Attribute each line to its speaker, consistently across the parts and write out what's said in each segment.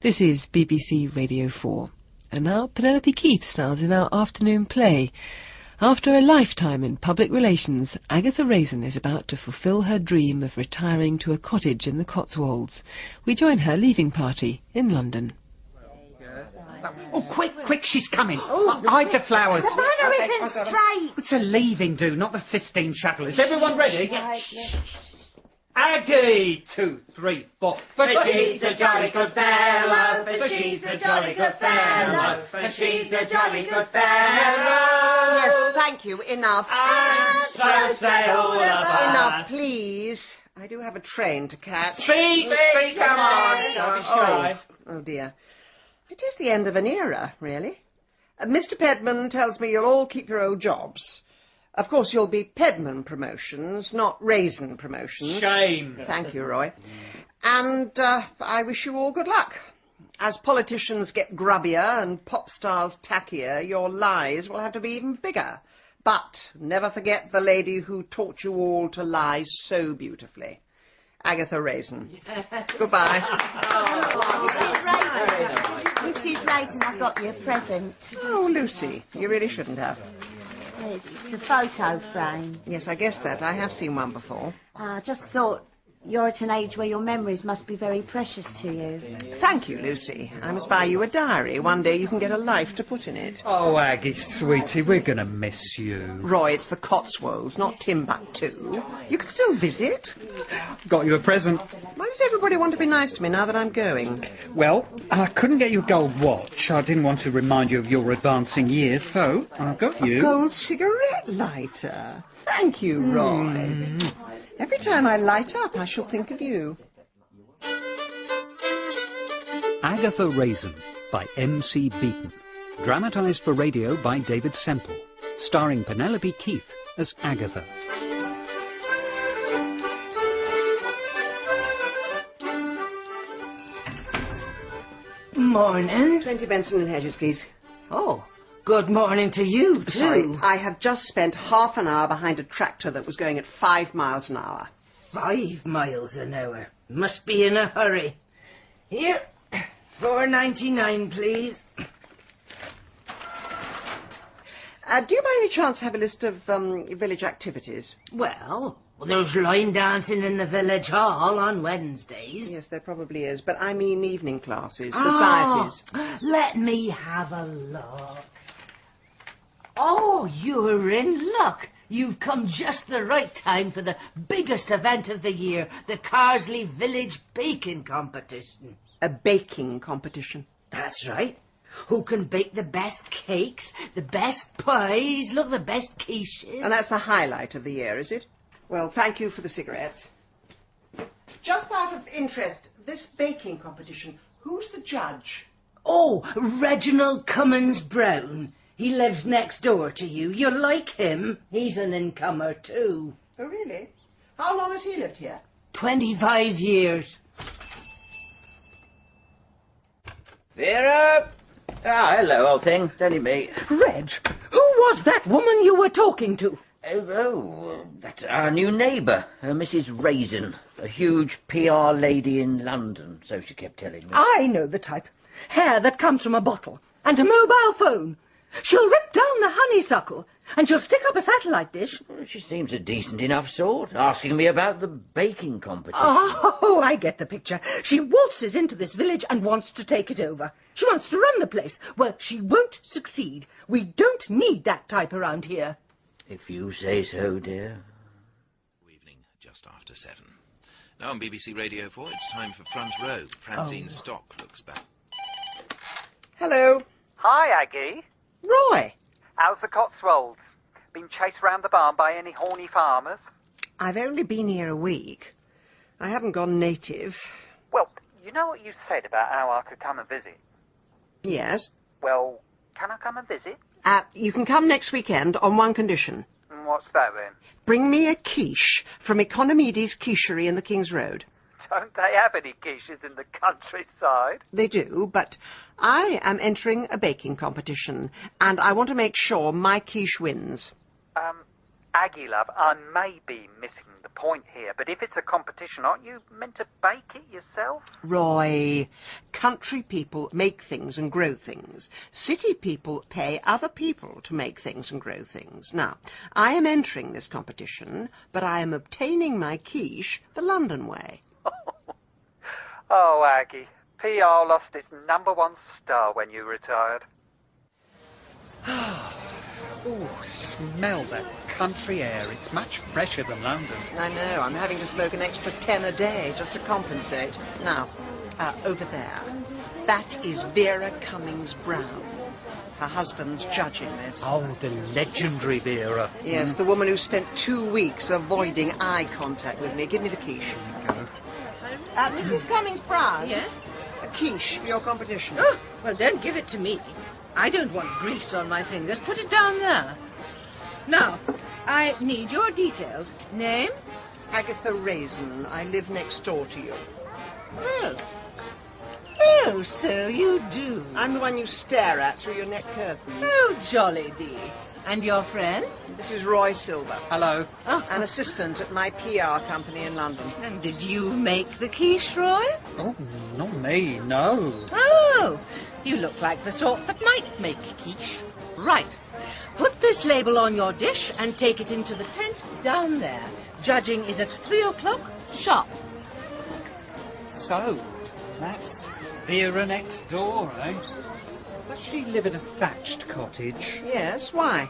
Speaker 1: This is BBC Radio 4. And now Penelope Keith stars in our afternoon play. After a lifetime in public relations, Agatha Raisin is about to fulfil her dream of retiring to a cottage in the Cotswolds. We join her leaving party in London.
Speaker 2: Oh, quick, she's coming. Hide the flowers.
Speaker 3: The banner isn't straight.
Speaker 2: What's the leaving do, not the Sistine Shuttle? Is everyone ready? Aggie! 2, 3, 4.
Speaker 3: For she's a jolly good fellow, for she's a jolly good fellow, for she's a jolly good fellow.
Speaker 4: Yes, thank you. Enough.
Speaker 3: And so say all of us.
Speaker 4: Enough, please. I do have a train to catch.
Speaker 2: Speak, come on. Don't be shy.
Speaker 4: Oh, dear. It is the end of an era, really. Mr. Pedman tells me you'll all keep your old jobs. Of course, you'll be Pedman promotions, not Raisin promotions.
Speaker 2: Shame.
Speaker 4: Thank you, Roy. And I wish you all good luck. As politicians get grubbier and pop stars tackier, your lies will have to be even bigger. But never forget the lady who taught you all to lie so beautifully. Agatha Raisin. Goodbye.
Speaker 3: Mrs. Raisin, I've got you a present.
Speaker 4: Oh, Lucy, you really shouldn't have.
Speaker 3: It's a photo frame.
Speaker 4: Yes, I guessed that. I have seen one before.
Speaker 3: I just thought you're at an age where your memories must be very precious to you.
Speaker 4: Thank you, Lucy. I must buy you a diary. One day you can get a life to put in it.
Speaker 2: Oh, Aggie, sweetie, we're going to miss you.
Speaker 4: Roy, it's the Cotswolds, not Timbuktu. You can still visit.
Speaker 2: Got you a present.
Speaker 4: Why does everybody want to be nice to me now that I'm going?
Speaker 2: Well, I couldn't get you a gold watch. I didn't want to remind you of your advancing years, so I got you.
Speaker 4: A gold cigarette lighter. Thank you, Roy. Every time I light up, I shall think of you.
Speaker 5: Agatha Raisin by M.C. Beaton. Dramatised for radio by David Semple. Starring Penelope Keith as Agatha.
Speaker 6: Morning.
Speaker 4: 20 Benson and Hedges, please.
Speaker 6: Oh, good morning to you, too.
Speaker 4: Sorry, I have just spent half an hour behind a tractor that was going at 5 miles an hour.
Speaker 6: 5 miles an hour. Must be in a hurry. Here, $4.99, please.
Speaker 4: Do you by any chance have a list of village activities?
Speaker 6: Well, there's line dancing in the village hall on Wednesdays.
Speaker 4: Yes, there probably is, but I mean evening classes, societies.
Speaker 6: Let me have a look. Oh, you're in luck. You've come just the right time for the biggest event of the year, the Carsley Village Baking Competition.
Speaker 4: A baking competition?
Speaker 6: That's right. Who can bake the best cakes, the best pies, look, the best quiches.
Speaker 4: And that's the highlight of the year, is it? Well, thank you for the cigarettes. Just out of interest, this baking competition, who's the judge?
Speaker 6: Oh, Reginald Cummins Brown. He lives next door to you. You'll like him. He's an incomer, too.
Speaker 4: Oh, really? How long has he lived here?
Speaker 6: 25 years.
Speaker 7: Vera! Ah, hello, old thing. It's only me.
Speaker 6: Reg, who was that woman you were talking to?
Speaker 7: That's our new neighbour, Mrs. Raisin, a huge PR lady in London, so she kept telling me.
Speaker 8: I know the type. Hair that comes from a bottle, and a mobile phone. She'll rip down the honeysuckle, and she'll stick up a satellite dish.
Speaker 7: Well, she seems a decent enough sort, asking me about the baking competition.
Speaker 8: Oh, I get the picture. She waltzes into this village and wants to take it over. She wants to run the place. Well, she won't succeed. We don't need that type around here.
Speaker 7: If you say so, dear.
Speaker 9: Evening, just after 7. Now on BBC Radio 4, it's time for Front Row. Francine Stock looks back.
Speaker 4: Hello.
Speaker 10: Hi, Aggie.
Speaker 4: Roy.
Speaker 10: How's the Cotswolds? Been chased round the barn by any horny farmers?
Speaker 4: I've only been here a week. I haven't gone native.
Speaker 10: Well, you know what you said about how I could come and visit?
Speaker 4: Yes.
Speaker 10: Well, can I come and visit?
Speaker 4: You can come next weekend on one condition.
Speaker 10: What's that then?
Speaker 4: Bring me a quiche from Economides Quichery in the King's Road.
Speaker 10: Don't they have any quiches in the countryside?
Speaker 4: They do, but I am entering a baking competition, and I want to make sure my quiche wins.
Speaker 10: Aggie, love, I may be missing the point here, but if it's a competition, aren't you meant to bake it yourself?
Speaker 4: Roy, country people make things and grow things. City people pay other people to make things and grow things. Now, I am entering this competition, but I am obtaining my quiche the London way.
Speaker 10: Oh, Aggie, PR lost its #1 star when you retired.
Speaker 2: Oh, smell that country air. It's much fresher than London.
Speaker 4: I know, I'm having to smoke an extra 10 a day just to compensate. Now, over there, that is Vera Cummings Brown. Her husband's judging this.
Speaker 2: Oh, the legendary Vera.
Speaker 4: Yes, the woman who spent 2 weeks avoiding eye contact with me. Give me the quiche. Mrs. Cummings Brown?
Speaker 8: Yes?
Speaker 4: A quiche for your competition.
Speaker 8: Oh, well, don't give it to me. I don't want grease on my fingers. Put it down there. Now, I need your details. Name?
Speaker 4: Agatha Raisin. I live next door to you.
Speaker 8: Oh. Oh, so you do.
Speaker 4: I'm the one you stare at through your neck curtains.
Speaker 8: Oh, jolly dee. And your friend?
Speaker 4: This is Roy Silver.
Speaker 2: Hello.
Speaker 8: Oh,
Speaker 4: An assistant at my PR company in London.
Speaker 8: and did you make the quiche, Roy?
Speaker 2: Oh, not me, no.
Speaker 8: Oh, you look like the sort that might make quiche. Right. Put this label on your dish and take it into the tent down there. Judging is at 3 o'clock sharp.
Speaker 2: So, that's Vera next door, eh? Does she live in a thatched cottage?
Speaker 4: Yes, why?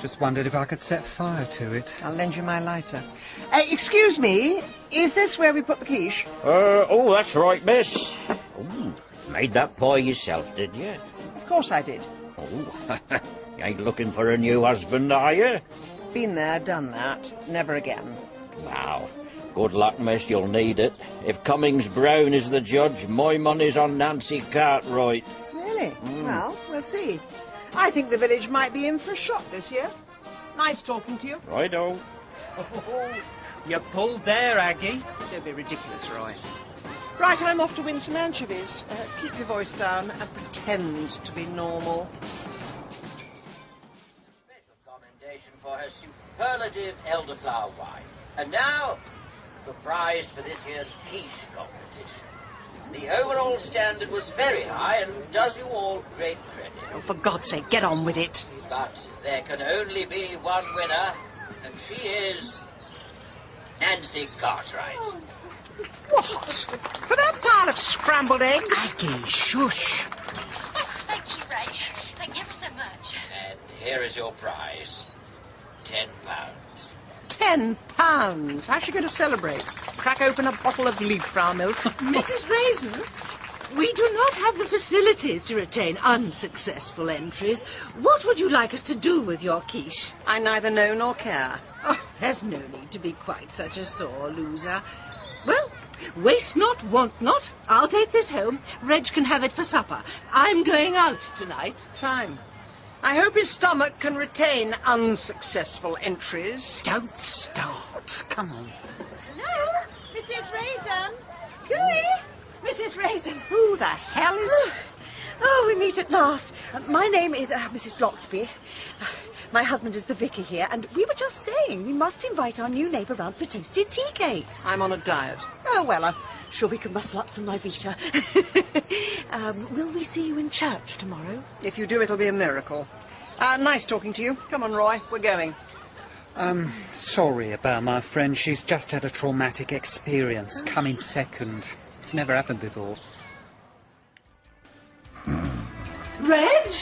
Speaker 2: Just wondered if I could set fire to it.
Speaker 4: I'll lend you my lighter. Excuse me, is this where we put the quiche?
Speaker 7: Oh, that's right, miss. Oh, made that pie yourself, did you?
Speaker 4: Of course I did.
Speaker 7: Oh, you ain't looking for a new husband, are you?
Speaker 4: Been there, done that. Never again.
Speaker 7: Wow. Good luck, miss, you'll need it. If Cummings Brown is the judge, my money's on Nancy Cartwright.
Speaker 4: Really? Well, we'll see. I think the village might be in for a shock this year. Nice talking to you.
Speaker 7: Righto.
Speaker 2: Oh, you pulled there, Aggie.
Speaker 4: Don't be ridiculous, Roy. Right, I'm off to win some anchovies. Keep your voice down and pretend to be normal.
Speaker 7: Special commendation for her superlative elderflower wine. And now, the prize for this year's quiche competition. The overall standard was very high and does you all great credit.
Speaker 4: Oh, for God's sake, get on with it.
Speaker 7: But there can only be one winner, and she is Nancy Cartwright.
Speaker 4: What? For that pile of scrambled eggs?
Speaker 8: Aggie, shush.
Speaker 11: Thank you, Reg. Thank you ever so much.
Speaker 7: And here is your prize. £10.
Speaker 4: £10. How's she going to celebrate? Crack open a bottle of Liebfrau milk?
Speaker 8: Mrs. Raisin, we do not have the facilities to retain unsuccessful entries. What would you like us to do with your quiche?
Speaker 4: I neither know nor care.
Speaker 8: Oh, there's no need to be quite such a sore loser. Well, waste not, want not. I'll take this home. Reg can have it for supper. I'm going out tonight.
Speaker 4: Fine. I hope his stomach can retain unsuccessful entries.
Speaker 2: Don't start. Come on.
Speaker 8: Hello, Mrs. Raisin. Cooey, Mrs. Raisin.
Speaker 4: Who the hell is...
Speaker 12: Oh, we meet at last. My name is Mrs. Bloxby. My husband is the vicar here, and we were just saying we must invite our new neighbour round for toasted tea cakes.
Speaker 4: I'm on a diet.
Speaker 12: Oh, well, I'm sure we can muscle up some Nivita. Will we see you in church tomorrow?
Speaker 4: If you do, it'll be a miracle. Nice talking to you. Come on, Roy, we're going.
Speaker 2: Sorry about my friend. She's just had a traumatic experience. Coming second. It's never happened before.
Speaker 8: Reg?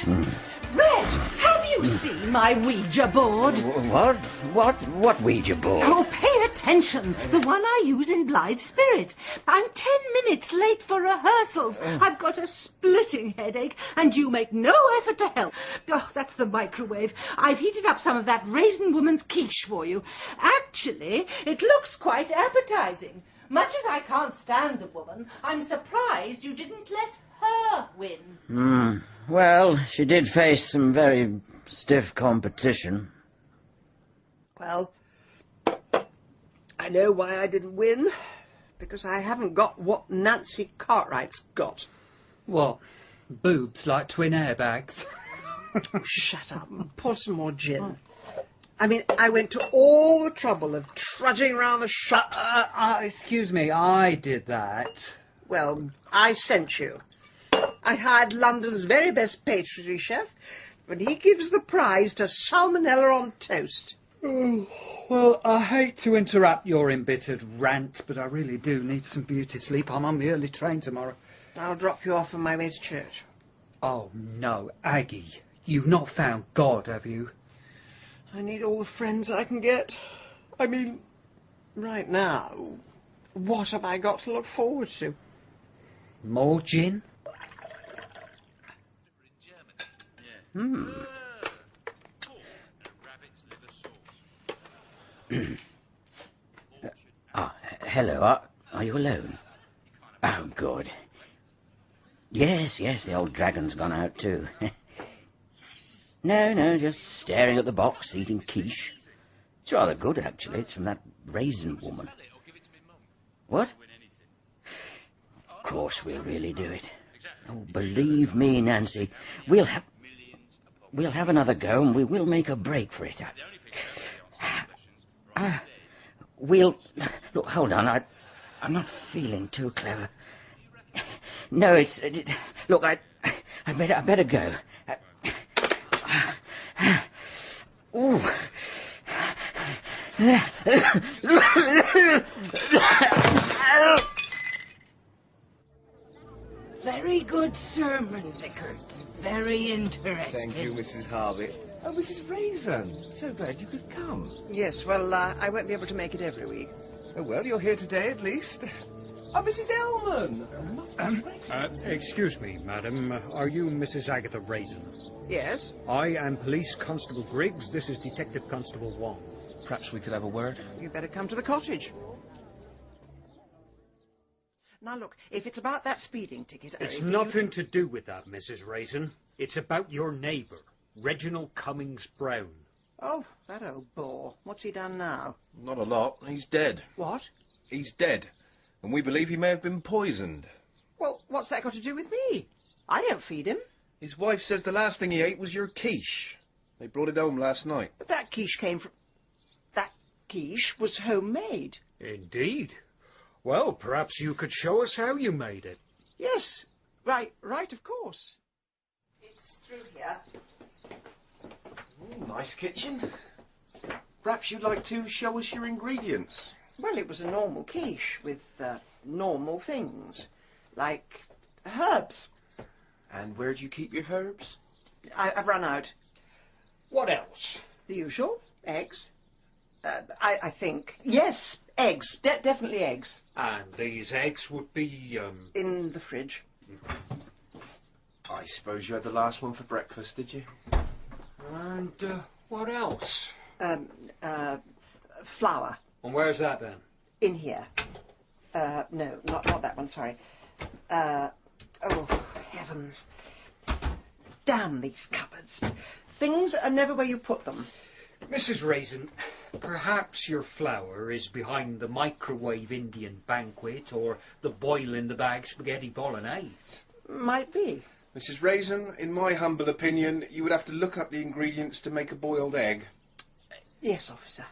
Speaker 8: Reg, have you seen my Ouija board?
Speaker 7: What Ouija board?
Speaker 8: Oh, pay attention. The one I use in Blithe Spirit. I'm 10 minutes late for rehearsals. I've got a splitting headache, and you make no effort to help. Oh, that's the microwave. I've heated up some of that Raisin Woman's quiche for you. Actually, it looks quite appetizing. Much as I can't stand the woman, I'm surprised you didn't let her win.
Speaker 7: Well, she did face some very stiff competition.
Speaker 4: Well, I know why I didn't win. Because I haven't got what Nancy Cartwright's got.
Speaker 2: What? Boobs like twin airbags?
Speaker 4: Oh, shut up and pour some more gin. I mean, I went to all the trouble of trudging around the shops.
Speaker 2: Excuse me, I did that.
Speaker 4: Well, I sent you. I hired London's very best pastry chef, but he gives the prize to salmonella on toast.
Speaker 2: Oh, well, I hate to interrupt your embittered rant, but I really do need some beauty sleep. I'm on the early train tomorrow.
Speaker 4: I'll drop you off on my way to church.
Speaker 2: Oh, no, Aggie. You've not found God, have you?
Speaker 4: I need all the friends I can get. I mean, right now, what have I got to look forward to?
Speaker 2: More gin?
Speaker 13: Hello, are you alone? Oh, good. Yes, the old dragon's gone out too. No, just staring at the box, eating quiche. It's rather good, actually. It's from that Raisin woman. What? Of course we'll really do it. Oh, believe me, Nancy, we'll have another go, and we will make a break for it. Look, hold on, I'm not feeling too clever. No, look, I better go. Ooh.
Speaker 6: Very good sermon, Vicar. Very interesting.
Speaker 14: Thank you, Mrs. Harvey. Oh, Mrs. Raisin. So glad you could come.
Speaker 4: Yes, well, I won't be able to make it every week.
Speaker 14: Oh, well, you're here today at least. Oh, Mrs. Ellman! Must be
Speaker 5: Excuse me, madam. Are you Mrs. Agatha Raisin?
Speaker 4: Yes?
Speaker 5: I am Police Constable Griggs. This is Detective Constable Wong.
Speaker 14: Perhaps we could have a word?
Speaker 4: You better come to the cottage. Now, look, if it's about that speeding ticket...
Speaker 5: It's nothing to do with that, Mrs. Raisin. It's about your neighbour, Reginald Cummings Brown.
Speaker 4: Oh, that old bore. What's he done now?
Speaker 14: Not a lot. He's dead.
Speaker 4: What?
Speaker 14: He's dead. And we believe he may have been poisoned.
Speaker 4: Well, what's that got to do with me? I don't feed him.
Speaker 14: His wife says the last thing he ate was your quiche. They brought it home last night.
Speaker 4: But that quiche came from... That quiche was homemade.
Speaker 5: Indeed. Well, perhaps you could show us how you made it.
Speaker 4: Yes. Right, of course. It's through here.
Speaker 14: Ooh, nice kitchen. Perhaps you'd like to show us your ingredients.
Speaker 4: Well, it was a normal quiche with normal things, like herbs.
Speaker 14: And where do you keep your herbs?
Speaker 4: I've run out.
Speaker 5: What else?
Speaker 4: The usual. Eggs. I think. Yes, eggs. Definitely eggs.
Speaker 5: And these eggs would be,
Speaker 4: in the fridge.
Speaker 14: I suppose you had the last one for breakfast, did you?
Speaker 5: And, what else?
Speaker 4: Flour.
Speaker 5: And where's that, then?
Speaker 4: In here. No, not that one, sorry. Oh, heavens. Damn these cupboards. Things are never where you put them.
Speaker 5: Mrs. Raisin, perhaps your flour is behind the microwave Indian banquet or the boil-in-the-bag spaghetti bolognese.
Speaker 4: Might be.
Speaker 14: Mrs. Raisin, in my humble opinion, you would have to look up the ingredients to make a boiled egg.
Speaker 4: Yes, officer.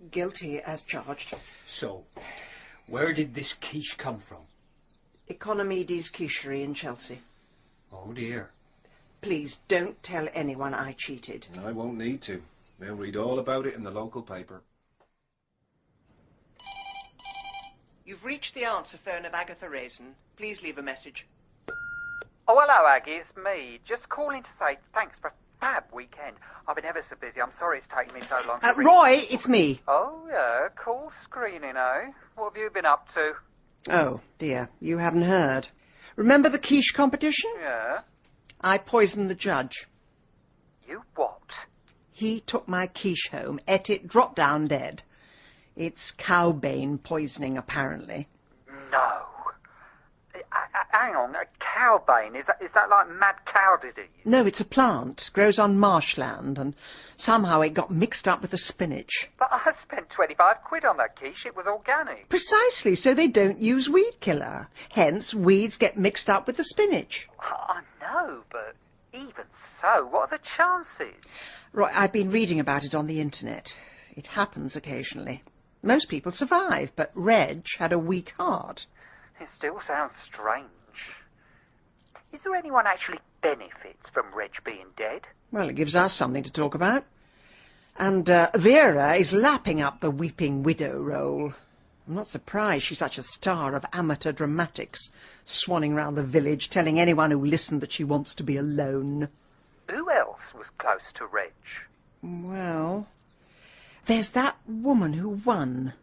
Speaker 4: Guilty as charged.
Speaker 5: So, where did this quiche come from?
Speaker 4: Economides Quichery in Chelsea.
Speaker 5: Oh, dear.
Speaker 4: Please don't tell anyone I cheated.
Speaker 14: I won't need to. They'll read all about it in the local paper.
Speaker 4: You've reached the answer phone of Agatha Raisin. Please leave a message.
Speaker 10: Oh, hello, Aggie. It's me. Just calling to say thanks for a fab weekend. I've been ever so busy. I'm sorry it's taken me so long to reach.
Speaker 4: Roy, it's me.
Speaker 10: Oh, yeah. Cool screening, eh? What have you been up to?
Speaker 4: Oh, dear. You haven't heard. Remember the quiche competition?
Speaker 10: Yeah.
Speaker 4: I poisoned the judge.
Speaker 10: You what?
Speaker 4: He took my quiche home, ate it, dropped down dead. It's cowbane poisoning, apparently.
Speaker 10: No. Hang on, cowbane, is that like mad cow disease?
Speaker 4: No, it's a plant, grows on marshland, and somehow it got mixed up with the spinach.
Speaker 10: But I spent 25 quid on that quiche, it was organic.
Speaker 4: Precisely, so they don't use weed killer. Hence, weeds get mixed up with the spinach.
Speaker 10: I know, but ew. even so, what are the chances?
Speaker 4: Right, I've been reading about it on the internet. It happens occasionally. Most people survive, but Reg had a weak heart.
Speaker 10: It still sounds strange. Is there anyone actually benefits from Reg being dead?
Speaker 4: Well, it gives us something to talk about. And Vera is lapping up the weeping widow role. I'm not surprised she's such a star of amateur dramatics, swanning round the village, telling anyone who listened that she wants to be alone.
Speaker 10: Who else was close to Reg?
Speaker 4: Well, there's that woman who won.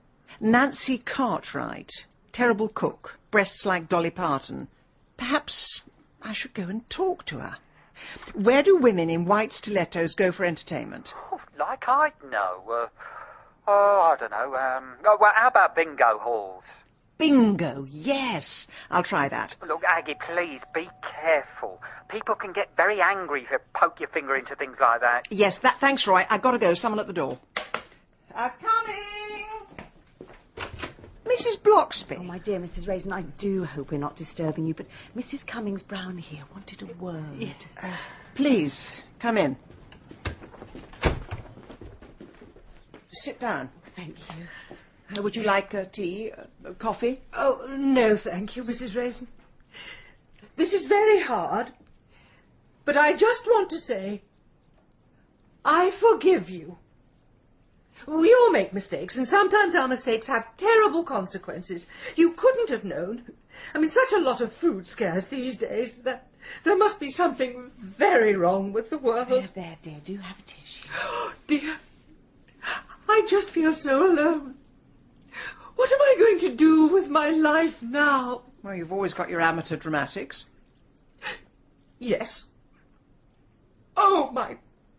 Speaker 4: Nancy Cartwright. Terrible cook. Breasts like Dolly Parton. Perhaps I should go and talk to her. Where do women in white stilettos go for entertainment?
Speaker 10: Oh, like I'd know. I don't know. Well, how about bingo halls?
Speaker 4: Bingo, yes. I'll try that.
Speaker 10: Look, Aggie, please, be careful. People can get very angry if you poke your finger into things like that.
Speaker 4: Yes, thanks, Roy. I've got to go. Someone at the door. Coming! Mrs. Bloxby.
Speaker 12: Oh, my dear Mrs. Raisin, I do hope we're not disturbing you, but Mrs. Cummings-Brown here wanted a word.
Speaker 4: Please, come in. Sit down.
Speaker 12: Thank you.
Speaker 4: Would you like tea, coffee?
Speaker 8: Oh, no, thank you, Mrs. Raisin. This is very hard, but I just want to say, I forgive you. We all make mistakes, and sometimes our mistakes have terrible consequences. You couldn't have known. I mean, such a lot of food scares these days that there must be something very wrong with the world.
Speaker 12: There, dear, do have a tissue.
Speaker 8: Oh, dear. I just feel so alone. What am I going to do with my life now?
Speaker 4: Well, you've always got your amateur dramatics.
Speaker 8: Yes. Oh, my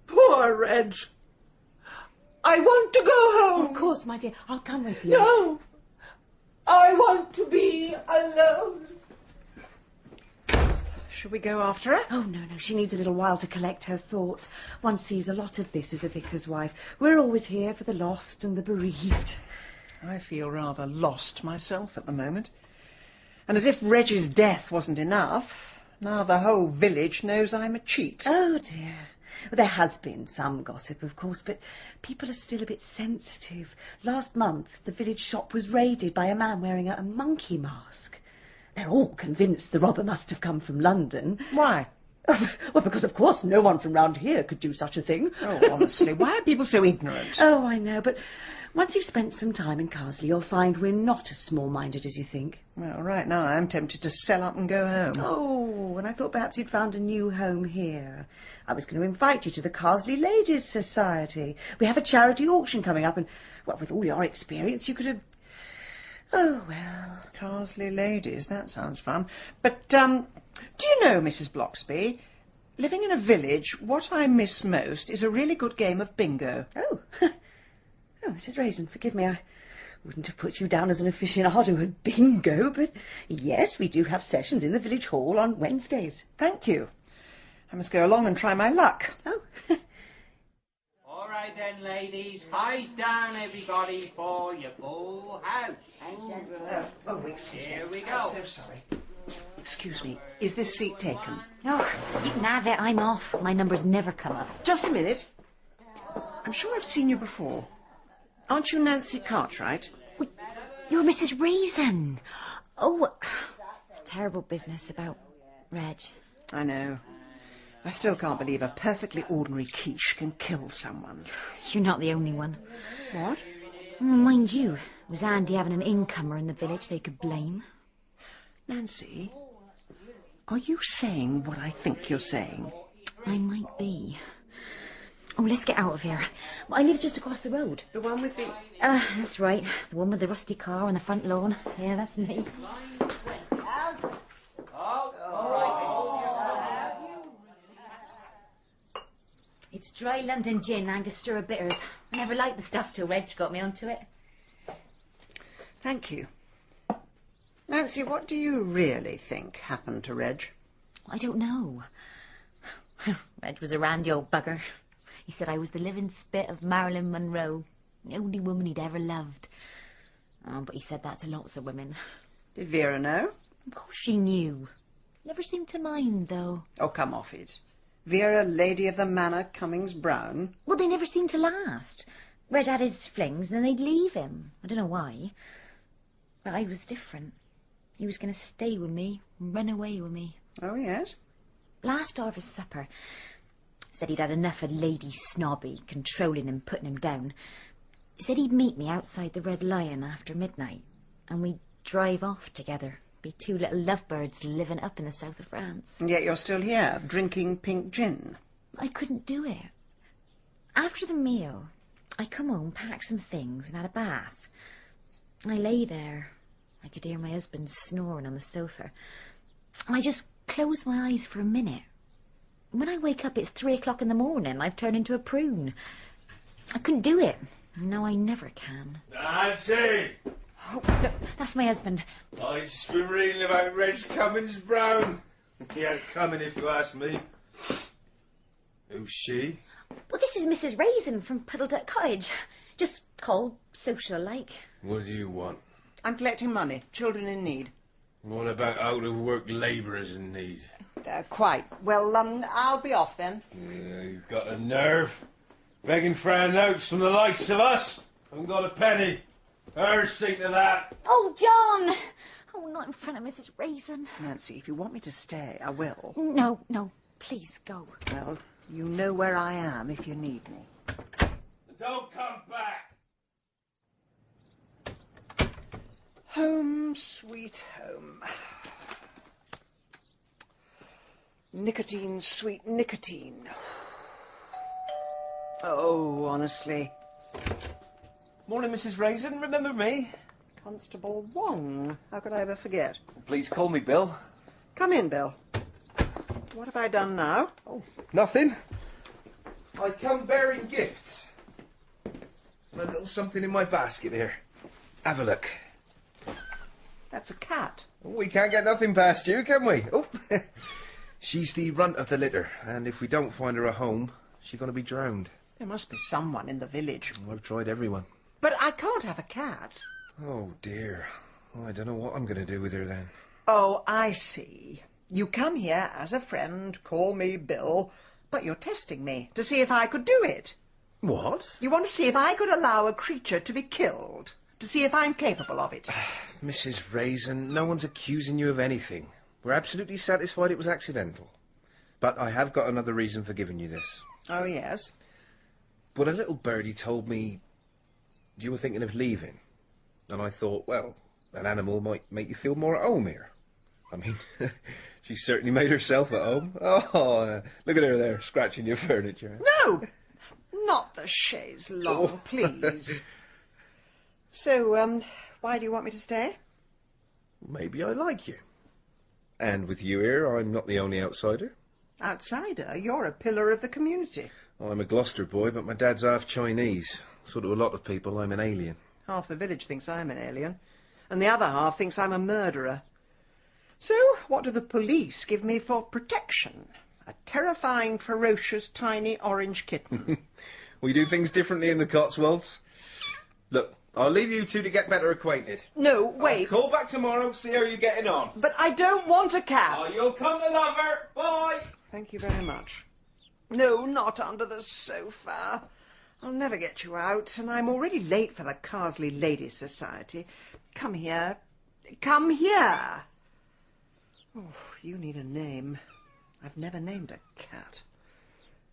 Speaker 8: poor Reg. I want to go home.
Speaker 12: Of course, my dear. I'll come with you.
Speaker 8: No. I want to be alone.
Speaker 4: Should we go after her?
Speaker 12: Oh, no. She needs a little while to collect her thoughts. One sees a lot of this as a vicar's wife. We're always here for the lost and the bereaved.
Speaker 4: I feel rather lost myself at the moment. And as if Reg's death wasn't enough, now the whole village knows I'm a cheat.
Speaker 12: Oh, dear. Well, there has been some gossip, of course, but people are still a bit sensitive. Last month, the village shop was raided by a man wearing a monkey mask. They're all convinced the robber must have come from London.
Speaker 4: Why?
Speaker 12: Well, because, of course, no one from round here could do such a thing.
Speaker 4: Oh, honestly, why are people so ignorant?
Speaker 12: Oh, I know, but once you've spent some time in Carsley, you'll find we're not as small-minded as you think.
Speaker 4: Well, right now I'm tempted to sell up and go home.
Speaker 12: Oh, and I thought perhaps you'd found a new home here. I was going to invite you to the Carsley Ladies' Society. We have a charity auction coming up, and, well, with all your experience, you could have... Oh, well...
Speaker 4: Carsley Ladies, that sounds fun. But, do you know, Mrs. Bloxby, living in a village, what I miss most is a really good game of bingo.
Speaker 12: Oh, oh, Mrs. Raisin, forgive me, I wouldn't have put you down as an aficionado at bingo, but yes, we do have sessions in the village hall on Wednesdays.
Speaker 4: Thank you. I must go along and try my luck.
Speaker 12: Oh.
Speaker 15: All right then, ladies, pies down, everybody, for your full house.
Speaker 4: Excuse me.
Speaker 15: Here we go.
Speaker 4: I'm so sorry. Excuse me, is this seat taken?
Speaker 16: Oh, you can have it, I'm off. My number's never come up.
Speaker 4: Just a minute. I'm sure I've seen you before. Aren't you Nancy Cartwright?
Speaker 16: You're Mrs. Raisin. Oh, it's a terrible business about Reg.
Speaker 4: I know. I still can't believe a perfectly ordinary quiche can kill someone.
Speaker 16: You're not the only one.
Speaker 4: What?
Speaker 16: Mind you, it was Andy having an incomer in the village they could blame.
Speaker 4: Nancy, are you saying what I think you're saying?
Speaker 16: I might be. Oh, let's get out of here. I live just across the road.
Speaker 4: The one with the...
Speaker 16: That's right. The one with the rusty car on the front lawn. Yeah, that's me. It's dry London gin, Angostura bitters. I never liked the stuff till Reg got me onto it.
Speaker 4: Thank you. Nancy, what do you really think happened to Reg?
Speaker 16: I don't know. Reg was a randy old bugger. He said I was the living spit of Marilyn Monroe, the only woman he'd ever loved. Oh, but he said that to lots of women.
Speaker 4: Did Vera know?
Speaker 16: Of course she knew. Never seemed to mind, though.
Speaker 4: Oh, come off it. Vera, Lady of the Manor, Cummings Brown.
Speaker 16: Well, they never seemed to last. Red had his flings, and then they'd leave him. I don't know why. But I was different. He was going to stay with me, run away with me.
Speaker 4: Oh, yes?
Speaker 16: Last harvest supper, said he'd had enough of Lady Snobby, controlling him, putting him down. Said he'd meet me outside the Red Lion after midnight, and we'd drive off together. Be two little lovebirds living up in the south of France.
Speaker 4: And yet you're still here, drinking pink gin.
Speaker 16: I couldn't do it. After the meal, I come home, packed some things, and had a bath. I lay there. I could hear my husband snoring on the sofa. I just closed my eyes for a minute. When I wake up, it's 3 o'clock in the morning. I've turned into a prune. I couldn't do it. No, I never can.
Speaker 17: Nancy!
Speaker 16: Oh, no, that's my husband.
Speaker 17: I've just been reading about Reg Cummings Brown. He ain't coming if you ask me. Who's she?
Speaker 16: Well, this is Mrs. Raisin from Puddleduck Cottage. Just called social-like.
Speaker 17: What do you want?
Speaker 4: I'm collecting money. Children in need.
Speaker 17: What about out-of-work labourers in need?
Speaker 4: Quite. Well, I'll be off then.
Speaker 17: Yeah, you've got a nerve. Begging for handouts from the likes of us. Haven't got a penny. Hers see to that.
Speaker 16: Oh, John! Oh, not in front of Mrs. Raisin.
Speaker 4: Nancy, if you want me to stay, I will.
Speaker 16: No, no, please go.
Speaker 4: Well, you know where I am if you need me.
Speaker 17: Don't come back!
Speaker 4: Home, sweet home. Nicotine, sweet nicotine. Oh, honestly.
Speaker 14: Morning, Mrs. Raisin. Remember me?
Speaker 4: Constable Wong. How could I ever forget?
Speaker 14: Please call me Bill.
Speaker 4: Come in, Bill. What have I done now?
Speaker 14: Oh, nothing. I come bearing gifts. A little something in my basket here. Have a look.
Speaker 4: That's a cat.
Speaker 14: Oh, we can't get nothing past you, can we? Oh, she's the runt of the litter, and if we don't find her a home, she's going to be drowned.
Speaker 4: There must be someone in the village.
Speaker 14: Oh, I've tried everyone.
Speaker 4: But I can't have a cat.
Speaker 14: Oh, dear. Oh, I don't know what I'm going to do with her then.
Speaker 4: Oh, I see. You come here as a friend, call me Bill, but you're testing me to see if I could do it.
Speaker 14: What?
Speaker 4: You want to see if I could allow a creature to be killed, to see if I'm capable of it.
Speaker 14: Mrs. Raisin, no one's accusing you of anything. We're absolutely satisfied it was accidental. But I have got another reason for giving you this.
Speaker 4: Oh, yes?
Speaker 14: But a little birdie told me you were thinking of leaving. And I thought, well, an animal might make you feel more at home here. I mean, she certainly made herself at home. Oh, look at her there, scratching your furniture.
Speaker 4: No! Not the chaise longue, please. So, why do you want me to stay?
Speaker 14: Maybe I like you. And with you here, I'm not the only outsider.
Speaker 4: Outsider? You're a pillar of the community.
Speaker 14: I'm a Gloucester boy, but my dad's half Chinese. So to a lot of people, I'm an alien.
Speaker 4: Half the village thinks I'm an alien, and the other half thinks I'm a murderer. So, what do the police give me for protection? A terrifying, ferocious, tiny orange kitten.
Speaker 14: We do things differently in the Cotswolds. Look, I'll leave you two to get better acquainted.
Speaker 4: No, wait.
Speaker 14: I'll call back tomorrow, see how you're getting on.
Speaker 4: But I don't want a cat.
Speaker 14: Oh, you'll come to love her. Bye.
Speaker 4: Thank you very much. No, not under the sofa. I'll never get you out, and I'm already late for the Carsley Ladies' Society. Come here. Come here. Oh, you need a name. I've never named a cat.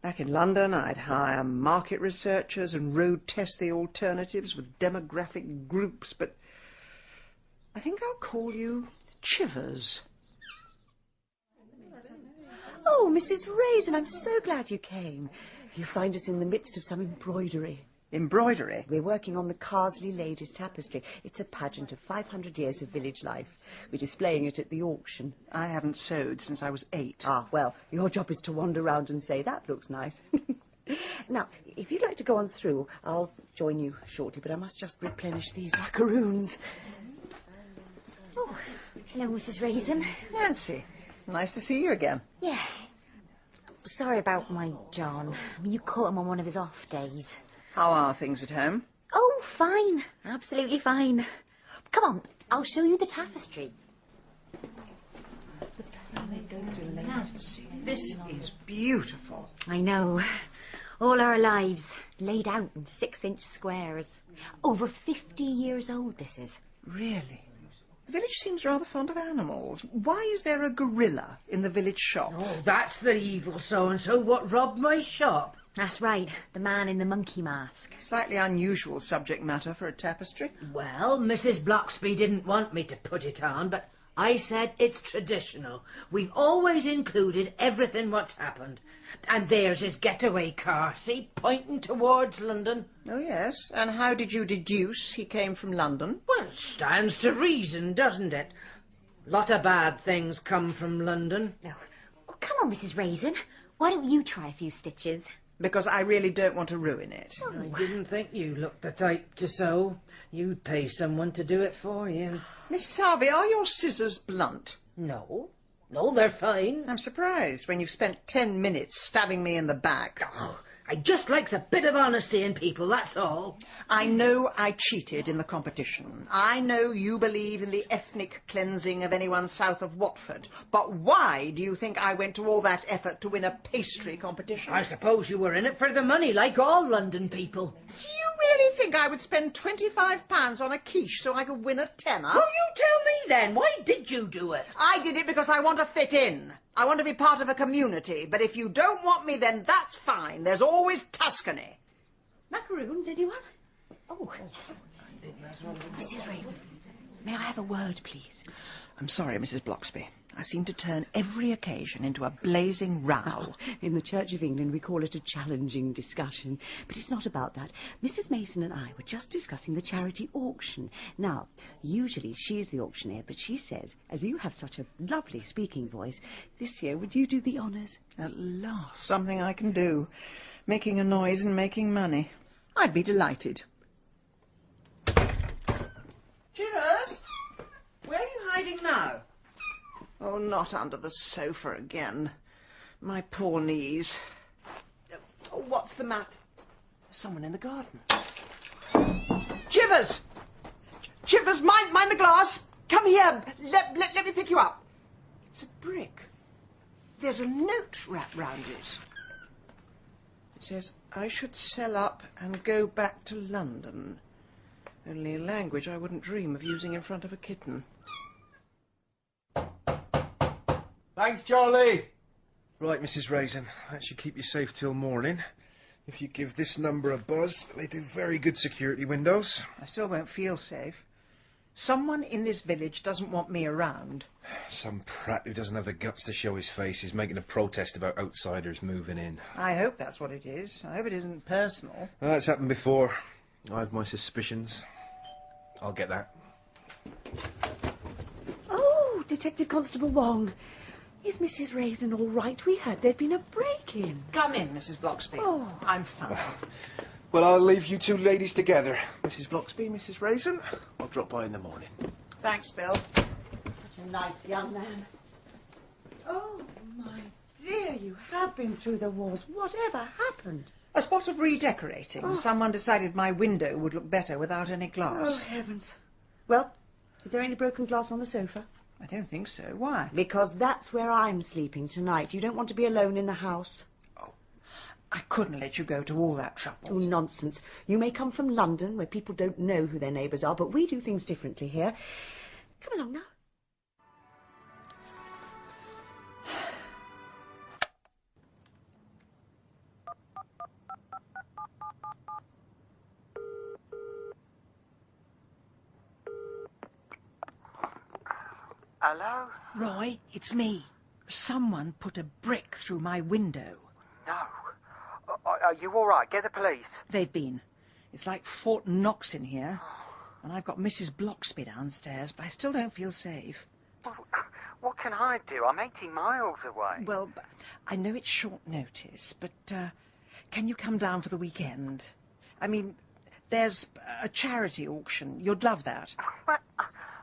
Speaker 4: Back in London, I'd hire market researchers and road test the alternatives with demographic groups, but I think I'll call you Chivers.
Speaker 12: Oh, Mrs. Raisin, I'm so glad you came. You find us in the midst of some embroidery.
Speaker 4: Embroidery?
Speaker 12: We're working on the Carsley Ladies' tapestry. It's a pageant of 500 years of village life. We're displaying it at the auction.
Speaker 4: I haven't sewed since I was 8.
Speaker 12: Ah, well, your job is to wander around and say, that looks nice. Now, if you'd like to go on through, I'll join you shortly, but I must just replenish these macaroons.
Speaker 16: Oh, hello, Mrs. Raisin.
Speaker 4: Nancy, nice to see you again.
Speaker 16: Yeah. Sorry about my John. You caught him on one of his off days.
Speaker 4: How are things at home?
Speaker 16: Oh, fine. Absolutely fine. Come on, I'll show you the tapestry.
Speaker 4: Nancy, this is beautiful.
Speaker 16: I know. All our lives, laid out in 6-inch squares. Over 50 years old, this is.
Speaker 4: Really? The village seems rather fond of animals. Why is there a gorilla in the village shop?
Speaker 6: Oh, that's the evil so-and-so what robbed my shop.
Speaker 16: That's right, the man in the monkey mask.
Speaker 4: Slightly unusual subject matter for a tapestry.
Speaker 6: Well, Mrs. Bloxby didn't want me to put it on, but I said it's traditional. We've always included everything what's happened. And there's his getaway car, see, pointing towards London.
Speaker 4: Oh, yes. And how did you deduce he came from London?
Speaker 6: Well, it stands to reason, doesn't it? Lot of bad things come from London.
Speaker 16: No. Oh, come on, Mrs. Raisin. Why don't you try a few stitches?
Speaker 4: Because I really don't want to ruin it.
Speaker 6: Oh. I didn't think you looked the type to sew. You'd pay someone to do it for you.
Speaker 4: Mrs. Harvey, are your scissors blunt?
Speaker 6: No. No, they're fine.
Speaker 4: I'm surprised when you've spent 10 minutes stabbing me in the back.
Speaker 6: Oh, I just likes a bit of honesty in people, that's all.
Speaker 4: I know I cheated in the competition. I know you believe in the ethnic cleansing of anyone south of Watford. But why do you think I went to all that effort to win a pastry competition?
Speaker 6: I suppose you were in it for the money, like all London people.
Speaker 4: Do you really think I would spend £25 on a quiche so I could win a tenner?
Speaker 6: Oh, you tell me then. Why did you do it?
Speaker 4: I did it because I want to fit in. I want to be part of a community. But if you don't want me, then that's fine. There's always Tuscany.
Speaker 12: Macaroons, anyone? Oh, Mrs. Raisin, may I have a word, please?
Speaker 4: I'm sorry, Mrs. Bloxby. I seem to turn every occasion into a blazing row.
Speaker 12: In the Church of England, we call it a challenging discussion. But it's not about that. Mrs. Mason and I were just discussing the charity auction. Now, usually she's the auctioneer, but she says, as you have such a lovely speaking voice, this year would you do the honours?
Speaker 4: At last, something I can do. Making a noise and making money. I'd be delighted. Chivers! Where are you hiding now? Oh, not under the sofa again. My poor knees. Oh, what's the matter? There's someone in the garden. Chivers! Chivers, mind the glass! Come here. Let me pick you up. It's a brick. There's a note wrapped round it. It says, I should sell up and go back to London. Only a language I wouldn't dream of using in front of a kitten.
Speaker 17: Thanks, Charlie.
Speaker 14: Right, Mrs. Raisin, that should keep you safe till morning. If you give this number a buzz, they do very good security windows.
Speaker 4: I still won't feel safe. Someone in this village doesn't want me around.
Speaker 14: Some prat who doesn't have the guts to show his face is making a protest about outsiders moving in.
Speaker 4: I hope that's what it is. I hope it isn't personal.
Speaker 14: That's happened before. I have my suspicions. I'll get that.
Speaker 12: Oh, Detective Constable Wong. Is Mrs. Raisin all right? We heard there'd been a break-in.
Speaker 4: Come in, Mrs. Bloxby.
Speaker 12: Oh.
Speaker 4: I'm fine.
Speaker 14: Well, I'll leave you two ladies together. Mrs. Bloxby, Mrs. Raisin. I'll drop by in the morning.
Speaker 4: Thanks, Bill.
Speaker 12: Such a nice young man. Oh, my dear, you have been through the wars. Whatever happened?
Speaker 4: A spot of redecorating.
Speaker 12: Oh.
Speaker 4: Someone decided my window would look better without any glass.
Speaker 12: Oh, heavens. Well, is there any broken glass on the sofa?
Speaker 4: I don't think so. Why?
Speaker 12: Because that's where I'm sleeping tonight. You don't want to be alone in the house.
Speaker 4: Oh, I couldn't let you go to all that trouble.
Speaker 12: Oh, nonsense. You may come from London, where people don't know who their neighbours are, but we do things differently here. Come along now.
Speaker 10: Hello?
Speaker 4: Roy, it's me. Someone put a brick through my window.
Speaker 10: No. Are you all right? Get the police.
Speaker 4: They've been. It's like Fort Knox in here. And I've got Mrs. Bloxby downstairs, but I still don't feel safe.
Speaker 10: Well, what can I do? I'm 80 miles away.
Speaker 4: Well, I know it's short notice, but can you come down for the weekend? I mean, there's a charity auction. You'd love that.
Speaker 10: Well,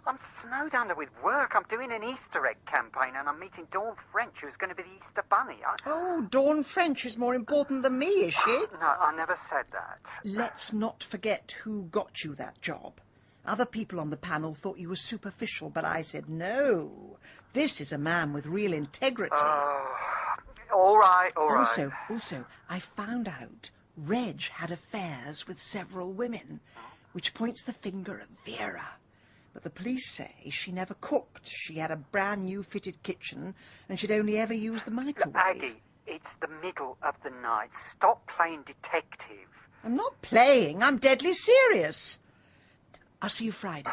Speaker 10: I'm snowed under with work. I'm doing an Easter egg campaign and I'm meeting Dawn French, who's going to be the Easter Bunny.
Speaker 4: Oh, Dawn French is more important than me, is she?
Speaker 10: No, I never said that.
Speaker 4: Let's not forget who got you that job. Other people on the panel thought you were superficial, but I said, no, this is a man with real integrity.
Speaker 10: All right.
Speaker 4: Also, I found out Reg had affairs with several women, which points the finger at Vera. But the police say she never cooked. She had a brand new fitted kitchen, and she'd only ever used the microwave.
Speaker 10: Aggie, it's the middle of the night. Stop playing detective.
Speaker 4: I'm not playing. I'm deadly serious. I'll see you Friday.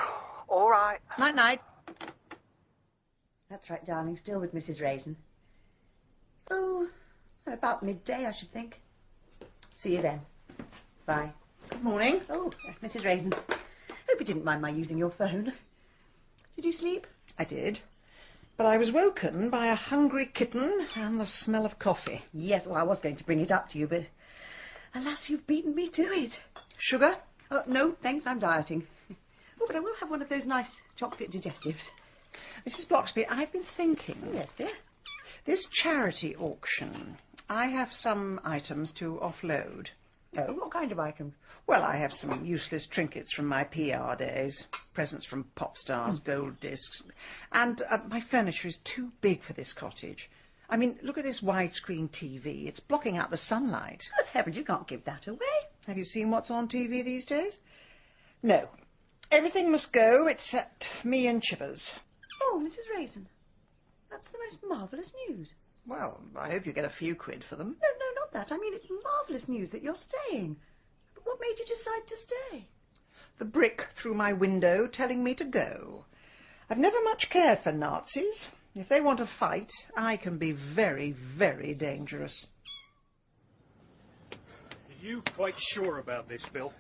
Speaker 10: All right.
Speaker 4: Night-night.
Speaker 12: That's right, darling. Still with Mrs. Raisin. Oh, at about midday, I should think. See you then. Bye.
Speaker 4: Good morning.
Speaker 12: Oh, Mrs. Raisin. Hope you didn't mind my using your phone. Did you sleep?
Speaker 4: I did. But I was woken by a hungry kitten and the smell of coffee.
Speaker 12: Yes, well, I was going to bring it up to you, but alas, you've beaten me to it.
Speaker 4: Sugar?
Speaker 12: Oh, no, thanks, I'm dieting. Oh, but I will have one of those nice chocolate digestives.
Speaker 4: Mrs. Bloxby, I've been thinking.
Speaker 12: Oh, yes, dear.
Speaker 4: This charity auction, I have some items to offload.
Speaker 12: Oh, what kind of items?
Speaker 4: Well, I have some useless trinkets from my PR days, presents from pop stars, gold discs, and my furniture is too big for this cottage. I mean, look at this widescreen TV. It's blocking out the sunlight.
Speaker 12: Good heavens, you can't give that away.
Speaker 4: Have you seen what's on TV these days? No. Everything must go except me and Chivers.
Speaker 12: Oh, Mrs. Raisin, that's the most marvellous news.
Speaker 4: Well, I hope you get a few quid for them.
Speaker 12: No, not that. I mean, it's marvellous news that you're staying. But what made you decide to stay?
Speaker 4: The brick through my window telling me to go. I've never much cared for Nazis. If they want to fight, I can be very, very dangerous.
Speaker 5: Are you quite sure about this, Bill?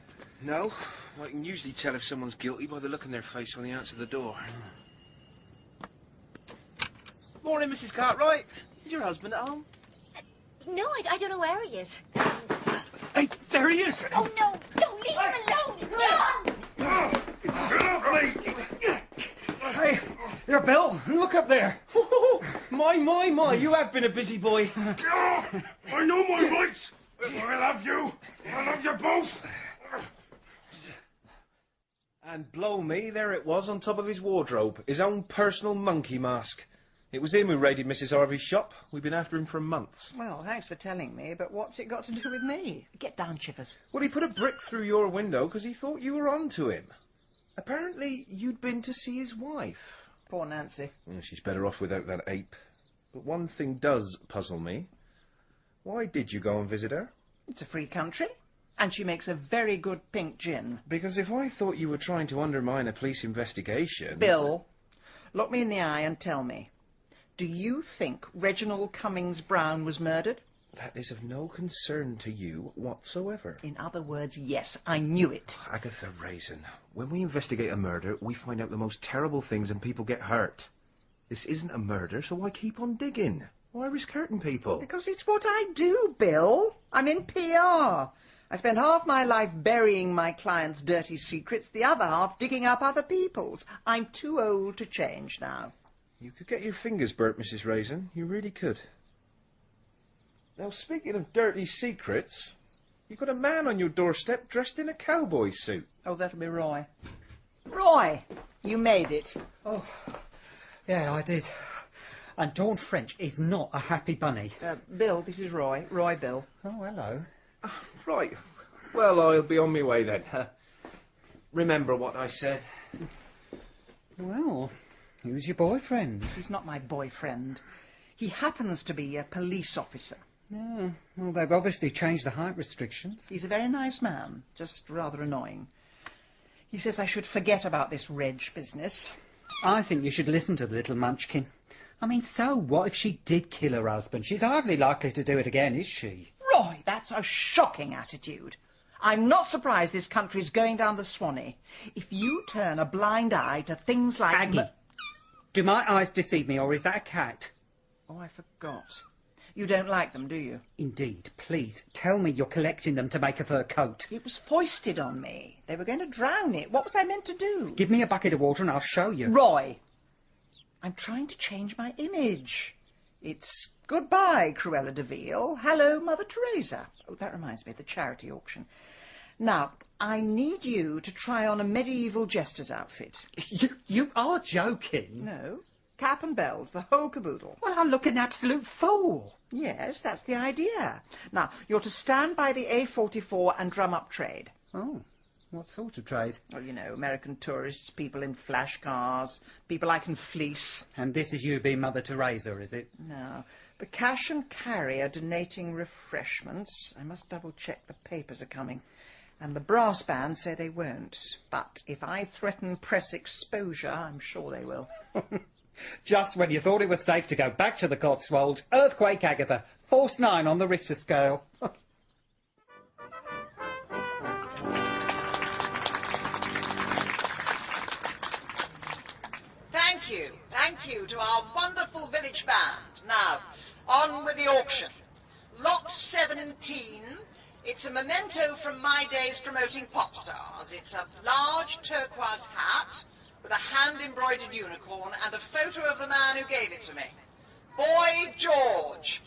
Speaker 14: No. I can usually tell if someone's guilty by the look on their face when they answer the door. Morning, Mrs. Cartwright. Is your husband at home?
Speaker 11: No, I don't know where he is.
Speaker 5: Hey, there he is!
Speaker 11: Oh, no, leave him alone! John!
Speaker 5: Get off me! Hey, there, Bill. Look up there.
Speaker 14: My, you have been a busy boy.
Speaker 17: I know my rights. I love you. I love you both.
Speaker 14: And blow me, there it was on top of his wardrobe. His own personal monkey mask. It was him who raided Mrs. Harvey's shop. We've been after him for months.
Speaker 4: Well, thanks for telling me, but what's it got to do with me? Get down, Chivers.
Speaker 14: Well, he put a brick through your window because he thought you were on to him. Apparently, you'd been to see his wife.
Speaker 4: Poor Nancy.
Speaker 14: Well, she's better off without that ape. But one thing does puzzle me. Why did you go and visit her?
Speaker 4: It's a free country, and she makes a very good pink gin.
Speaker 14: Because if I thought you were trying to undermine a police investigation...
Speaker 4: Bill, look me in the eye and tell me. Do you think Reginald Cummings Brown was murdered?
Speaker 14: That is of no concern to you whatsoever.
Speaker 4: In other words, yes, I knew it.
Speaker 14: Agatha Raisin, when we investigate a murder, we find out the most terrible things and people get hurt. This isn't a murder, so why keep on digging? Why risk hurting people?
Speaker 4: Because it's what I do, Bill. I'm in PR. I spend half my life burying my clients' dirty secrets, the other half digging up other people's. I'm too old to change now.
Speaker 14: You could get your fingers burnt, Mrs. Raisin. You really could. Now, speaking of dirty secrets, you've got a man on your doorstep dressed in a cowboy suit.
Speaker 4: Oh, that'll be Roy. Roy, you made it.
Speaker 2: Oh, yeah, I did. And Dawn French is not a happy bunny.
Speaker 4: Bill, this is Roy. Roy Bill.
Speaker 2: Oh, hello.
Speaker 14: Right. Well, I'll be on my way then. Remember what I said.
Speaker 2: Well, who's your boyfriend?
Speaker 4: He's not my boyfriend. He happens to be a police officer.
Speaker 2: Yeah, well, they've obviously changed the height restrictions.
Speaker 4: He's a very nice man, just rather annoying. He says I should forget about this Reg business.
Speaker 2: I think you should listen to the little munchkin. I mean, so what if she did kill her husband? She's hardly likely to do it again, is she?
Speaker 4: Roy, that's a shocking attitude. I'm not surprised this country's going down the Swanee. If you turn a blind eye to things like...
Speaker 2: Aggie, do my eyes deceive me, or is that a cat?
Speaker 4: Oh, I forgot. You don't like them, do you?
Speaker 2: Indeed. Please, tell me you're collecting them to make a fur coat.
Speaker 4: It was foisted on me. They were going to drown it. What was I meant to do?
Speaker 2: Give me a bucket of water and I'll show you.
Speaker 4: Roy, I'm trying to change my image. It's goodbye, Cruella de Vil. Hello, Mother Teresa. Oh, that reminds me of the charity auction. Now, I need you to try on a medieval jester's outfit.
Speaker 2: You are joking.
Speaker 4: No. Cap and bells, the whole caboodle.
Speaker 2: Well, I look an absolute fool.
Speaker 4: Yes, that's the idea. Now, you're to stand by the A44 and drum up trade.
Speaker 2: Oh, what sort of trade?
Speaker 4: Well, you know, American tourists, people in flash cars, people I can fleece.
Speaker 2: And this is you being Mother Teresa, is it?
Speaker 4: No. The cash and carry are donating refreshments. I must double-check the papers are coming. And the brass band say they won't. But if I threaten press exposure, I'm sure they will.
Speaker 2: Just when you thought it was safe to go back to the Cotswolds, earthquake Agatha, force 9 on the Richter scale.
Speaker 4: Thank you to our wonderful village band. Now, on with the auction. Lot 17. It's a memento from my days promoting pop stars. It's a large turquoise hat with a hand-embroidered unicorn and a photo of the man who gave it to me. Boy George.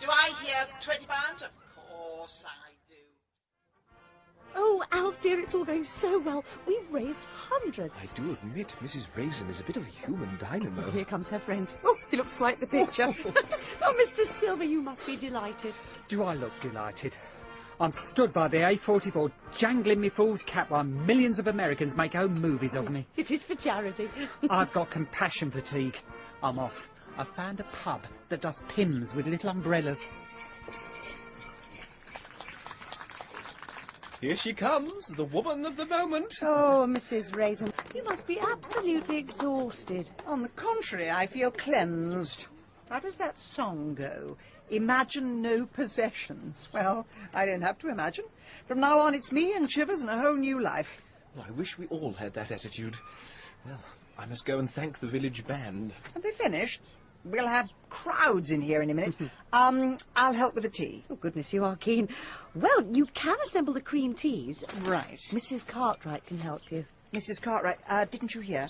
Speaker 4: Do I hear £20? Of course I do.
Speaker 12: Oh, Alf, dear, it's all going so well. We've raised hundreds.
Speaker 14: I do admit Mrs. Raisin is a bit of a human dynamo.
Speaker 12: Oh, here comes her friend. Oh, he looks quite the picture. Oh, Mr. Silver, you must be delighted.
Speaker 2: Do I look delighted? I'm stood by the A44 jangling me fool's cap while millions of Americans make home movies of me.
Speaker 12: It is for charity.
Speaker 2: I've got compassion fatigue. I'm off. I've found a pub that does pims with little umbrellas.
Speaker 14: Here she comes, the woman of the moment.
Speaker 12: Oh, Mrs. Raisin, you must be absolutely exhausted.
Speaker 4: On the contrary, I feel cleansed. How does that song go? Imagine no possessions. Well, I don't have to imagine. From now on, it's me and Chivers and a whole new life.
Speaker 14: Well, I wish we all had that attitude. Well, I must go and thank the village band.
Speaker 4: Have they finished? We'll have crowds in here in a minute. I'll help with the tea.
Speaker 12: Oh, goodness, you are keen. Well, you can assemble the cream teas.
Speaker 4: Right.
Speaker 12: Mrs. Cartwright can help you.
Speaker 4: Mrs. Cartwright, didn't you hear?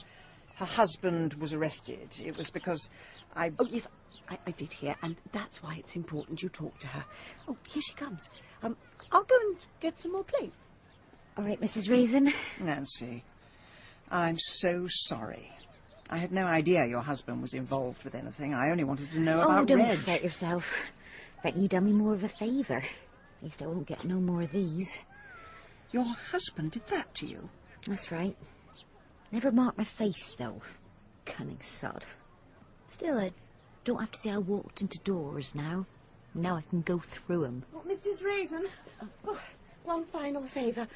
Speaker 4: Her husband was arrested. It was because I...
Speaker 12: Oh, yes, I did hear, and that's why it's important you talk to her. Oh, here she comes. I'll go and get some more plates.
Speaker 16: All right, Mrs. Raisin.
Speaker 4: Nancy, I'm so sorry. I had no idea your husband was involved with anything. I only wanted to know about
Speaker 16: don't
Speaker 4: Reg.
Speaker 16: fret yourself. Bet you done me more of a favour. At least I won't get no more of these.
Speaker 4: Your husband did that to you?
Speaker 16: That's right. Never marked my face, though. Cunning sod. Still, I don't have to say I walked into doors now. Now I can go through them.
Speaker 12: Oh, Mrs. Raisin. Oh, one final favour.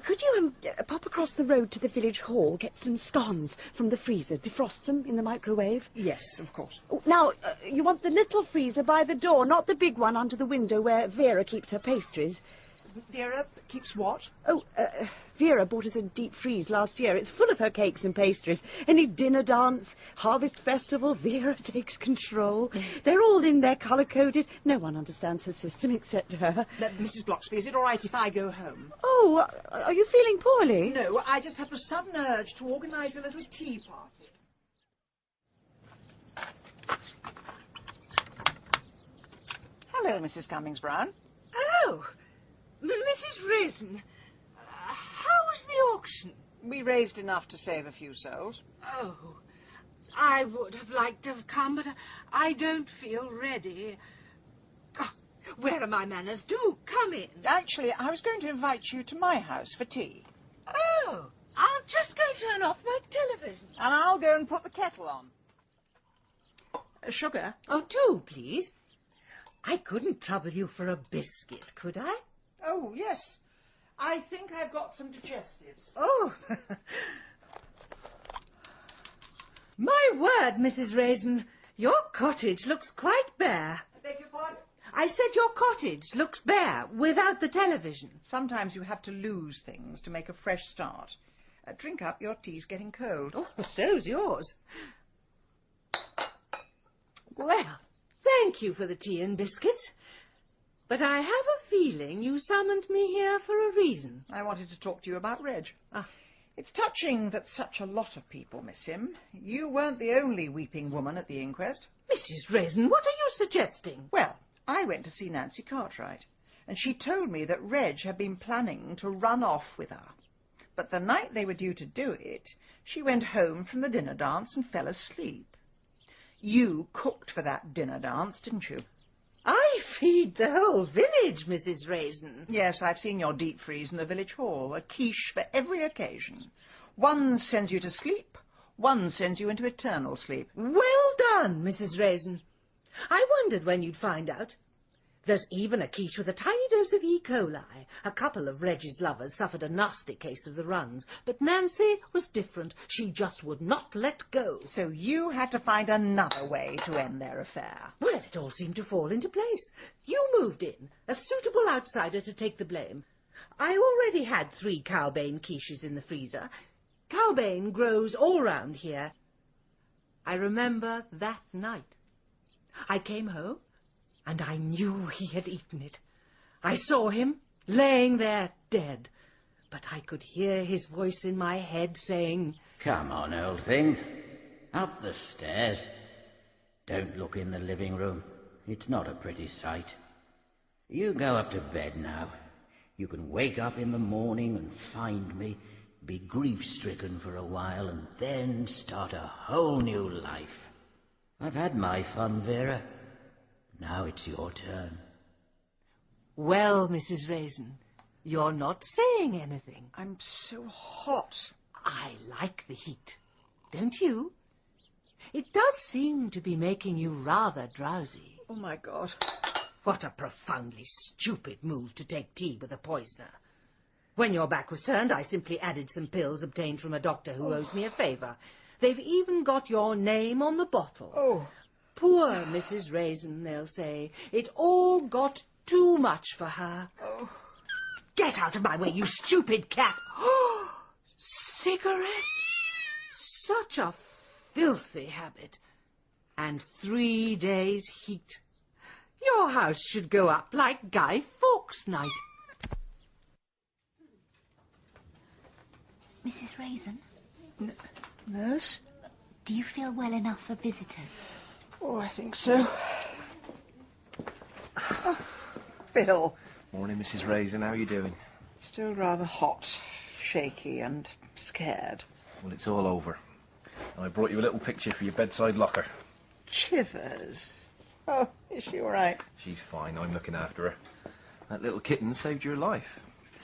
Speaker 12: Could you pop across the road to the village hall, get some scones from the freezer, defrost them in the microwave?
Speaker 4: Yes, of course.
Speaker 12: Oh, now, you want the little freezer by the door, not the big one under the window where Vera keeps her pastries.
Speaker 4: Vera keeps what?
Speaker 12: Oh, Vera bought us a deep freeze last year. It's full of her cakes and pastries. Any dinner dance, harvest festival, Vera takes control. They're all in there, colour-coded. No one understands her system except her.
Speaker 4: Mrs. Bloxby, is it all right if I go home?
Speaker 12: Oh, are you feeling poorly?
Speaker 4: No, I just have the sudden urge to organise a little tea party. Hello, Mrs. Cummings-Brown.
Speaker 6: Oh, Mrs. Raisin, how was the auction?
Speaker 4: We raised enough to save a few souls.
Speaker 6: Oh, I would have liked to have come, but I don't feel ready. Oh, where are my manners? Do come in.
Speaker 4: Actually, I was going to invite you to my house for tea.
Speaker 6: Oh, I'll just go turn off my television.
Speaker 4: And I'll go and put the kettle on. Sugar?
Speaker 6: Oh, do, please. I couldn't trouble you for a biscuit, could I?
Speaker 4: Oh, yes. I think I've got some digestives.
Speaker 6: Oh. My word, Mrs. Raisin, your cottage looks quite bare.
Speaker 4: I beg your pardon?
Speaker 6: I said your cottage looks bare, without the television.
Speaker 4: Sometimes you have to lose things to make a fresh start. Drink up, your tea's getting cold.
Speaker 6: Oh, so's yours. Well, thank you for the tea and biscuits. But I have a feeling you summoned me here for a reason.
Speaker 4: I wanted to talk to you about Reg. It's touching that such a lot of people miss him. You weren't the only weeping woman at the inquest.
Speaker 6: Mrs. Raisin, what are you suggesting?
Speaker 4: Well, I went to see Nancy Cartwright, and she told me that Reg had been planning to run off with her. But the night they were due to do it, she went home from the dinner dance and fell asleep. You cooked for that dinner dance, didn't you?
Speaker 6: I feed the whole village, Mrs. Raisin.
Speaker 4: Yes, I've seen your deep freeze in the village hall, a quiche for every occasion. One sends you to sleep, one sends you into eternal sleep.
Speaker 6: Well done, Mrs. Raisin. I wondered when you'd find out. There's even a quiche with a tiny dose of E. coli. A couple of Reggie's lovers suffered a nasty case of the runs, but Nancy was different. She just would not let go.
Speaker 4: So you had to find another way to end their affair.
Speaker 6: Well, it all seemed to fall into place. You moved in, a suitable outsider to take the blame. I already had 3 cowbane quiches in the freezer. Cowbane grows all round here. I remember that night. I came home, and I knew he had eaten it. I saw him laying there dead, but I could hear his voice in my head saying,
Speaker 13: "Come on, old thing. Up the stairs. Don't look in the living room. It's not a pretty sight. You go up to bed now. You can wake up in the morning and find me, be grief-stricken for a while, and then start a whole new life. I've had my fun, Vera. Now it's your turn."
Speaker 6: Well, Mrs. Raisin, you're not saying anything.
Speaker 4: I'm so hot.
Speaker 6: I like the heat, don't you? It does seem to be making you rather drowsy.
Speaker 4: Oh, my God.
Speaker 6: What a profoundly stupid move to take tea with a poisoner. When your back was turned, I simply added some pills obtained from a doctor who owes me a favour. They've even got your name on the bottle.
Speaker 4: Oh.
Speaker 6: Poor Mrs. Raisin, they'll say. It all got too much for her.
Speaker 4: Oh.
Speaker 6: Get out of my way, you stupid cat! Cigarettes! Such a filthy habit. And 3 days' heat. Your house should go up like Guy Fawkes' night.
Speaker 16: Mrs. Raisin?
Speaker 4: Nurse?
Speaker 16: Do you feel well enough for visitors?
Speaker 4: Oh, I think so. Oh, Bill.
Speaker 14: Morning, Mrs. Raisin. How are you doing?
Speaker 4: Still rather hot, shaky and scared.
Speaker 14: Well, it's all over. I brought you a little picture for your bedside locker.
Speaker 4: Chivers. Oh, is she all right?
Speaker 14: She's fine. I'm looking after her. That little kitten saved your life.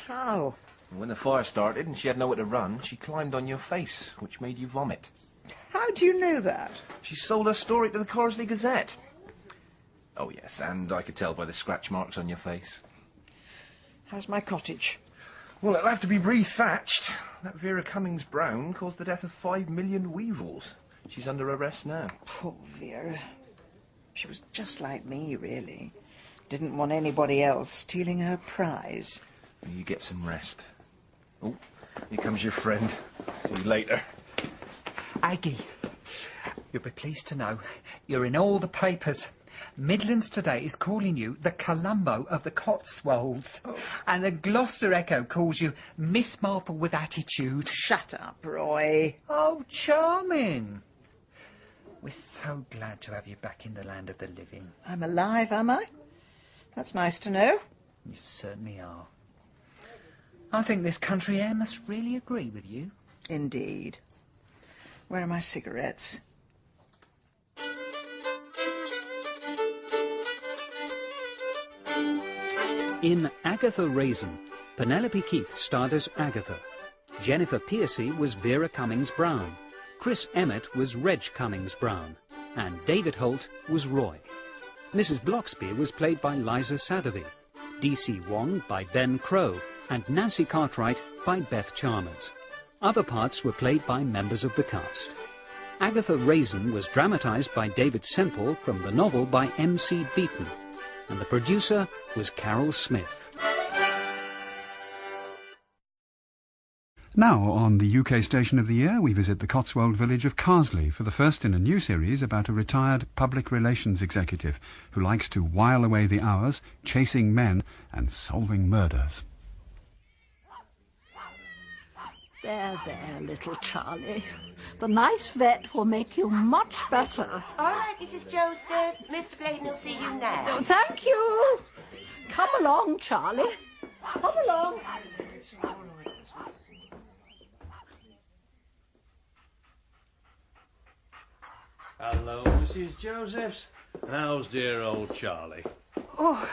Speaker 4: How?
Speaker 14: When the fire started and she had nowhere to run, she climbed on your face, which made you vomit.
Speaker 4: How do you know that?
Speaker 14: She sold her story to the Carsley Gazette. Oh, yes, and I could tell by the scratch marks on your face.
Speaker 4: How's my cottage?
Speaker 14: Well, it'll have to be re-thatched. That Vera Cummings Brown caused the death of 5 million weevils. She's under arrest now.
Speaker 4: Poor Vera. She was just like me, really. Didn't want anybody else stealing her prize.
Speaker 14: You get some rest. Oh, here comes your friend. See you later.
Speaker 2: Aggie, you'll be pleased to know you're in all the papers. Midlands Today is calling you the Columbo of the Cotswolds. Oh. And the Gloucester Echo calls you Miss Marple with attitude.
Speaker 4: Shut up, Roy.
Speaker 2: Oh, charming. We're so glad to have you back in the land of the living.
Speaker 4: I'm alive, am I? That's nice to know.
Speaker 2: You certainly are. I think this country air must really agree with you.
Speaker 4: Indeed. Where are my cigarettes?
Speaker 18: In Agatha Raisin, Penelope Keith starred as Agatha. Jennifer Piercy was Vera Cummings Brown. Chris Emmett was Reg Cummings Brown. And David Holt was Roy. Mrs. Bloxby was played by Liza Sadovy. D.C. Wong by Ben Crow. And Nancy Cartwright by Beth Chalmers. Other parts were played by members of the cast. Agatha Raisin was dramatised by David Semple from the novel by M.C. Beaton. And the producer was Carol Smith.
Speaker 19: Now, on the UK Station of the Year, we visit the Cotswold village of Carsley for the first in a new series about a retired public relations executive who likes to while away the hours chasing men and solving murders.
Speaker 8: There, little Charlie. The nice vet will make you much better.
Speaker 3: All right, Mrs. Joseph. Mr. Bladen will see you now.
Speaker 8: Oh, thank you. Come along, Charlie. Come along.
Speaker 20: Hello, Mrs. Josephs. How's dear old Charlie?
Speaker 8: Oh,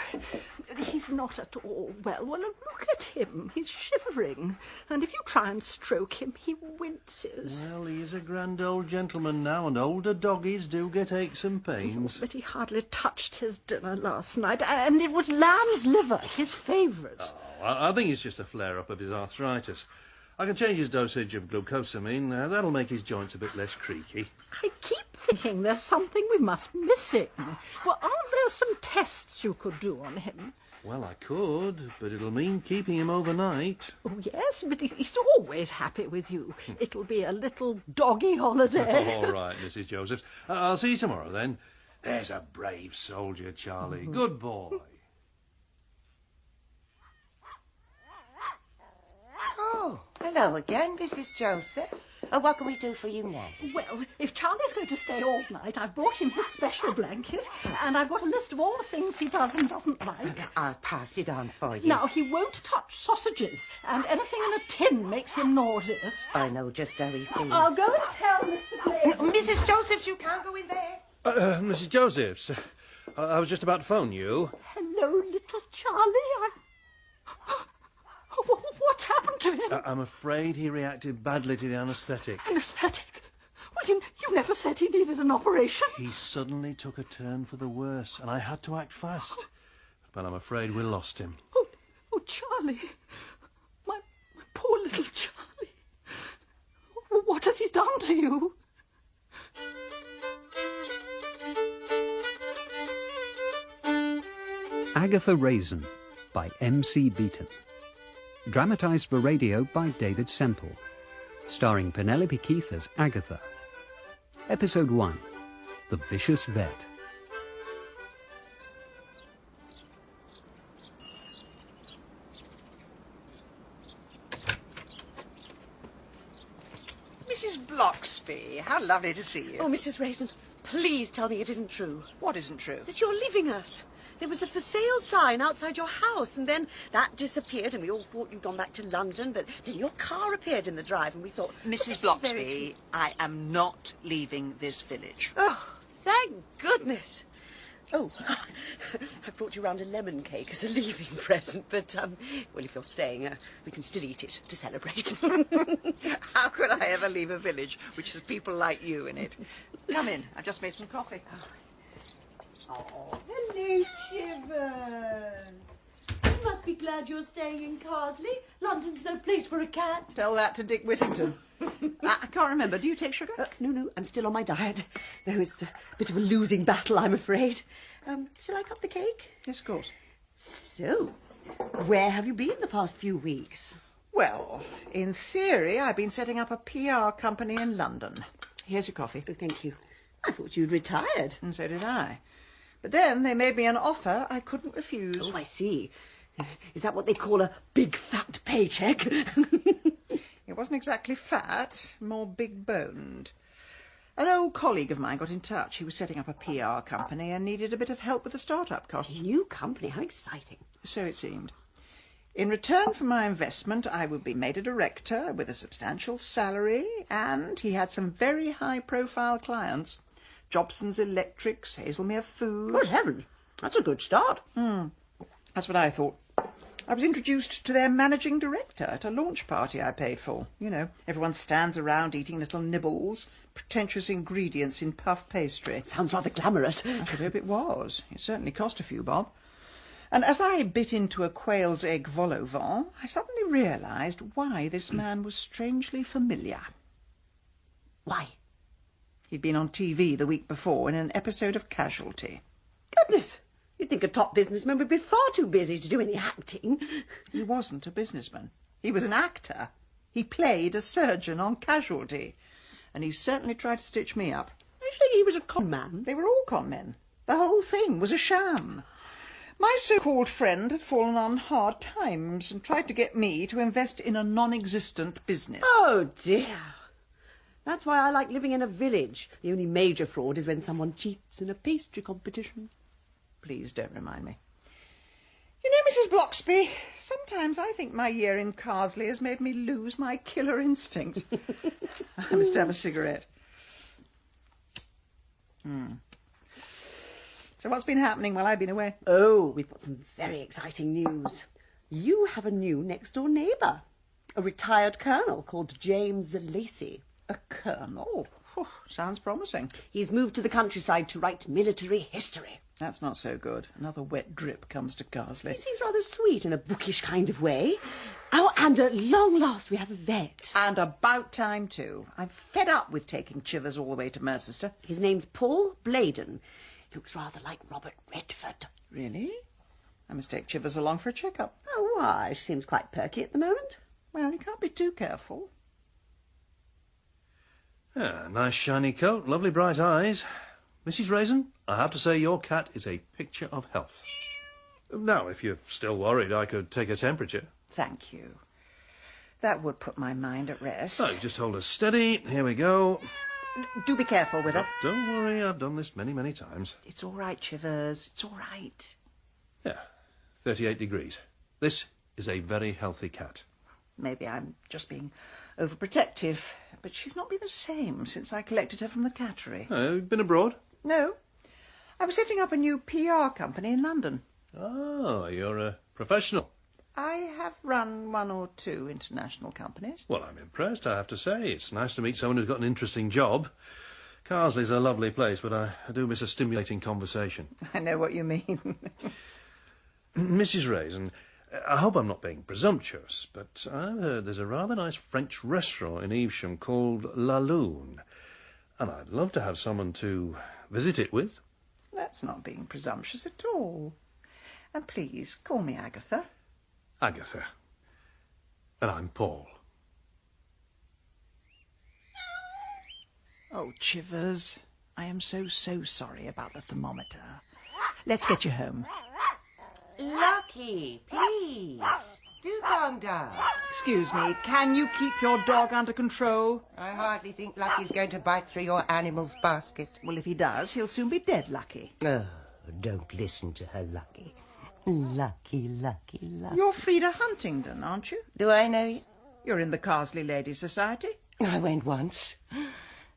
Speaker 8: he's not at all well. Well, look at him. He's shivering. And if you try and stroke him, he winces.
Speaker 20: Well, he's a grand old gentleman now, and older doggies do get aches and pains.
Speaker 8: But he hardly touched his dinner last night, and it was lamb's liver, his favourite.
Speaker 20: Oh, I think it's just a flare-up of his arthritis. I can change his dosage of glucosamine. That'll make his joints a bit less creaky.
Speaker 8: I keep thinking there's something we must be missing. Well, aren't there some tests you could do on him?
Speaker 20: Well, I could, but it'll mean keeping him overnight.
Speaker 8: Oh, yes, but he's always happy with you. It'll be a little doggy holiday.
Speaker 20: All right, Mrs. Josephs. I'll see you tomorrow, then. There's a brave soldier, Charlie. Good boy.
Speaker 21: Oh, hello again, Mrs. Josephs. What can we do for you now?
Speaker 8: Well, if Charlie's going to stay all night, I've brought him his special blanket, and I've got a list of all the things he does and doesn't like.
Speaker 21: I'll pass it on for you.
Speaker 8: Now, he won't touch sausages, and anything in a tin makes him nauseous.
Speaker 21: I know just how he feels.
Speaker 8: I'll go and tell Mr. Blake.
Speaker 21: Mrs. Josephs, you can't go in there.
Speaker 20: Mrs. Josephs, I was just about to phone you.
Speaker 8: Hello, little Charlie. What's happened to him?
Speaker 20: I'm afraid he reacted badly to the anaesthetic.
Speaker 8: Anaesthetic? Well, you never said he needed an operation.
Speaker 20: He suddenly took a turn for the worse, and I had to act fast. But I'm afraid we lost him.
Speaker 8: Oh, Charlie. My poor little Charlie. What has he done to you?
Speaker 18: Agatha Raisin by M.C. Beaton. Dramatised for radio by David Semple. Starring Penelope Keith as Agatha. Episode 1. The Vicious Vet.
Speaker 4: Mrs. Bloxby, how lovely to see you.
Speaker 12: Oh, Mrs. Raisin, please tell me it isn't true.
Speaker 4: What isn't true?
Speaker 12: That you're leaving us. There was a for sale sign outside your house, and then that disappeared, and we all thought you'd gone back to London, but then your car appeared in the drive, and we thought...
Speaker 4: Mrs. Bloxby, I am not leaving this village.
Speaker 12: Oh, thank goodness. Oh, I brought you round a lemon cake as a leaving present, but, well, if you're staying, we can still eat it to celebrate.
Speaker 4: How could I ever leave a village which has people like you in it? Come in, I've just made some coffee.
Speaker 12: Oh, hello, Chivers. You must be glad you're staying in Carsley. London's no place for a cat.
Speaker 4: Tell that to Dick Whittington. I can't remember. Do you take sugar?
Speaker 12: No, I'm still on my diet. Though it's a bit of a losing battle, I'm afraid. Shall I cut the cake?
Speaker 4: Yes, of course.
Speaker 12: So, where have you been the past few weeks?
Speaker 4: Well, in theory, I've been setting up a PR company in London. Here's your coffee.
Speaker 12: Oh, thank you. I thought you'd retired.
Speaker 4: And so did I. But then they made me an offer I couldn't refuse.
Speaker 12: Oh, I see. Is that what they call a big fat paycheck?
Speaker 4: It wasn't exactly fat, more big-boned. An old colleague of mine got in touch. He was setting up a PR company and needed a bit of help with the start-up costs.
Speaker 12: A new company? How exciting.
Speaker 4: So it seemed. In return for my investment, I would be made a director with a substantial salary, and he had some very high-profile clients. Jobson's Electrics, Hazelmere Food.
Speaker 12: Good heavens, that's a good start.
Speaker 4: That's what I thought. I was introduced to their managing director at a launch party I paid for. You know, everyone stands around eating little nibbles, pretentious ingredients in puff pastry.
Speaker 12: Sounds rather glamorous.
Speaker 4: I should hope it was. It certainly cost a few bob. And as I bit into a quail's egg vol au vent, I suddenly realised why this man was strangely familiar.
Speaker 12: Why?
Speaker 4: He'd been on TV the week before in an episode of Casualty.
Speaker 12: Goodness! You'd think a top businessman would be far too busy to do any acting.
Speaker 4: He wasn't a businessman. He was an actor. He played a surgeon on Casualty. And he certainly tried to stitch me up.
Speaker 12: You think he was a con man?
Speaker 4: They were all con men. The whole thing was a sham. My so-called friend had fallen on hard times and tried to get me to invest in a non-existent business.
Speaker 12: Oh, dear. That's why I like living in a village. The only major fraud is when someone cheats in a pastry competition.
Speaker 4: Please don't remind me. You Mrs. Bloxby, sometimes I think my year in Carsley has made me lose my killer instinct. I must have a cigarette. So what's been happening while I've been away?
Speaker 12: Oh, we've got some very exciting news. You have a new next-door neighbour, a retired colonel called James Lacey.
Speaker 4: A colonel? Oh, sounds promising.
Speaker 12: He's moved to the countryside to write military history.
Speaker 4: That's not so good. Another wet drip comes to Carsley.
Speaker 12: He seems rather sweet in a bookish kind of way. Oh, and at long last we have a vet.
Speaker 4: And about time, too. I'm fed up with taking Chivers all the way to Mercester.
Speaker 12: His name's Paul Bladen. He looks rather like Robert Redford.
Speaker 4: Really? I must take Chivers along for a check-up.
Speaker 12: Oh, why? She seems quite perky at the moment.
Speaker 4: Well, you can't be too careful.
Speaker 20: Ah, nice shiny coat, lovely bright eyes. Mrs. Raisin, I have to say your cat is a picture of health. Now, if you're still worried, I could take her temperature.
Speaker 4: Thank you. That would put my mind at rest.
Speaker 20: Oh, you just hold her steady. Here we go.
Speaker 4: Do be careful with her.
Speaker 20: Don't worry, I've done this many, many times.
Speaker 4: It's all right, Chivers. It's all right.
Speaker 20: Yeah, 38 degrees. This is a very healthy cat.
Speaker 4: Maybe I'm just being overprotective, but she's not been the same since I collected her from the cattery.
Speaker 20: Been abroad?
Speaker 4: No. I was setting up a new PR company in London.
Speaker 20: Oh, you're a professional.
Speaker 4: I have run 1 or 2 international companies.
Speaker 20: Well, I'm impressed, I have to say. It's nice to meet someone who's got an interesting job. Carsley's a lovely place, but I do miss a stimulating conversation.
Speaker 4: I know what you mean.
Speaker 20: Mrs. Raisin, I hope I'm not being presumptuous, but I've heard there's a rather nice French restaurant in Evesham called La Lune, and I'd love to have someone to visit it with.
Speaker 4: That's not being presumptuous at all. And please, call me Agatha.
Speaker 20: Agatha. And I'm Paul.
Speaker 4: Oh, Chivers, I am so sorry about the thermometer. Let's get you home.
Speaker 21: Lucky, please. Do calm down.
Speaker 4: Excuse me, can you keep your dog under control?
Speaker 21: I hardly think Lucky's going to bite through your animal's basket.
Speaker 4: Well, if he does, he'll soon be dead, Lucky.
Speaker 21: Oh, don't listen to her, Lucky. Lucky, Lucky, Lucky.
Speaker 4: You're Frida Huntingdon, aren't you?
Speaker 21: Do I know you?
Speaker 4: You're in the Carsley Ladies' Society.
Speaker 21: I went once.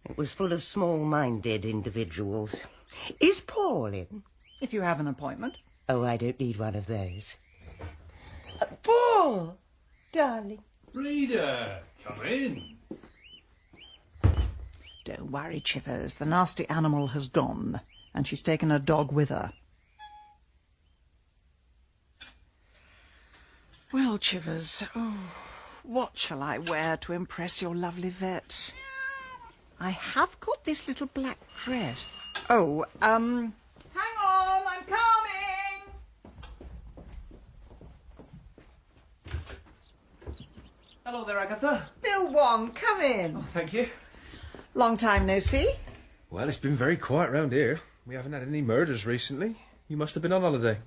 Speaker 21: It was full of small-minded individuals. Is Paul in?
Speaker 4: If you have an appointment.
Speaker 21: Oh, I don't need one of those. Paul! Darling.
Speaker 20: Frida, come in.
Speaker 4: Don't worry, Chivers. The nasty animal has gone, and she's taken her dog with her. Well, Chivers, what shall I wear to impress your lovely vet? I have got this little black dress. Oh, hang on, I'm coming!
Speaker 14: Hello there, Agatha.
Speaker 4: Bill Wong, come in.
Speaker 14: Oh, thank you.
Speaker 4: Long time no see.
Speaker 14: Well, it's been very quiet round here. We haven't had any murders recently. You must have been on holiday.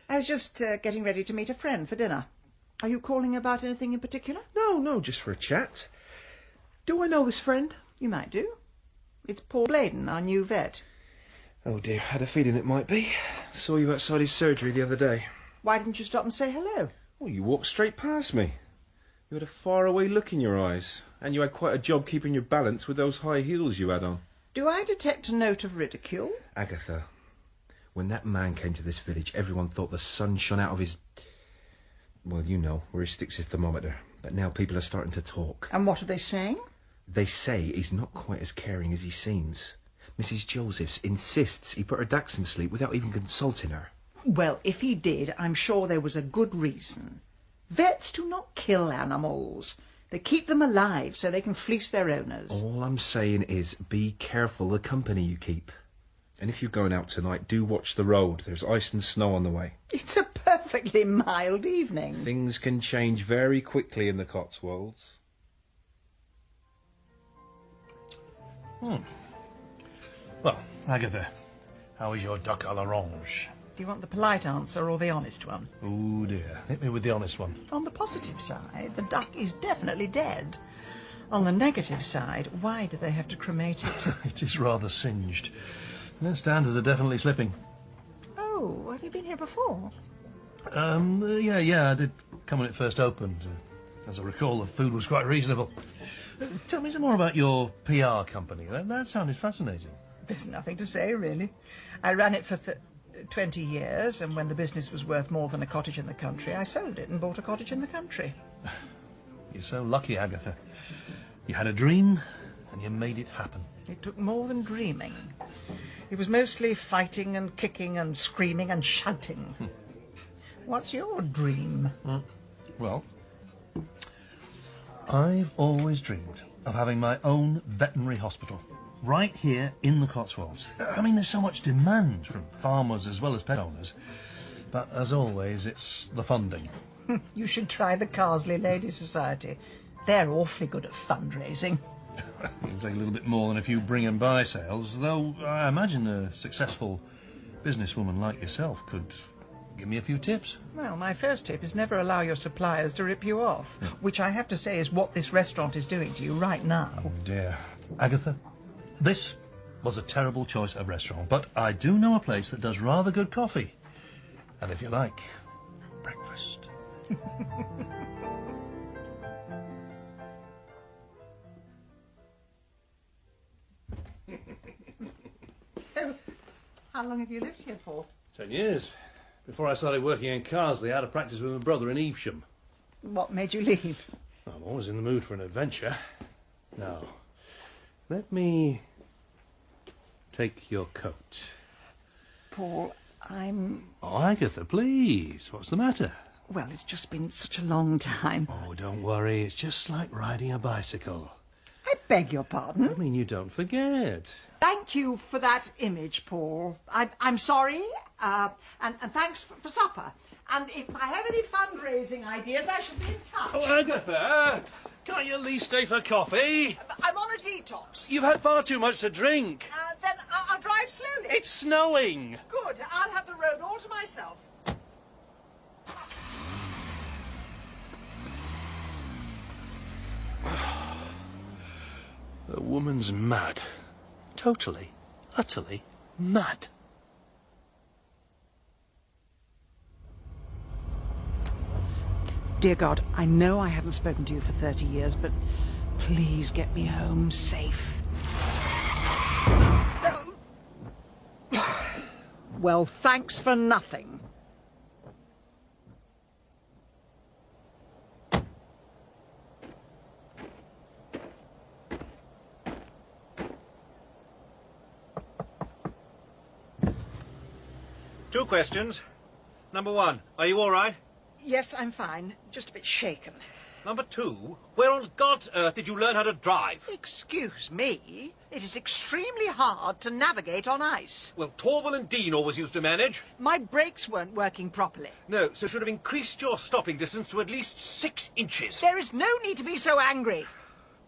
Speaker 4: I was just getting ready to meet a friend for dinner. Are you calling about anything in particular?
Speaker 14: No, just for a chat. Do I know this friend?
Speaker 4: You might do. It's Paul Bladen, our new vet.
Speaker 14: Oh dear, had a feeling it might be. Saw you outside his surgery the other day.
Speaker 4: Why didn't you stop and say hello?
Speaker 14: Well, you walked straight past me. You had a faraway look in your eyes, and you had quite a job keeping your balance with those high heels you had on.
Speaker 4: Do I detect a note of ridicule?
Speaker 14: Agatha, when that man came to this village, everyone thought the sun shone out of his... Well, you know, where he sticks his thermometer. But now people are starting to talk.
Speaker 4: And what are they saying?
Speaker 14: They say he's not quite as caring as he seems. Mrs. Josephs insists he put her Daxon to sleep without even consulting her.
Speaker 4: Well, if he did, I'm sure there was a good reason. Vets do not kill animals. They keep them alive so they can fleece their owners.
Speaker 14: All I'm saying is be careful the company you keep. And if you're going out tonight, do watch the road. There's ice and snow on the way.
Speaker 4: It's a perfectly mild evening.
Speaker 14: Things can change very quickly in the Cotswolds.
Speaker 20: Well, Agatha, how is your duck à l'orange?
Speaker 4: Do you want the polite answer or the honest one?
Speaker 20: Oh dear, hit me with the honest one.
Speaker 4: On the positive side, the duck is definitely dead. On the negative side, why do they have to cremate it?
Speaker 20: It is rather singed. The standards are definitely slipping.
Speaker 4: Oh,
Speaker 1: Oh, have you been here before?
Speaker 20: Yeah, I did come when it first opened. As I recall, the food was quite reasonable. Tell me some more about your PR company. That sounded fascinating.
Speaker 1: There's nothing to say, really. I ran it for 20 years, and when the business was worth more than a cottage in the country, I sold it and bought a cottage in the country.
Speaker 20: You're so lucky, Agatha. You had a dream, and you made it happen.
Speaker 1: It took more than dreaming. It was mostly fighting and kicking and screaming and shouting. What's your dream?
Speaker 20: Well, I've always dreamed of having my own veterinary hospital, right here in the Cotswolds. I mean, there's so much demand from farmers as well as pet owners. But as always, it's the funding.
Speaker 1: You should try the Carsley Ladies Society. They're awfully good at fundraising.
Speaker 20: It'll take a little bit more than a few bring and buy sales, though I imagine a successful businesswoman like yourself could give me a few tips.
Speaker 1: Well, my first tip is never allow your suppliers to rip you off, which I have to say is what this restaurant is doing to you right now.
Speaker 20: Oh, dear. Agatha, this was a terrible choice of restaurant, but I do know a place that does rather good coffee. And if you like, breakfast.
Speaker 1: So, how long have you lived here for?
Speaker 20: 10 years. Before I started working in Carsley, I had a practice with my brother in Evesham.
Speaker 1: What made you leave?
Speaker 20: I'm always in the mood for an adventure. Now, let me take your coat.
Speaker 1: Paul, I'm...
Speaker 20: Oh, Agatha, please. What's the matter?
Speaker 1: Well, it's just been such a long time.
Speaker 20: Oh, don't worry. It's just like riding a bicycle.
Speaker 1: I beg your pardon?
Speaker 20: I mean, you don't forget.
Speaker 1: Thank you for that image, Paul. I'm sorry, and thanks for supper. And if I have any fundraising ideas, I shall be in touch.
Speaker 20: Oh, Agatha, can't you at least stay for coffee?
Speaker 1: I'm on a detox.
Speaker 20: You've had far too much to drink.
Speaker 1: Then I'll drive slowly.
Speaker 20: It's snowing.
Speaker 1: Good. I'll have the road all to myself.
Speaker 20: The woman's mad. Totally, utterly mad.
Speaker 1: Dear God, I know I haven't spoken to you for 30 years, but please get me home safe. Well, thanks for nothing.
Speaker 20: Two questions. Number one, are you all right?
Speaker 1: Yes, I'm fine. Just a bit shaken.
Speaker 20: Number two, where on God's earth did you learn how to drive?
Speaker 1: Excuse me. It is extremely hard to navigate on ice.
Speaker 20: Well, Torval and Dean always used to manage.
Speaker 1: My brakes weren't working properly.
Speaker 20: No, so should have increased your stopping distance to at least 6 inches.
Speaker 1: There is no need to be so angry.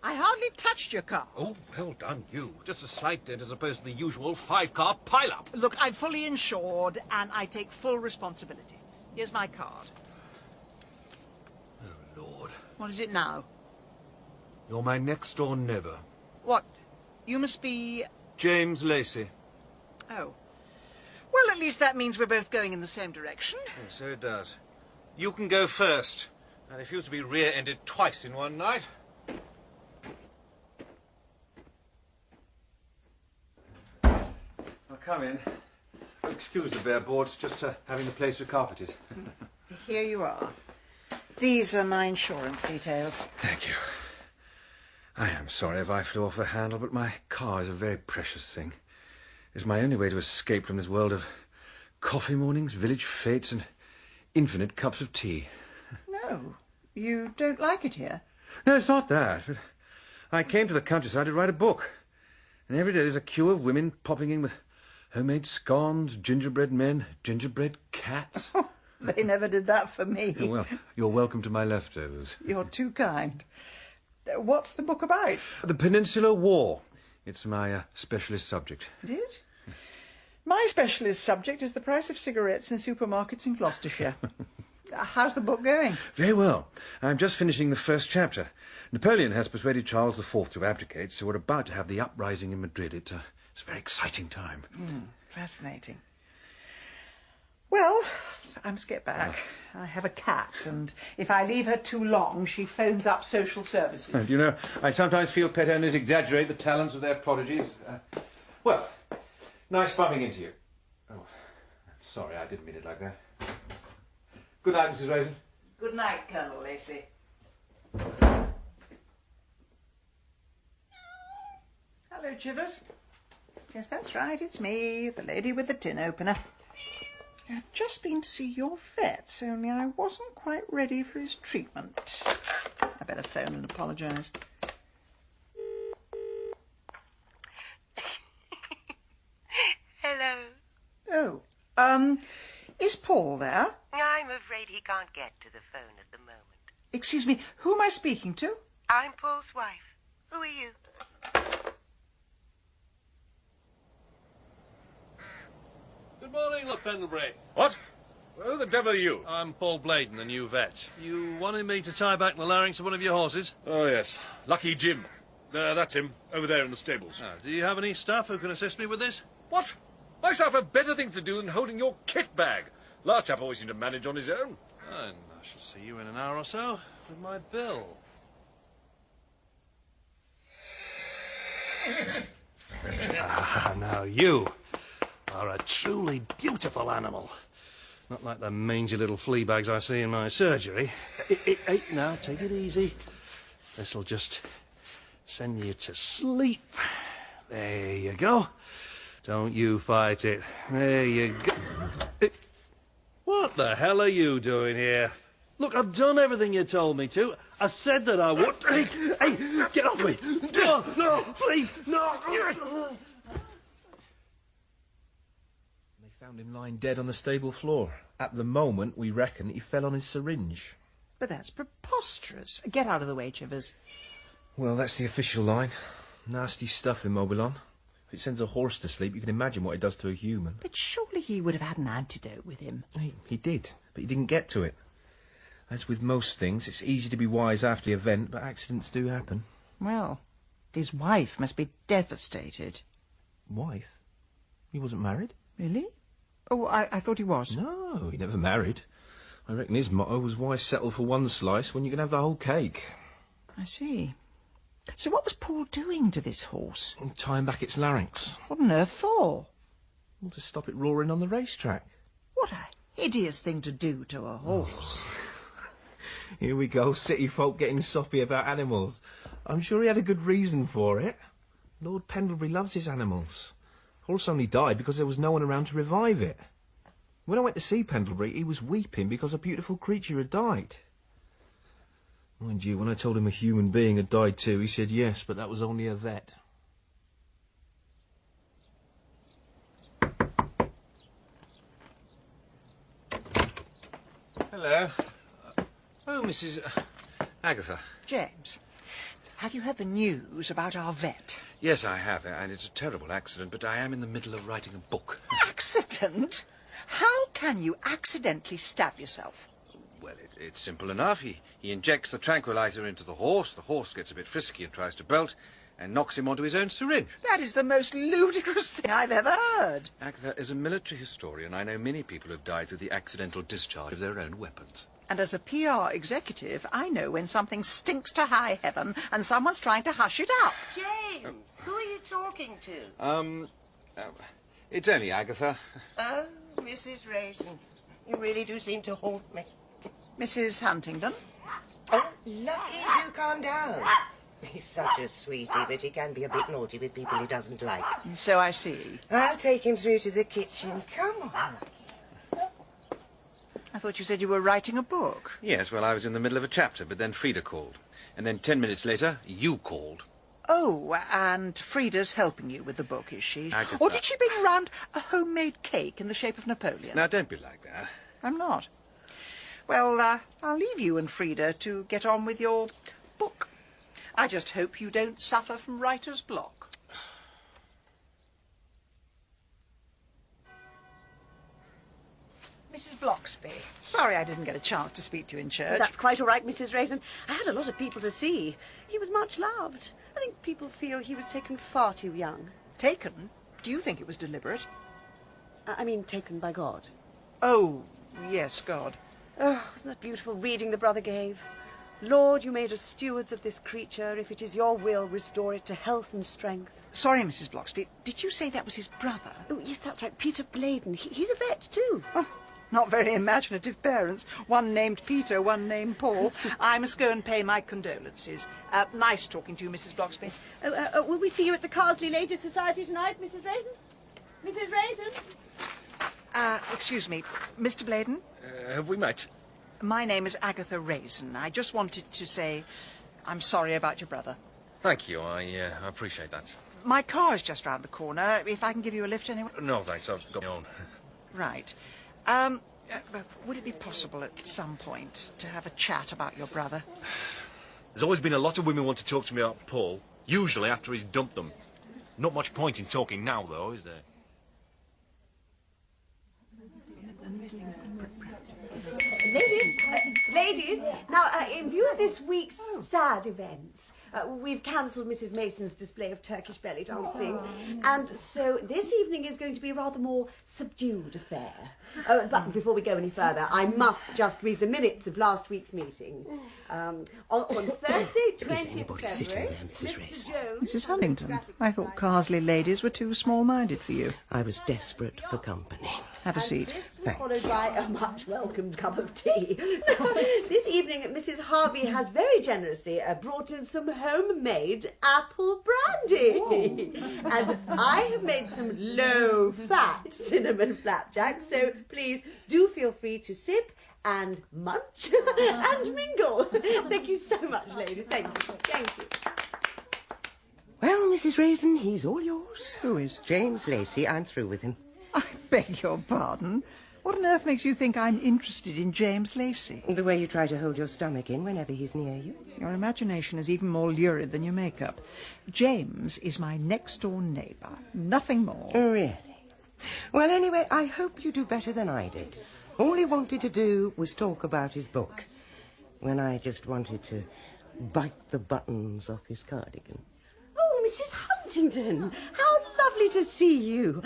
Speaker 1: I hardly touched your car.
Speaker 20: Oh, well done, you. Just a slight dent as opposed to the usual 5-car pile-up.
Speaker 1: Look, I'm fully insured, and I take full responsibility. Here's my card.
Speaker 20: Oh, Lord.
Speaker 1: What is it now?
Speaker 20: You're my next-door neighbour.
Speaker 1: What? You must be...
Speaker 20: James Lacey.
Speaker 1: Oh. Well, at least that means we're both going in the same direction.
Speaker 20: Yes, so it does. You can go first. I refuse to be rear-ended twice in one night.
Speaker 14: Come in. Oh, excuse the bare boards, just having the place recarpeted.
Speaker 1: Here you are. These are my insurance details.
Speaker 14: Thank you. I am sorry if I flew off the handle, but my car is a very precious thing. It's my only way to escape from this world of coffee mornings, village fetes, and infinite cups of tea.
Speaker 1: No, you don't like it here?
Speaker 14: No, it's not that, but I came to the countryside to write a book. And every day there's a queue of women popping in with homemade scones, gingerbread men, gingerbread cats.
Speaker 1: They never did that for me.
Speaker 14: Well, you're welcome to my leftovers.
Speaker 1: You're too kind. What's the book about?
Speaker 14: The Peninsular War. It's my specialist subject.
Speaker 1: It is? My specialist subject is the price of cigarettes in supermarkets in Gloucestershire. How's the book going?
Speaker 14: Very well. I'm just finishing the first chapter. Napoleon has persuaded Charles IV to abdicate, so we're about to have the uprising in Madrid. It's a very exciting time.
Speaker 1: Fascinating. Well, I must get back. I have a cat, and if I leave her too long, she phones up social services.
Speaker 14: Do you know, I sometimes feel pet owners exaggerate the talents of their prodigies. Well, nice bumping into you. Oh, I'm sorry, I didn't mean it like that. Good night, Mrs. Raisin.
Speaker 1: Good night, Colonel Lacey. Hello, Chivers. Yes, that's right, it's me, the lady with the tin opener. I've just been to see your vet, only I wasn't quite ready for his treatment. I better phone and apologise.
Speaker 21: Hello.
Speaker 1: Oh, is Paul there?
Speaker 21: I'm afraid he can't get to the phone at the moment.
Speaker 1: Excuse me, who am I speaking to?
Speaker 21: I'm Paul's wife. Who are you?
Speaker 20: Good morning, Lord Pendlebury.
Speaker 9: What? Who the devil are you?
Speaker 20: I'm Paul Bladen, the new vet. You wanted me to tie back the larynx of one of your horses?
Speaker 9: Oh, yes. Lucky Jim. That's him, over there in the stables.
Speaker 20: Do you have any staff who can assist me with this?
Speaker 9: What? My staff have better things to do than holding your kit bag. Last chap always seemed to manage on his own.
Speaker 20: And I shall see you in an hour or so with my bill. Now you are a truly beautiful animal. Not like the mangy little flea bags I see in my surgery. Hey, now, take it easy. This'll just send you to sleep. There you go. Don't you fight it. There you go. What the hell are you doing here? Look, I've done everything you told me to. I said that I would. Hey, get off me. No, please, no.
Speaker 14: They found him lying dead on the stable floor. At the moment, we reckon he fell on his syringe.
Speaker 1: But that's preposterous. Get out of the way, Chivers.
Speaker 14: Well, that's the official line. Nasty stuff, Immobilon. If it sends a horse to sleep, you can imagine what it does to a human.
Speaker 1: But surely he would have had an antidote with him.
Speaker 14: He did, but he didn't get to it. As with most things, it's easy to be wise after the event, but accidents do happen.
Speaker 1: Well, his wife must be devastated.
Speaker 14: Wife? He wasn't married.
Speaker 1: Really? Oh, I thought he was.
Speaker 14: No, he never married. I reckon his motto was, why settle for one slice when you can have the whole cake?
Speaker 1: I see. So what was Paul doing to this horse?
Speaker 14: Tying back its larynx.
Speaker 1: What on earth for?
Speaker 14: Well, to stop it roaring on the racetrack.
Speaker 1: What a hideous thing to do to a horse.
Speaker 14: Here we go, city folk getting soppy about animals. I'm sure he had a good reason for it. Lord Pendlebury loves his animals. Horse only died because there was no one around to revive it. When I went to see Pendlebury, he was weeping because a beautiful creature had died. Mind you, when I told him a human being had died too, he said yes, but that was only a vet.
Speaker 17: Hello. Oh, Mrs. Agatha.
Speaker 1: James, have you heard the news about our vet?
Speaker 17: Yes, I have, and it's a terrible accident, but I am in the middle of writing a book.
Speaker 1: Accident? How can you accidentally stab yourself?
Speaker 17: Well, it's simple enough. He injects the tranquilizer into the horse gets a bit frisky and tries to bolt, and knocks him onto his own syringe.
Speaker 1: That is the most ludicrous thing I've ever heard.
Speaker 17: Agatha, as a military historian, I know many people who have died through the accidental discharge of their own weapons.
Speaker 1: And as a PR executive, I know when something stinks to high heaven and someone's trying to hush it up.
Speaker 21: James, who are you talking to?
Speaker 17: It's only Agatha.
Speaker 21: Oh, Mrs. Raisin. You really do seem to haunt me.
Speaker 1: Mrs. Huntingdon?
Speaker 21: Oh, lucky you calmed down. He's such a sweetie, but he can be a bit naughty with people he doesn't like.
Speaker 1: So I see.
Speaker 21: I'll take him through to the kitchen. Come on, Lucky.
Speaker 1: I thought you said you were writing a book.
Speaker 17: Yes, well, I was in the middle of a chapter, but then Frida called. And then 10 minutes later, you called.
Speaker 1: Oh, and Frida's helping you with the book, is she?
Speaker 17: Agatha.
Speaker 1: Or did she bring round a homemade cake in the shape of Napoleon?
Speaker 17: Now, don't be like that.
Speaker 1: I'm not. Well, I'll leave you and Frida to get on with your book. I just hope you don't suffer from writer's block. Mrs. Bloxby, sorry I didn't get a chance to speak to you in church.
Speaker 12: That's quite all right, Mrs. Raisin. I had a lot of people to see. He was much loved. I think people feel he was taken far too young.
Speaker 1: Taken? Do you think it was deliberate?
Speaker 12: I mean, taken by God.
Speaker 1: Oh, yes, God.
Speaker 12: Oh, wasn't that beautiful reading the brother gave? Lord, you made us stewards of this creature. If it is your will, restore it to health and strength.
Speaker 1: Sorry, Mrs. Bloxby. Did you say that was his brother?
Speaker 12: Oh, yes, that's right. Peter Bladen. He's a vet, too.
Speaker 1: Oh, not very imaginative parents. One named Peter, one named Paul. I must go and pay my condolences. Nice talking to you, Mrs. Bloxby.
Speaker 12: Will we see you at the Carsley Ladies' Society tonight, Mrs. Raisin? Mrs. Raisin?
Speaker 1: Excuse me, Mr. Bladen?
Speaker 9: Have we met?
Speaker 1: My name is Agatha Raisin. I just wanted to say I'm sorry about your brother.
Speaker 9: Thank you. I appreciate that.
Speaker 1: My car's just round the corner. If I can give you a lift anyway.
Speaker 9: No, thanks. I've got my own.
Speaker 1: Right. Would it be possible at some point to have a chat about your brother?
Speaker 9: There's always been a lot of women want to talk to me about Paul, usually after he's dumped them. Not much point in talking now, though, is there?
Speaker 12: Ladies, now, in view of this week's sad events, we've cancelled Mrs. Mason's display of Turkish belly dancing, and so this evening is going to be a rather more subdued affair. But before we go any further, I must just read the minutes of last week's meeting. On Thursday, 20th February, Mr. Jones...
Speaker 1: Mrs. Huntington, I thought Carsley ladies were too small-minded for you.
Speaker 21: I was desperate for company.
Speaker 1: Have a seat.
Speaker 12: Followed by a much welcomed cup of tea. This evening, Mrs. Harvey has very generously brought in some homemade apple brandy. And I have made some low-fat cinnamon flapjacks, so please do feel free to sip and munch and mingle. Thank you so much, ladies. Thank you. Thank you.
Speaker 21: Well, Mrs. Raisin, he's all yours.
Speaker 1: Who is?
Speaker 21: James Lacey. I'm through with him.
Speaker 1: I beg your pardon. What on earth makes you think I'm interested in James Lacey?
Speaker 21: The way you try to hold your stomach in whenever he's near you.
Speaker 1: Your imagination is even more lurid than your makeup. James is my next-door neighbour. Nothing more.
Speaker 21: Really? Well, anyway, I hope you do better than I did. All he wanted to do was talk about his book, when I just wanted to bite the buttons off his cardigan.
Speaker 12: Oh, Mrs. Huntington, how lovely to see you.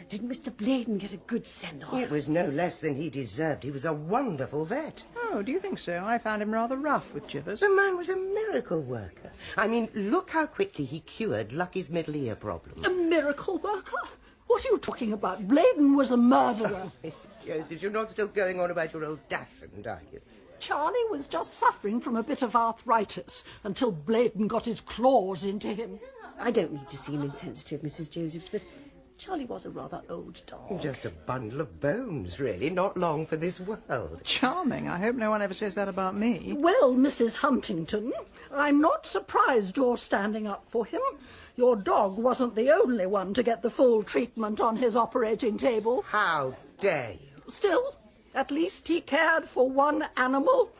Speaker 12: Did Mr. Bladen get a good send-off?
Speaker 21: It was no less than he deserved. He was a wonderful vet.
Speaker 1: Oh, do you think so? I found him rather rough with Chivers.
Speaker 21: The man was a miracle worker. I mean, look how quickly he cured Lucky's middle ear problem.
Speaker 8: A miracle worker? What are you talking about? Bladen was a murderer.
Speaker 21: Oh, Mrs. Joseph, you're not still going on about your old dachshund, are you?
Speaker 8: Charlie was just suffering from a bit of arthritis until Bladen got his claws into him.
Speaker 12: I don't mean to seem insensitive, Mrs. Josephs, but Charlie was a rather old dog.
Speaker 21: Just a bundle of bones, really. Not long for this world.
Speaker 1: Charming. I hope no one ever says that about me.
Speaker 8: Well, Mrs. Huntington, I'm not surprised you're standing up for him. Your dog wasn't the only one to get the full treatment on his operating table.
Speaker 21: How dare you?
Speaker 8: Still, at least he cared for one animal,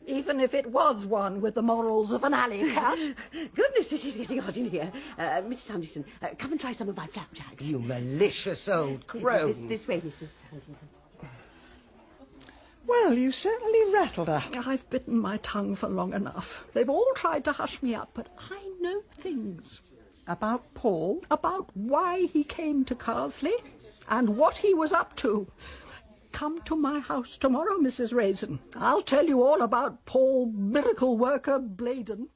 Speaker 8: even if it was one with the morals of an alley cat.
Speaker 12: Goodness, it is getting hot in here. Mrs. Huntington, come and try some of my flapjacks.
Speaker 21: You malicious old crone.
Speaker 12: This way, Mrs. Huntington.
Speaker 1: Well, you certainly rattled her.
Speaker 8: I've bitten my tongue for long enough. They've all tried to hush me up, but I know things.
Speaker 1: About Paul?
Speaker 8: About why he came to Carsley and what he was up to. Come to my house tomorrow, Mrs. Raisin. I'll tell you all about Paul Miracle Worker Bladen.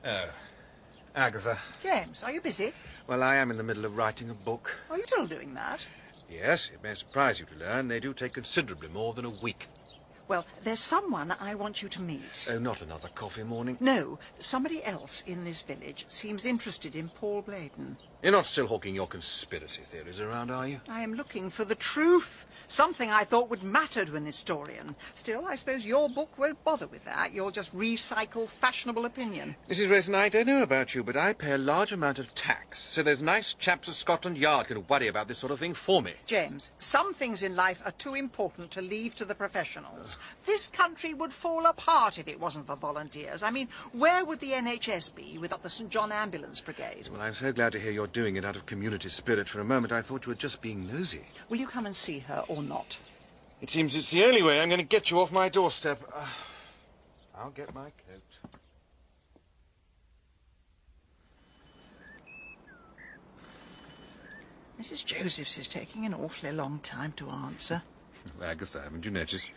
Speaker 14: Oh, Agatha.
Speaker 1: James, are you busy?
Speaker 14: Well, I am in the middle of writing a book.
Speaker 1: Are you still doing that?
Speaker 14: Yes, it may surprise you to learn they do take considerably more than a week.
Speaker 1: Well, there's someone I want you to meet.
Speaker 14: Oh, not another coffee morning?
Speaker 1: No, somebody else in this village seems interested in Paul Bladen.
Speaker 14: You're not still hawking your conspiracy theories around, are you?
Speaker 1: I am looking for the truth. Something I thought would matter to an historian. Still, I suppose your book won't bother with that. You'll just recycle fashionable opinion.
Speaker 14: Mrs. Raisin, I don't know about you, but I pay a large amount of tax, so those nice chaps at Scotland Yard can worry about this sort of thing for me.
Speaker 1: James, some things in life are too important to leave to the professionals. This country would fall apart if it wasn't for volunteers. I mean, where would the NHS be without the St. John Ambulance Brigade?
Speaker 14: Well, I'm so glad to hear you're doing it out of community spirit. For a moment, I thought you were just being nosy.
Speaker 1: Will you come and see her or not?
Speaker 14: It seems it's the only way I'm going to get you off my doorstep. I'll get my coat.
Speaker 1: Mrs. Joseph's is taking an awfully long time to answer.
Speaker 14: Agatha, haven't you noticed?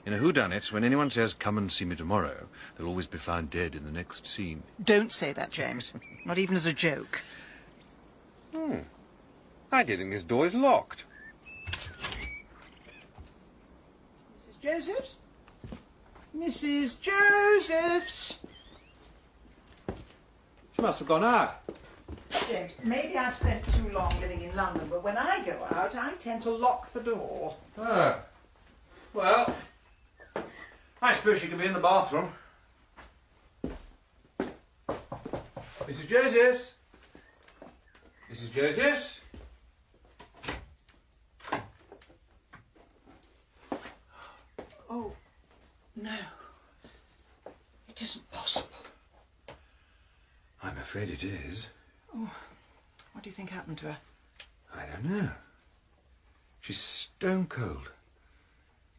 Speaker 14: In a whodunit, when anyone says, come and see me tomorrow, they'll always be found dead in the next scene.
Speaker 1: Don't say that, James. Not even as a joke.
Speaker 14: I do think this door is locked.
Speaker 1: Mrs. Joseph's? Mrs. Joseph's!
Speaker 14: She must have gone out.
Speaker 1: James, maybe I've spent too long living in London, but when I go out, I tend to lock the door.
Speaker 14: Oh. Well, I suppose she could be in the bathroom. Mrs. Josephs? Mrs. Josephs?
Speaker 1: Oh, no. It isn't possible.
Speaker 14: I'm afraid it is.
Speaker 1: Oh, what do you think happened to her?
Speaker 14: I don't know. She's stone cold.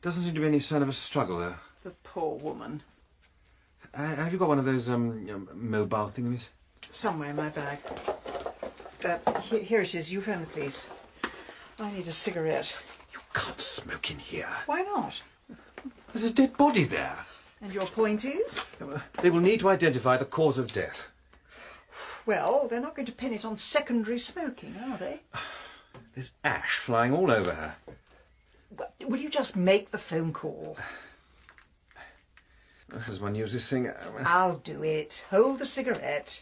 Speaker 14: Doesn't seem to be any sign of a struggle, though.
Speaker 1: The poor woman.
Speaker 14: Have you got one of those mobile thingamies?
Speaker 1: Somewhere in my bag. Here it is. You phone the police. I need a cigarette.
Speaker 14: You can't smoke in here.
Speaker 1: Why not?
Speaker 14: There's a dead body there.
Speaker 1: And your point is?
Speaker 14: They will need to identify the cause of death.
Speaker 1: Well, they're not going to pin it on secondary smoking, are they?
Speaker 14: There's ash flying all over her.
Speaker 1: Well, will you just make the phone call?
Speaker 14: Has one used this thing?
Speaker 1: I'll do it. Hold the cigarette.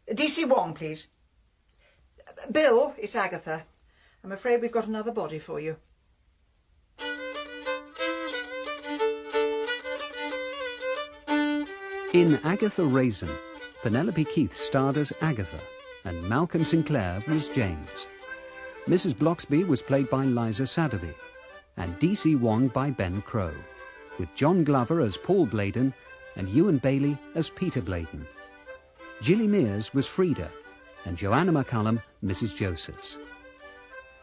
Speaker 1: DC Wong, please. Bill, it's Agatha. I'm afraid we've got another body for you.
Speaker 18: In Agatha Raisin, Penelope Keith starred as Agatha, and Malcolm Sinclair was James. Mrs. Bloxby was played by Liza Sadovy, and D.C. Wong by Ben Crow, with John Glover as Paul Bladen and Ewan Bailey as Peter Bladen. Gilly Mears was Frida, and Joanna McCullum Mrs. Josephs.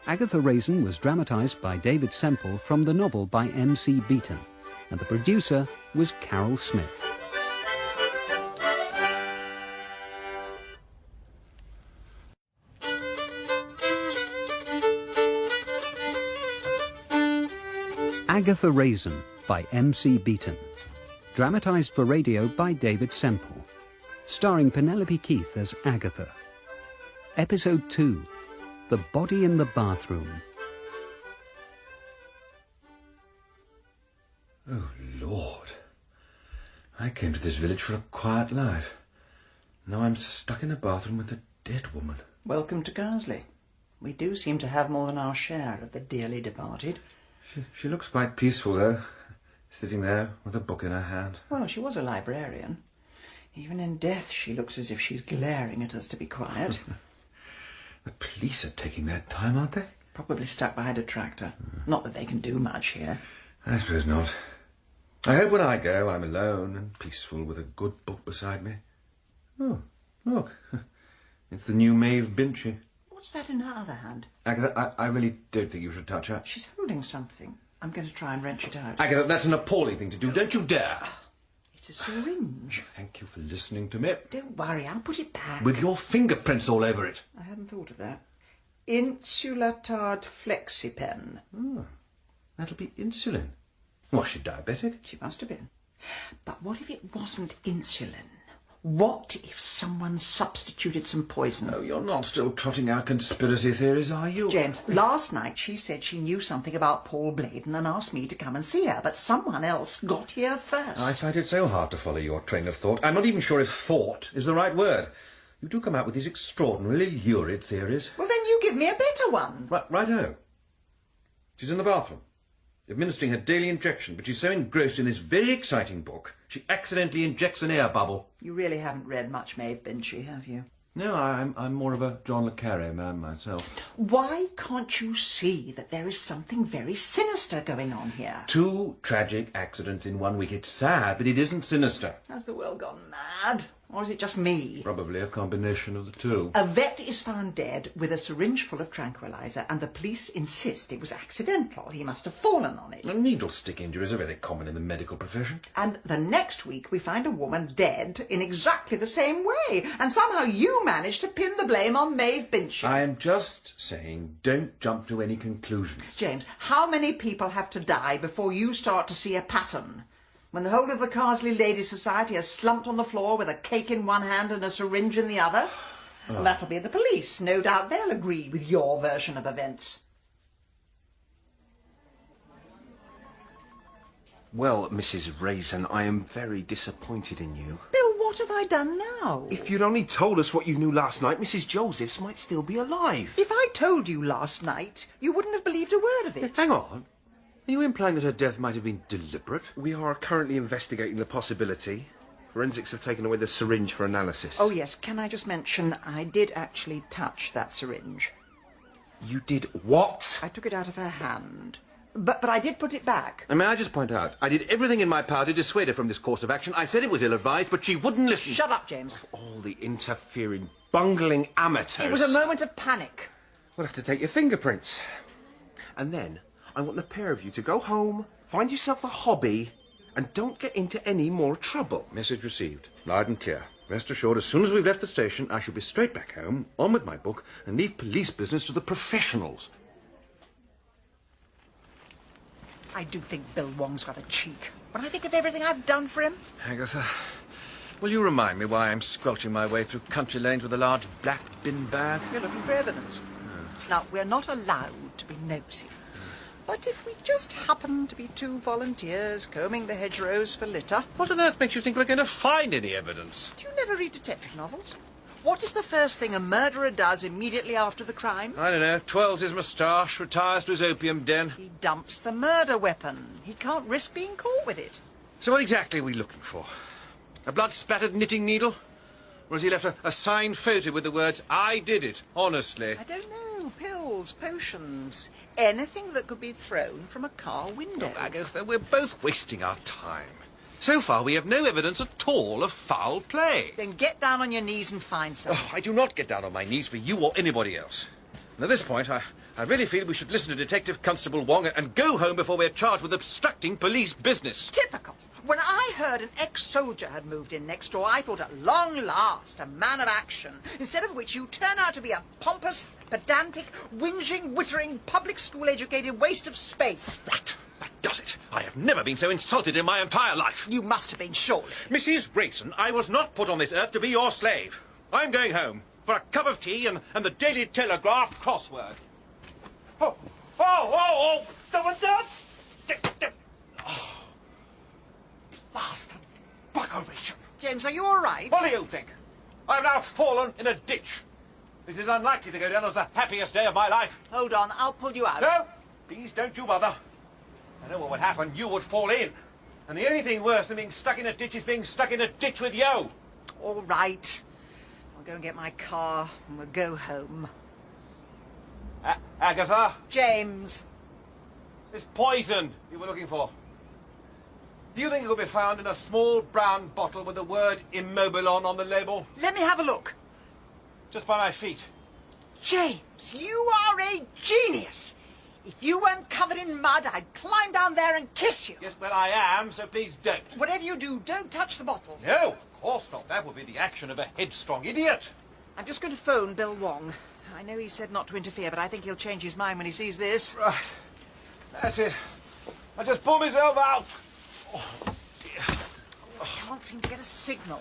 Speaker 18: Agatha Raisin was dramatised by David Semple from the novel by M.C. Beaton, and the producer was Carol Smith. Agatha Raisin by M.C. Beaton. Dramatised for radio by David Semple. Starring Penelope Keith as Agatha. Episode 2. The Body in the Bathroom.
Speaker 14: Oh, Lord. I came to this village for a quiet life. Now I'm stuck in a bathroom with a dead woman.
Speaker 1: Welcome to Carsley. We do seem to have more than our share of the dearly departed.
Speaker 14: She looks quite peaceful, though, sitting there with a book in her hand.
Speaker 1: Well, she was a librarian. Even in death, she looks as if she's glaring at us to be quiet.
Speaker 14: The police are taking their time, aren't they?
Speaker 1: Probably stuck behind a tractor. Not that they can do much here.
Speaker 14: I suppose not. I hope when I go, I'm alone and peaceful with a good book beside me. Oh, look. It's the new Maeve Binchy.
Speaker 1: What's that in her other hand?
Speaker 14: Agatha, I really don't think you should touch her.
Speaker 1: She's holding something. I'm going to try and wrench it out.
Speaker 14: Agatha, that's an appalling thing to do. Don't you dare.
Speaker 1: It's a syringe.
Speaker 14: Thank you for listening to me.
Speaker 1: Don't worry, I'll put it back.
Speaker 14: With your fingerprints all over it.
Speaker 1: I hadn't thought of that. Insulatard Flexipen.
Speaker 14: Oh, that'll be insulin. Was she diabetic?
Speaker 1: She must have been. But what if it wasn't insulin? What if someone substituted some poison?
Speaker 14: Oh, you're not still trotting out conspiracy theories, are you?
Speaker 1: James, last night she said she knew something about Paul Bladen and asked me to come and see her, but someone else got here first.
Speaker 14: I find it so hard to follow your train of thought. I'm not even sure if thought is the right word. You do come out with these extraordinarily lurid theories.
Speaker 1: Well, then you give me a better one.
Speaker 14: Righto. She's in the bathroom, administering her daily injection, but she's so engrossed in this very exciting book, she accidentally injects an air bubble.
Speaker 1: You really haven't read much Maeve Binchy, have you?
Speaker 14: No, I'm more of a John le Carré man myself.
Speaker 1: Why can't you see that there is something very sinister going on here?
Speaker 14: 2 tragic accidents in 1 week. It's sad, but it isn't sinister.
Speaker 1: Has the world gone mad? Or is it just me?
Speaker 14: Probably a combination of the two.
Speaker 1: A vet is found dead with a syringe full of tranquilizer, and the police insist it was accidental. He must have fallen on it.
Speaker 14: Needle stick injuries are very common in the medical profession.
Speaker 1: And the next week we find a woman dead in exactly the same way. And somehow you managed to pin the blame on Maeve Bincham.
Speaker 14: I am just saying, don't jump to any conclusions.
Speaker 1: James, how many people have to die before you start to see a pattern? When the whole of the Carsley Ladies' Society has slumped on the floor with a cake in one hand and a syringe in the other?
Speaker 14: Oh.
Speaker 1: Well, that'll be the police. No doubt they'll agree with your version of events.
Speaker 14: Well, Mrs. Raisin, I am very disappointed in you.
Speaker 1: Bill, what have I done now?
Speaker 14: If you'd only told us what you knew last night, Mrs. Josephs might still be alive.
Speaker 1: If I told you last night, you wouldn't have believed a word of it.
Speaker 14: Hang on. Are you implying that her death might have been deliberate? We are currently investigating the possibility. Forensics have taken away the syringe for analysis.
Speaker 1: Oh, yes. Can I just mention, I did actually touch that syringe.
Speaker 14: You did what?
Speaker 1: I took it out of her hand. But I did put it back.
Speaker 14: And may I just point out, I did everything in my power to dissuade her from this course of action. I said it was ill-advised, but she wouldn't listen.
Speaker 1: Shut up, James.
Speaker 14: Of all the interfering, bungling amateurs.
Speaker 1: It was a moment of panic.
Speaker 14: We'll have to take your fingerprints. And then I want the pair of you to go home, find yourself a hobby, and don't get into any more trouble. Message received. Loud and clear. Rest assured, as soon as we've left the station, I shall be straight back home, on with my book, and leave police business to the professionals.
Speaker 1: I do think Bill Wong's got a cheek. When I think of everything I've done for him...
Speaker 14: Agatha, will you remind me why I'm squelching my way through country lanes with a large black bin bag?
Speaker 1: You're looking for evidence. Now, we're not allowed to be nosy. But if we just happen to be two volunteers combing the hedgerows for litter...
Speaker 14: What on earth makes you think we're going to find any evidence?
Speaker 1: Do you never read detective novels? What is the first thing a murderer does immediately after the crime?
Speaker 14: I don't know. Twirls his moustache, retires to his opium den.
Speaker 1: He dumps the murder weapon. He can't risk being caught with it.
Speaker 14: So what exactly are we looking for? A blood-splattered knitting needle? Or has he left a signed photo with the words, "I did it, honestly"?
Speaker 1: I don't know. Pills, potions, anything that could be thrown from a car window.
Speaker 14: Oh, Agatha, we're both wasting our time. So far, we have no evidence at all of foul play.
Speaker 1: Then get down on your knees and find some.
Speaker 14: Oh, I do not get down on my knees for you or anybody else. And at this point, I really feel we should listen to Detective Constable Wong and go home before we're charged with obstructing police business.
Speaker 1: Typical. When I heard an ex-soldier had moved in next door, I thought at long last a man of action. Instead of which you turn out to be a pompous, pedantic, whinging, wittering, public school-educated waste of space.
Speaker 14: Right. That does it. I have never been so insulted in my entire life.
Speaker 1: You must have been, surely.
Speaker 14: Mrs. Raisin, I was not put on this earth to be your slave. I'm going home for a cup of tea and the Daily Telegraph crossword. Oh, someone does! Oh. Bastard buggeration.
Speaker 1: James, are you all right?
Speaker 14: What do you think? I've now fallen in a ditch. This is unlikely to go down as the happiest day of my life.
Speaker 1: Hold on, I'll pull you out.
Speaker 14: No, please don't you bother. I know what would happen. You would fall in. And the only thing worse than being stuck in a ditch is being stuck in a ditch with you.
Speaker 1: All right. I'll go and get my car and we'll go home.
Speaker 14: Agatha?
Speaker 1: James.
Speaker 14: This poison you were looking for. Do you think it could be found in a small brown bottle with the word Immobilon on the label?
Speaker 1: Let me have a look.
Speaker 14: Just by my feet.
Speaker 1: James, you are a genius. If you weren't covered in mud, I'd climb down there and kiss you.
Speaker 14: Yes, well, I am, so please don't.
Speaker 1: Whatever you do, don't touch the bottle.
Speaker 14: No, of course not. That would be the action of a headstrong idiot.
Speaker 1: I'm just going to phone Bill Wong. I know he said not to interfere, but I think he'll change his mind when he sees this.
Speaker 14: Right. That's it. I just pulled myself out. Oh, dear.
Speaker 1: I can't seem to get a signal.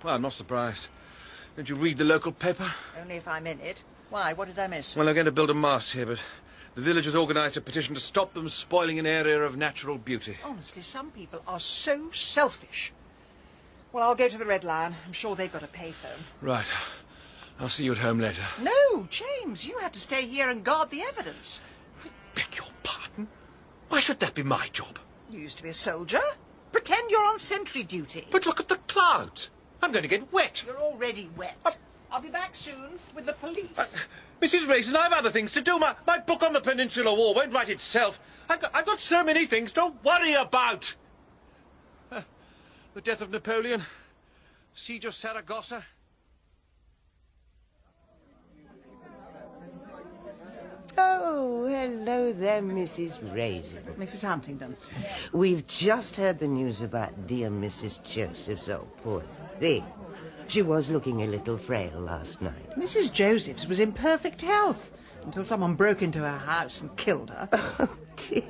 Speaker 14: Well, I'm not surprised. Did you read the local paper?
Speaker 1: Only if I'm in it. Why? What did I miss?
Speaker 14: Well, they're going to build a mast here, but the village has organised a petition to stop them spoiling an area of natural beauty.
Speaker 1: Honestly, some people are so selfish. Well, I'll go to the Red Lion. I'm sure they've got a payphone.
Speaker 14: Right. I'll see you at home later.
Speaker 1: No, James, you have to stay here and guard the evidence.
Speaker 14: I beg your pardon? Why should that be my job?
Speaker 1: You used to be a soldier. Pretend you're on sentry duty.
Speaker 14: But look at the clouds. I'm going to get wet.
Speaker 1: You're already wet. I'll be back soon with the police.
Speaker 14: Mrs. Raisin, I've other things to do. My book on the Peninsular War won't write itself. I've got so many things to worry about. The death of Napoleon,
Speaker 9: See just Saragossa?
Speaker 21: Oh, hello there, Mrs. Raisin.
Speaker 1: Mrs. Huntingdon.
Speaker 21: We've just heard the news about dear Mrs. Josephs. Oh, poor thing. She was looking a little frail last night.
Speaker 1: Mrs. Josephs was in perfect health until someone broke into her house and killed her.
Speaker 21: Oh, dear.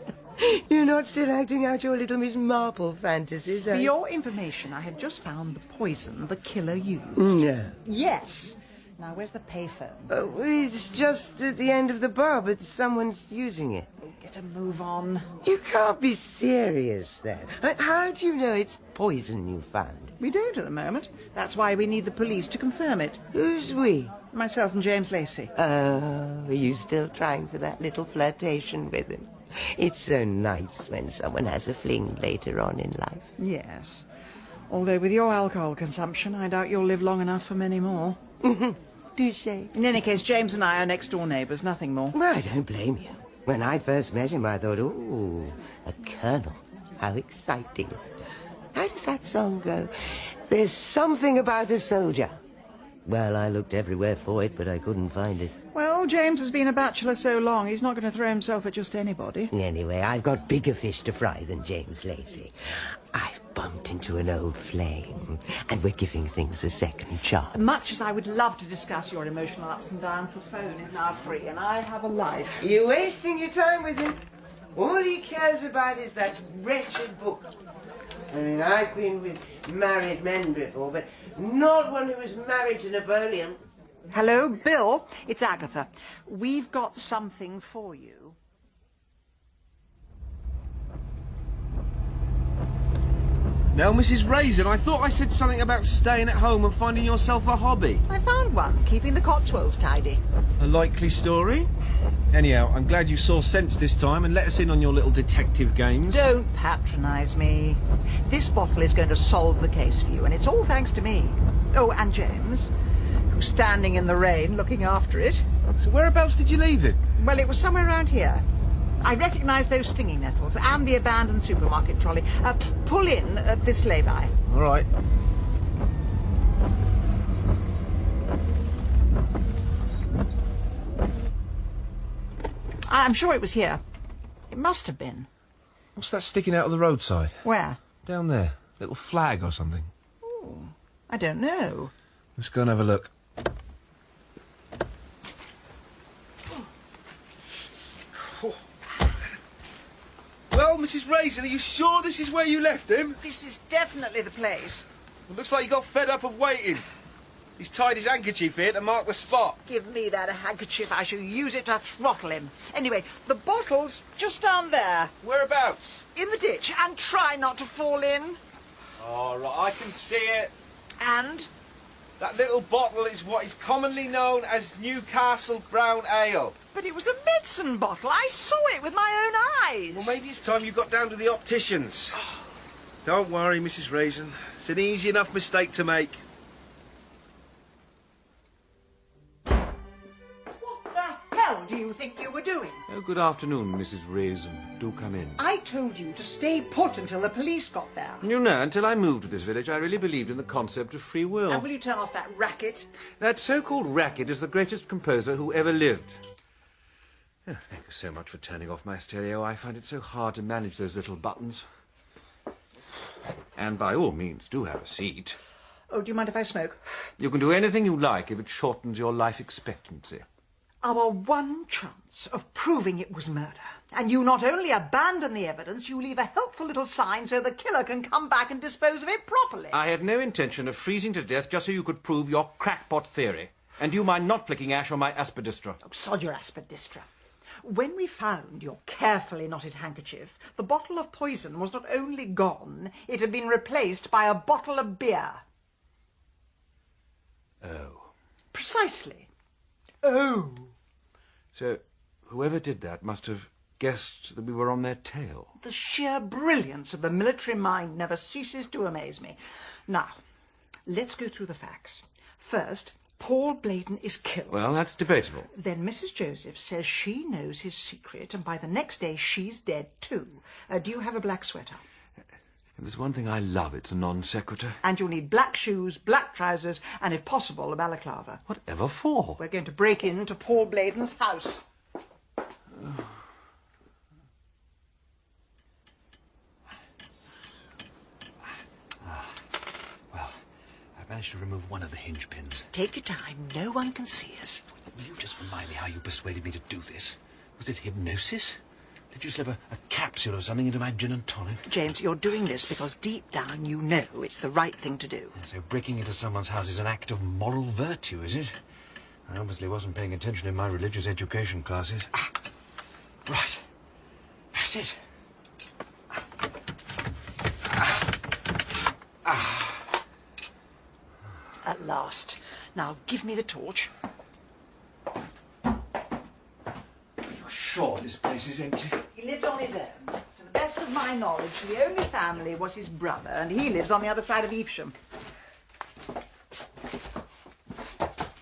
Speaker 21: You're not still acting out your little Miss Marple fantasies,
Speaker 1: For your information, I have just found the poison the killer used.
Speaker 21: No.
Speaker 1: Yes. Now, where's the payphone?
Speaker 21: Oh, it's just at the end of the bar, but someone's using it.
Speaker 1: Oh, get a move on.
Speaker 21: You can't be serious, then. How do you know it's poison you found?
Speaker 1: We don't at the moment. That's why we need the police to confirm it.
Speaker 21: Who's we?
Speaker 1: Myself and James Lacey.
Speaker 21: Oh, are you still trying for that little flirtation with him? It's so nice when someone has a fling later on in life.
Speaker 1: Yes. Although with your alcohol consumption, I doubt you'll live long enough for many more.
Speaker 21: Touché.
Speaker 1: In any case, James and I are next-door neighbours, nothing more.
Speaker 21: Well, I don't blame you. When I first met him, I thought, ooh, a colonel. How exciting. How does that song go? There's something about a soldier. Well, I looked everywhere for it, but I couldn't find it.
Speaker 1: Well, James has been a bachelor so long, he's not going to throw himself at just anybody.
Speaker 21: Anyway, I've got bigger fish to fry than James Lacey. I've bumped into an old flame, and we're giving things a second chance.
Speaker 1: Much as I would love to discuss your emotional ups and downs, the phone is now free, and I have a life.
Speaker 21: You're wasting your time with him. All he cares about is that wretched book. I mean, I've been with married men before, but not one who was married to Napoleon.
Speaker 1: Hello, Bill. It's Agatha. We've got something for you.
Speaker 14: Now, Mrs. Raisin, I thought I said something about staying at home and finding yourself a hobby.
Speaker 1: I found one, keeping the Cotswolds tidy.
Speaker 14: A likely story? Anyhow, I'm glad you saw sense this time and let us in on your little detective games.
Speaker 1: Don't patronise me. This bottle is going to solve the case for you, and it's all thanks to me. Oh, and James, who's standing in the rain looking after it.
Speaker 14: So whereabouts did you leave it?
Speaker 1: Well, it was somewhere around here. I recognise those stinging nettles and the abandoned supermarket trolley. Pull in at this lay-by.
Speaker 14: All right.
Speaker 1: I'm sure it was here. It must have been.
Speaker 14: What's that sticking out of the roadside?
Speaker 1: Where?
Speaker 14: Down there. Little flag or something.
Speaker 1: Oh, I don't know.
Speaker 14: Let's go and have a look. Well, Mrs. Raisin, are you sure this is where you left him?
Speaker 1: This is definitely the place.
Speaker 14: It looks like he got fed up of waiting. He's tied his handkerchief here to mark the spot.
Speaker 1: Give me that handkerchief. I shall use it to throttle him. Anyway, the bottle's just down there.
Speaker 14: Whereabouts?
Speaker 1: In the ditch. And try not to fall in.
Speaker 14: All right, I can see it.
Speaker 1: And?
Speaker 14: That little bottle is what is commonly known as Newcastle Brown Ale.
Speaker 1: But it was a medicine bottle. I saw it with my own eyes.
Speaker 14: Well, maybe it's time you got down to the opticians. Don't worry, Mrs. Raisin. It's an easy enough mistake to make.
Speaker 1: What do you think you were doing?
Speaker 20: Oh, good afternoon, Mrs. Raisin. Do come in.
Speaker 1: I told you to stay put until the police got there.
Speaker 20: You know, until I moved to this village, I really believed in the concept of free will.
Speaker 1: And will you turn off that racket?
Speaker 20: That so-called racket is the greatest composer who ever lived. Oh, thank you so much for turning off my stereo. I find it so hard to manage those little buttons. And by all means, do have a seat.
Speaker 1: Oh, do you mind if I smoke?
Speaker 20: You can do anything you like if it shortens your life expectancy.
Speaker 1: Our one chance of proving it was murder. And you not only abandon the evidence, you leave a helpful little sign so the killer can come back and dispose of it properly.
Speaker 20: I had no intention of freezing to death just so you could prove your crackpot theory. And do you mind not flicking ash on my aspidistra?
Speaker 1: Oh, sod your aspidistra. When we found your carefully knotted handkerchief, the bottle of poison was not only gone, it had been replaced by a bottle of beer.
Speaker 20: Oh.
Speaker 1: Precisely. Oh.
Speaker 20: So, whoever did that must have guessed that we were on their tail.
Speaker 1: The sheer brilliance of the military mind never ceases to amaze me. Now, let's go through the facts. First, Paul Bladen is killed.
Speaker 20: Well, that's debatable.
Speaker 1: Then Mrs. Joseph says she knows his secret, and by the next day she's dead too. Do you have a black sweater?
Speaker 7: If there's one thing I love, it's a non sequitur.
Speaker 1: And you'll need black shoes, black trousers, and if possible, a balaclava.
Speaker 7: Whatever for?
Speaker 1: We're going to break into Paul Bladen's house.
Speaker 7: I managed to remove one of the hinge pins.
Speaker 1: Take your time. No one can see us.
Speaker 7: Will you just remind me how you persuaded me to do this? Was it hypnosis? Did you slip a capsule or something into my gin and tonic?
Speaker 1: James, you're doing this because deep down you know it's the right thing to do.
Speaker 7: So breaking into someone's house is an act of moral virtue, is it? I obviously wasn't paying attention in my religious education classes. Right. That's it.
Speaker 1: At last. Now, give me the torch.
Speaker 7: You're sure this place is empty?
Speaker 1: He lived on his own. To the best of my knowledge, the only family was his brother, and he lives on the other side of Evesham.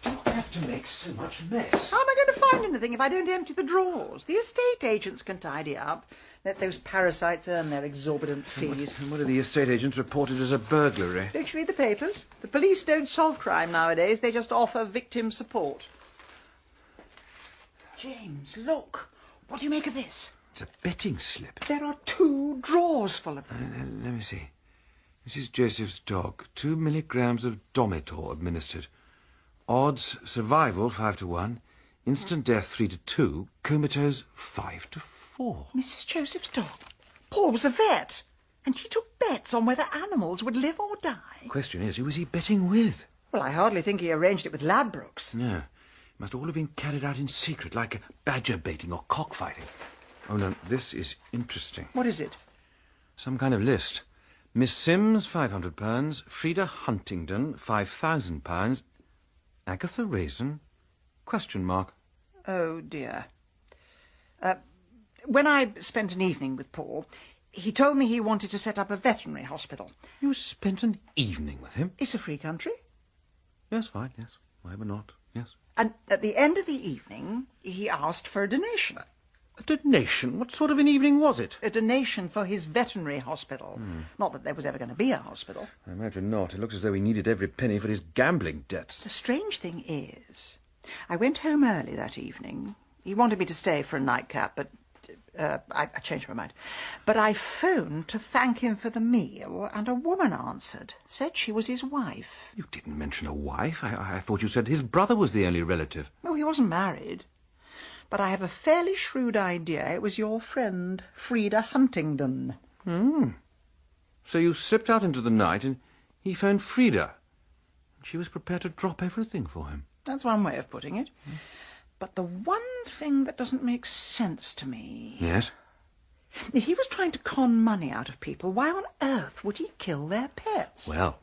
Speaker 7: Don't have to make so much mess.
Speaker 1: How am I going to find anything if I don't empty the drawers? The estate agents can tidy up. Let those parasites earn their exorbitant fees.
Speaker 7: And what are the estate agents reported as a burglary?
Speaker 1: Don't you read the papers? The police don't solve crime nowadays. They just offer victim support. James, look. What do you make of this?
Speaker 7: It's a betting slip.
Speaker 1: There are 2 drawers full of them.
Speaker 7: Let me see. Mrs. Joseph's dog. 2 milligrams of Domitor administered. Odds, survival 5 to 1. Instant death 3 to 2. Comatose 5 to 4.
Speaker 1: Mrs. Joseph's dog. Paul was a vet, and he took bets on whether animals would live or die.
Speaker 7: The question is, who was he betting with?
Speaker 1: Well, I hardly think he arranged it with Ladbrokes.
Speaker 7: No. It must all have been carried out in secret, like badger baiting or cockfighting. Oh, no, this is interesting.
Speaker 1: What is it?
Speaker 7: Some kind of list. Miss Sims, £500. Frida Huntingdon, £5,000. Agatha Raisin? ?
Speaker 1: Oh, dear. When I spent an evening with Paul, he told me he wanted to set up a veterinary hospital.
Speaker 7: You spent an evening with him?
Speaker 1: It's a free country.
Speaker 7: Yes, fine, yes. Why ever not, yes.
Speaker 1: And at the end of the evening, he asked for a donation.
Speaker 7: A donation? What sort of an evening was it?
Speaker 1: A donation for his veterinary hospital. Not that there was ever going to be a hospital.
Speaker 7: I imagine not. It looks as though he needed every penny for his gambling debts.
Speaker 1: The strange thing is, I went home early that evening. He wanted me to stay for a nightcap, but I changed my mind. But I phoned to thank him for the meal, and a woman answered, said she was his wife.
Speaker 7: You didn't mention a wife. I thought you said his brother was the only relative.
Speaker 1: Oh, he wasn't married. But I have a fairly shrewd idea it was your friend, Frida Huntingdon.
Speaker 7: So you slipped out into the night and he phoned Frida. She was prepared to drop everything for him.
Speaker 1: That's one way of putting it. But the one thing that doesn't make sense to me...
Speaker 7: Yes?
Speaker 1: If he was trying to con money out of people, why on earth would he kill their pets?
Speaker 7: Well,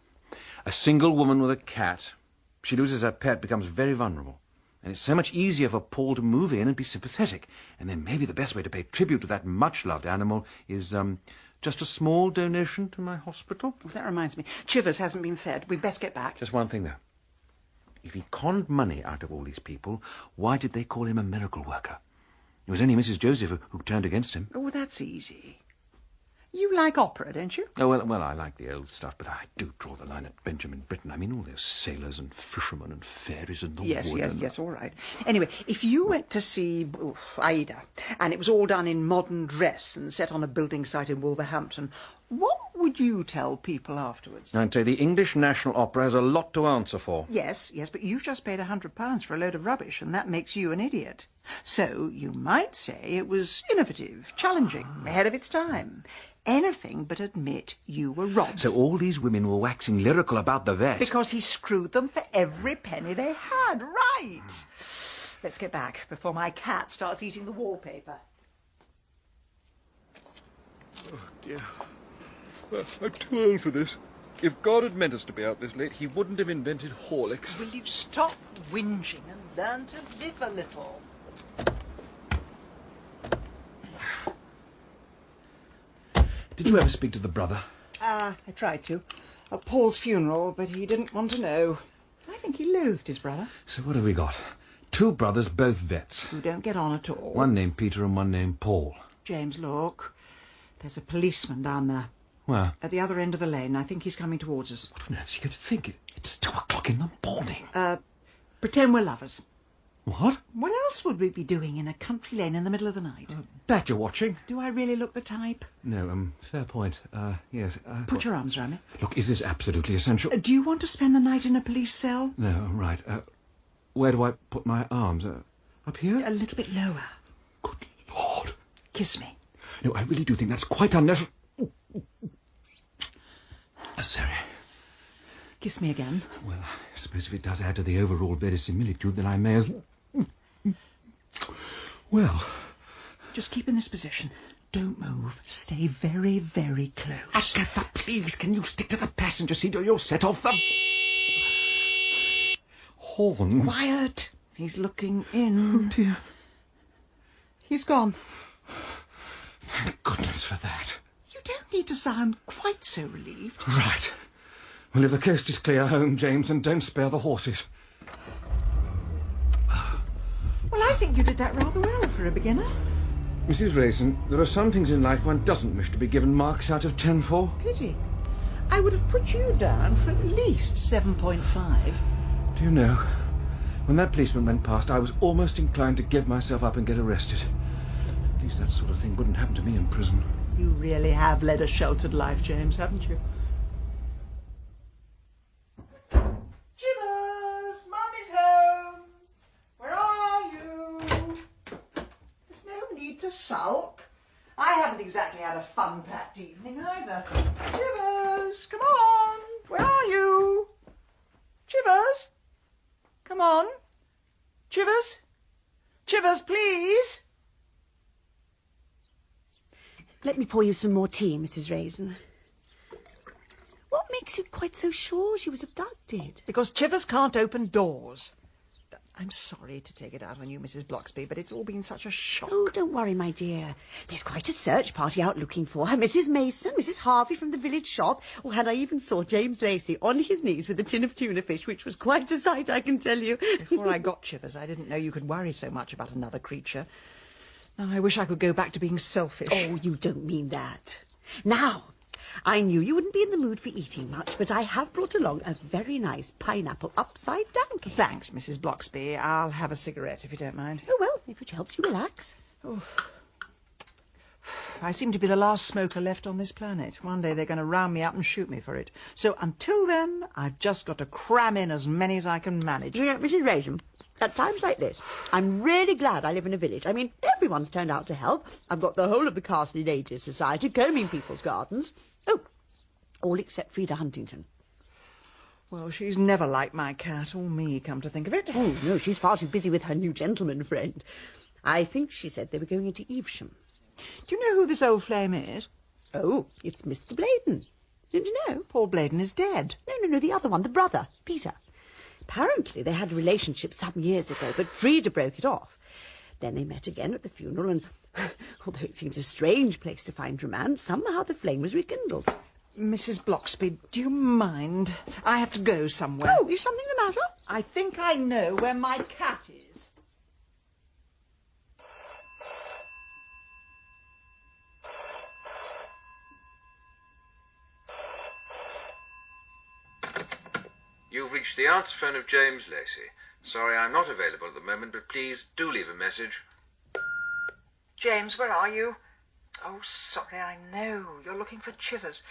Speaker 7: a single woman with a cat, she loses her pet, becomes very vulnerable. And it's so much easier for Paul to move in and be sympathetic. And then maybe the best way to pay tribute to that much-loved animal is just a small donation to my hospital.
Speaker 1: Oh, that reminds me. Chivers hasn't been fed. We'd best get back.
Speaker 7: Just one thing, though. If he conned money out of all these people, why did they call him a miracle worker? It was only Mrs. Joseph who turned against him.
Speaker 1: Oh, that's easy. You like opera, don't you?
Speaker 7: Oh, well, I like the old stuff, but I do draw the line at Benjamin Britten. I mean, all those sailors and fishermen and fairies in the wood.
Speaker 1: Yes, all right. Anyway, if you went to see Aida, and it was all done in modern dress and set on a building site in Wolverhampton, what would you tell people afterwards?
Speaker 7: I'd say the English National Opera has a lot to answer for.
Speaker 1: Yes, but you've just paid £100 for a load of rubbish, and that makes you an idiot. So you might say it was innovative, challenging, ahead of its time. Anything but admit you were robbed.
Speaker 7: So all these women were waxing lyrical about the vet.
Speaker 1: Because he screwed them for every penny they had, right. Let's get back before my cat starts eating the wallpaper.
Speaker 14: Oh, dear. Well, I'm too old for this. If God had meant us to be out this late, he wouldn't have invented Horlicks.
Speaker 1: Will you stop whinging and learn to live a little?
Speaker 7: Did you ever speak to the brother?
Speaker 1: I tried to. At Paul's funeral, but he didn't want to know. I think he loathed his brother.
Speaker 7: So what have we got? 2 brothers, both vets.
Speaker 1: Who don't get on at all.
Speaker 7: One named Peter and one named Paul.
Speaker 1: James, look. There's a policeman down there.
Speaker 7: Where?
Speaker 1: At the other end of the lane. I think he's coming towards us.
Speaker 7: What on earth is he going to think? It's 2 o'clock in the morning.
Speaker 1: Pretend we're lovers.
Speaker 7: What?
Speaker 1: What else would we be doing in a country lane in the middle of the night?
Speaker 7: Badger watching.
Speaker 1: Do I really look the type?
Speaker 7: No, fair point. Yes.
Speaker 1: Put your arms round me.
Speaker 7: Look, is this absolutely essential?
Speaker 1: Do you want to spend the night in a police cell?
Speaker 7: No, right. Where do I put my arms? Up here?
Speaker 1: A little bit lower.
Speaker 7: Good Lord.
Speaker 1: Kiss me.
Speaker 7: No, I really do think that's quite unnecessary. Sorry.
Speaker 1: Kiss me again.
Speaker 7: Well, I suppose if it does add to the overall verisimilitude, then I may as well... Well...
Speaker 1: Just keep in this position. Don't move. Stay very, very close.
Speaker 7: Agatha, please, can you stick to the passenger seat or you'll set off the... horn.
Speaker 1: Quiet. He's looking in.
Speaker 7: Oh, dear.
Speaker 1: He's gone.
Speaker 7: Thank goodness for that.
Speaker 1: You don't need to sound quite so relieved.
Speaker 7: Right. Well, if the coast is clear, home, James, and don't spare the horses.
Speaker 1: Well, I think you did that rather well for a beginner.
Speaker 7: Mrs. Raisin, there are some things in life one doesn't wish to be given marks out of 10 for.
Speaker 1: Pity. I would have put you down for at least 7.5.
Speaker 7: Do you know, when that policeman went past, I was almost inclined to give myself up and get arrested. At least that sort of thing wouldn't happen to me in prison.
Speaker 1: You really have led a sheltered life, James, haven't you? Chivers! Mommy's home! Where are you? There's no need to sulk. I haven't exactly had a fun-packed evening either. Chivers, come on! Where are you? Chivers? Come on. Chivers? Chivers, please!
Speaker 12: Let me pour you some more tea, Mrs. Raisin. What makes you quite so sure she was abducted?
Speaker 1: Because Chivers can't open doors. I'm sorry to take it out on you, Mrs. Bloxby, but it's all been such a shock.
Speaker 12: Oh, don't worry, my dear. There's quite a search party out looking for her. Mrs. Mason, Mrs. Harvey from the village shop. Oh, and I even saw James Lacey on his knees with a tin of tuna fish, which was quite a sight, I can tell you.
Speaker 1: Before I got Chivers, I didn't know you could worry so much about another creature. Now, I wish I could go back to being selfish.
Speaker 12: Oh, you don't mean that. Now, I knew you wouldn't be in the mood for eating much, but I have brought along a very nice pineapple upside-down cake.
Speaker 1: Thanks, Mrs. Bloxby. I'll have a cigarette, if you don't mind.
Speaker 12: Oh, well, if it helps you relax.
Speaker 1: Oh. I seem to be the last smoker left on this planet. One day they're going to round me up and shoot me for it. So until then, I've just got to cram in as many as I can manage.
Speaker 12: You know, Mrs. Raisin, at times like this, I'm really glad I live in a village. I mean, everyone's turned out to help. I've got the whole of the Carsley Ladies' Society combing people's gardens. Oh, all except Frida Huntington.
Speaker 1: Well, she's never liked my cat or me, come to think of it.
Speaker 12: Oh, no, she's far too busy with her new gentleman friend. I think she said they were going into Evesham.
Speaker 1: Do you know who this old flame is?
Speaker 12: Oh, it's Mr. Bladen. Don't you know?
Speaker 1: Paul Bladen is dead.
Speaker 12: No, the other one, the brother, Peter. Apparently they had a relationship some years ago, but Frida broke it off. Then they met again at the funeral, and although it seems a strange place to find romance, somehow the flame was rekindled.
Speaker 1: Mrs. Bloxby, do you mind? I have to go somewhere.
Speaker 12: Oh, is something the matter?
Speaker 1: I think I know where my cat is.
Speaker 7: You've reached the answer phone of James Lacey. Sorry I'm not available at the moment, but please do leave a message.
Speaker 1: James, where are you? Oh, sorry, I know. You're looking for Chivers.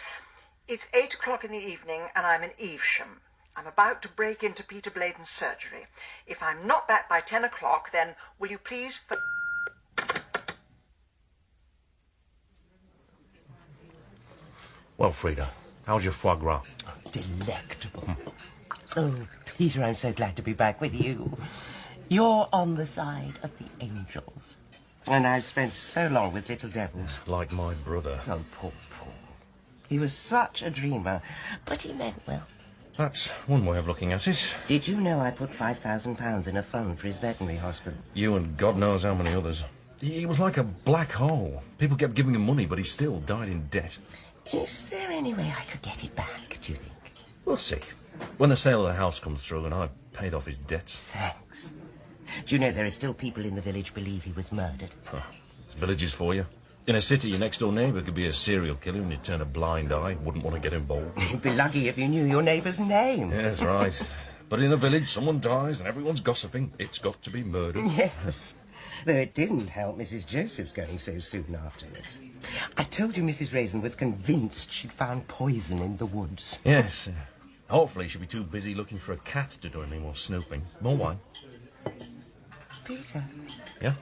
Speaker 1: It's 8 o'clock in the evening, and I'm in Evesham. I'm about to break into Peter Bladen's surgery. If I'm not back by 10 o'clock, then will you please...
Speaker 9: Well, Frida, how's your foie gras?
Speaker 21: Delectable. Oh, Peter, I'm so glad to be back with you. You're on the side of the angels. And I've spent so long with little devils.
Speaker 9: Like my brother.
Speaker 21: Oh, poor Paul. He was such a dreamer, but he meant well.
Speaker 9: That's one way of looking at it.
Speaker 21: Did you know I put £5,000 in a fund for his veterinary hospital?
Speaker 9: You and God knows how many others. He was like a black hole. People kept giving him money, but he still died in debt.
Speaker 21: Is there any way I could get it back, do you think?
Speaker 9: We'll see. When the sale of the house comes through and I've paid off his debts.
Speaker 21: Thanks. Do you know there are still people in the village believe he was murdered?
Speaker 9: It's villages for you. In a city, your next-door neighbour could be a serial killer and you'd turn a blind eye, wouldn't want to get involved.
Speaker 21: You'd be lucky if you knew your neighbour's name.
Speaker 9: Yeah, that's right. But in a village, someone dies and everyone's gossiping. It's got to be murder.
Speaker 21: Yes. Though it didn't help Mrs. Joseph's going so soon afterwards. I told you Mrs. Raisin was convinced she'd found poison in the woods.
Speaker 9: Yes. Hopefully she'll be too busy looking for a cat to do any more snooping. More wine.
Speaker 21: Peter.
Speaker 9: Yeah?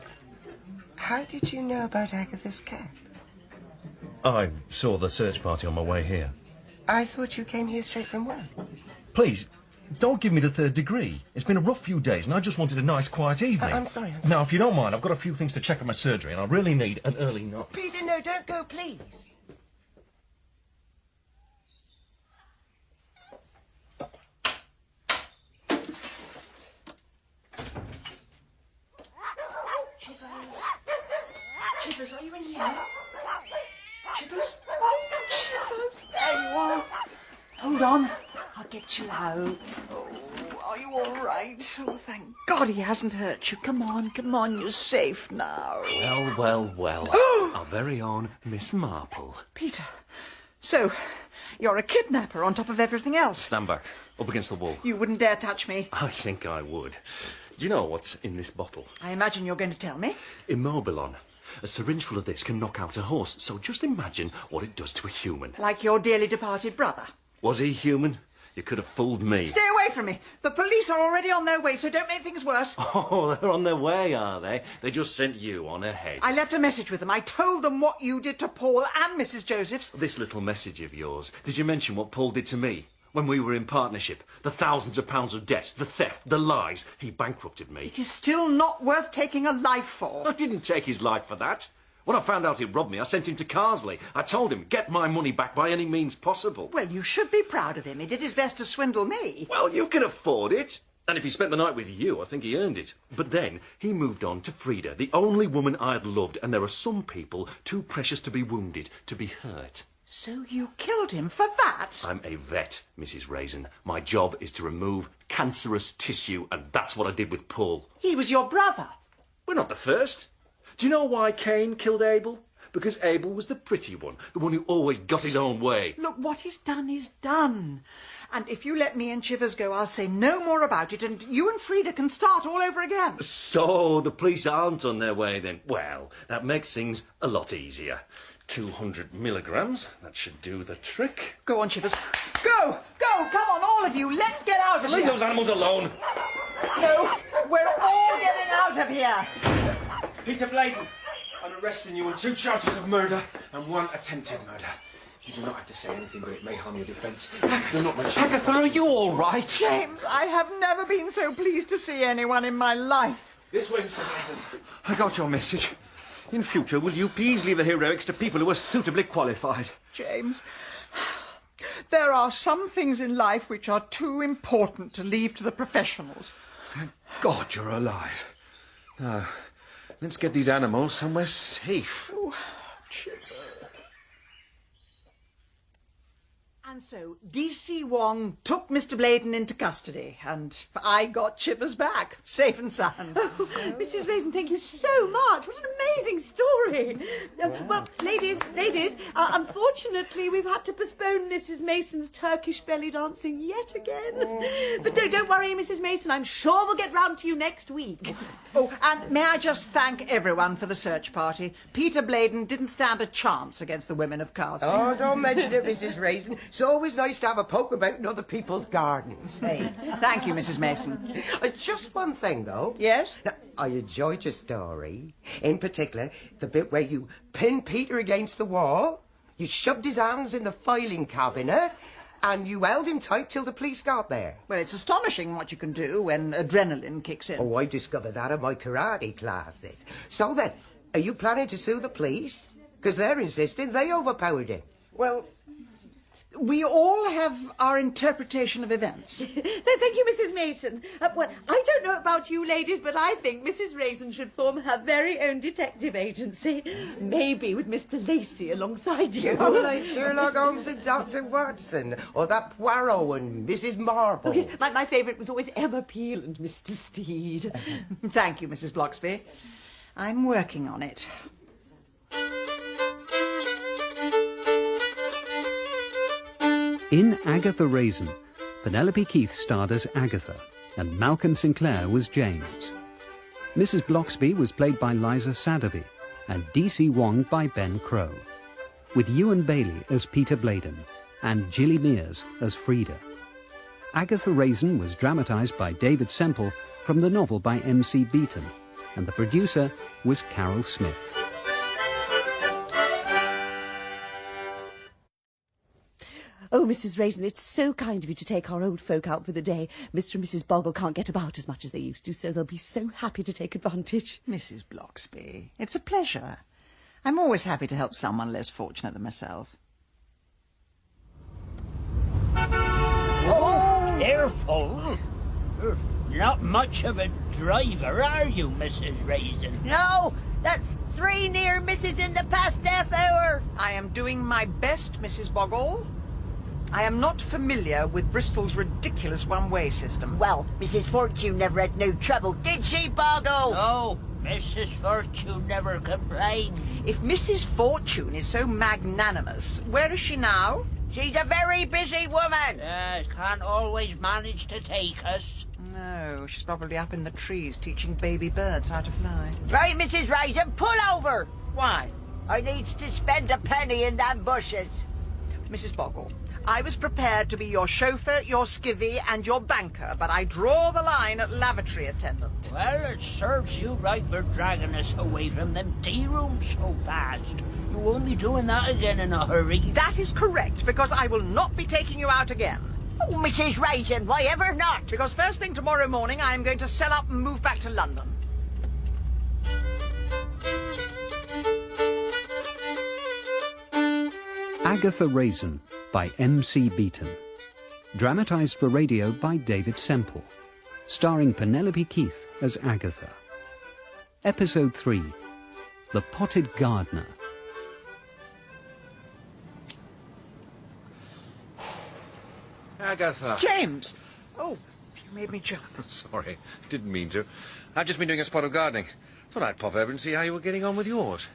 Speaker 21: How did you know about Agatha's cat?
Speaker 9: I saw the search party on my way here.
Speaker 21: I thought you came here straight from work.
Speaker 9: Please, don't give me the third degree. It's been a rough few days and I just wanted a nice, quiet evening.
Speaker 21: I'm sorry.
Speaker 9: Now, if you don't mind, I've got a few things to check at my surgery and I really need an early knock.
Speaker 21: Peter, no, don't go, please.
Speaker 1: Chippers, are you in here? Chippers? Chippers, there you are. Hold on, I'll get you out. Oh, are you all right? Oh, thank God he hasn't hurt you. Come on, you're safe now.
Speaker 15: Well. Our very own Miss Marple.
Speaker 1: Peter, so you're a kidnapper on top of everything else.
Speaker 15: Stand back, up against the wall.
Speaker 1: You wouldn't dare touch me.
Speaker 15: I think I would. Do you know what's in this bottle?
Speaker 1: I imagine you're going to tell me.
Speaker 15: Immobilon. A syringe full of this can knock out a horse, so just imagine what it does to a human.
Speaker 1: Like your dearly departed brother.
Speaker 15: Was he human? You could have fooled me.
Speaker 1: Stay away from me. The police are already on their way, so don't make things worse.
Speaker 15: Oh, they're on their way, are they? They just sent you on ahead.
Speaker 1: I left a message with them. I told them what you did to Paul and Mrs. Josephs.
Speaker 15: This little message of yours, did you mention what Paul did to me? When we were in partnership, the thousands of pounds of debt, the theft, the lies. He bankrupted me.
Speaker 1: It is still not worth taking a life for.
Speaker 15: I didn't take his life for that. When I found out he robbed me, I sent him to Carsley. I told him, get my money back by any means possible.
Speaker 1: Well, you should be proud of him. He did his best to swindle me.
Speaker 15: Well, you can afford it. And if he spent the night with you, I think he earned it. But then he moved on to Frida, the only woman I had loved. And there are some people too precious to be wounded, to be hurt.
Speaker 1: So you killed him for that?
Speaker 15: I'm a vet, Mrs. Raisin. My job is to remove cancerous tissue, and that's what I did with Paul.
Speaker 1: He was your brother.
Speaker 15: We're not the first. Do you know why Cain killed Abel? Because Abel was the pretty one, the one who always got his own way.
Speaker 1: Look, what is done is done. And if you let me and Chivers go, I'll say no more about it, and you and Frida can start all over again.
Speaker 15: So the police aren't on their way then? Well, that makes things a lot easier. 200 milligrams, that should do the trick.
Speaker 1: Go on, Chivers. Go! Come on, all of you, let's get out of here.
Speaker 15: Leave those animals alone.
Speaker 1: No, we're all getting out of here.
Speaker 17: Peter Bladen, I'm arresting you on 2 charges of murder and 1 attempted murder. You do not have to say anything, but it may harm your defence. You're not much.
Speaker 21: Agatha, are you all right?
Speaker 1: James, I have never been so pleased to see anyone in my life.
Speaker 17: This way, Mr. Bladen.
Speaker 7: I got your message. In future, will you please leave the heroics to people who are suitably qualified?
Speaker 1: James, there are some things in life which are too important to leave to the professionals.
Speaker 7: Thank God you're alive. Now, let's get these animals somewhere safe.
Speaker 1: Oh, and so D.C. Wong took Mr. Bladen into custody, and I got Chivers back, safe and sound.
Speaker 8: Oh, Mrs. Raisin, thank you so much. What an amazing story. Well, ladies, unfortunately, we've had to postpone Mrs. Mason's Turkish belly dancing yet again. But don't worry, Mrs. Mason, I'm sure we'll get round to you next week.
Speaker 1: Oh, and may I just thank everyone for the search party. Peter Bladen didn't stand a chance against the women of Carsley.
Speaker 21: Oh, don't mention it, Mrs. Raisin. It's always nice to have a poke about in other people's gardens.
Speaker 1: Hey, thank you, Mrs. Mason.
Speaker 21: Just one thing, though.
Speaker 1: Yes?
Speaker 21: Now, I enjoyed your story. In particular, the bit where you pinned Peter against the wall, you shoved his hands in the filing cabinet, and you held him tight till the police got there.
Speaker 1: Well, it's astonishing what you can do when adrenaline kicks in.
Speaker 21: Oh, I discovered that in my karate classes. So then, are you planning to sue the police? Because they're insisting they overpowered him.
Speaker 1: Well, we all have our interpretation of events.
Speaker 8: Thank you, Mrs. Mason. Well, I don't know about you ladies, but I think Mrs. Raisin should form her very own detective agency. Maybe with Mr. Lacey alongside you.
Speaker 21: Oh, like Sherlock Holmes and Dr. Watson, or that Poirot and Mrs. Marple.
Speaker 8: Oh, yes, my favourite was always Emma Peel and Mr. Steed.
Speaker 1: Thank you, Mrs. Bloxby. I'm working on it.
Speaker 18: In Agatha Raisin, Penelope Keith starred as Agatha, and Malcolm Sinclair was James. Mrs. Bloxby was played by Liza Sadovy, and D.C. Wong by Ben Crow, with Ewan Bailey as Peter Bladen, and Gilly Mears as Frida. Agatha Raisin was dramatised by David Semple from the novel by M.C. Beaton, and the producer was Carol Smith.
Speaker 12: Oh, Mrs. Raisin, it's so kind of you to take our old folk out for the day. Mr. and Mrs. Boggle can't get about as much as they used to, so they'll be so happy to take advantage.
Speaker 1: Mrs. Bloxby, it's a pleasure. I'm always happy to help someone less fortunate than myself.
Speaker 10: Oh, careful. You're not much of a driver, are you, Mrs. Raisin?
Speaker 22: No, that's 3 near misses in the past half hour.
Speaker 1: I am doing my best, Mrs. Boggle. I am not familiar with Bristol's ridiculous one-way system.
Speaker 22: Well, Mrs. Fortune never had no trouble, did she, Boggle?
Speaker 10: No, Mrs. Fortune never complained.
Speaker 1: If Mrs. Fortune is so magnanimous, where is she now?
Speaker 22: She's a very busy woman.
Speaker 10: Can't always manage to take us.
Speaker 1: No, she's probably up in the trees teaching baby birds how to fly.
Speaker 22: Right, Mrs. Raisin, pull over.
Speaker 1: Why?
Speaker 22: I needs to spend a penny in them bushes.
Speaker 1: Mrs. Boggle, I was prepared to be your chauffeur, your skivvy, and your banker, but I draw the line at lavatory attendant.
Speaker 10: Well, it serves you right for dragging us away from them tea rooms so fast. You're only doing that again in a hurry.
Speaker 1: That is correct, because I will not be taking you out again.
Speaker 22: Oh, Mrs. Raisin, why ever not?
Speaker 1: Because first thing tomorrow morning I am going to sell up and move back to London.
Speaker 18: Agatha Raisin by M.C. Beaton. Dramatised for radio by David Semple. Starring Penelope Keith as Agatha. Episode 3. The Potted Gardener.
Speaker 7: Agatha.
Speaker 1: James! Oh, you made me jump.
Speaker 7: Sorry, didn't mean to. I've just been doing a spot of gardening. Thought I'd pop over and see how you were getting on with yours.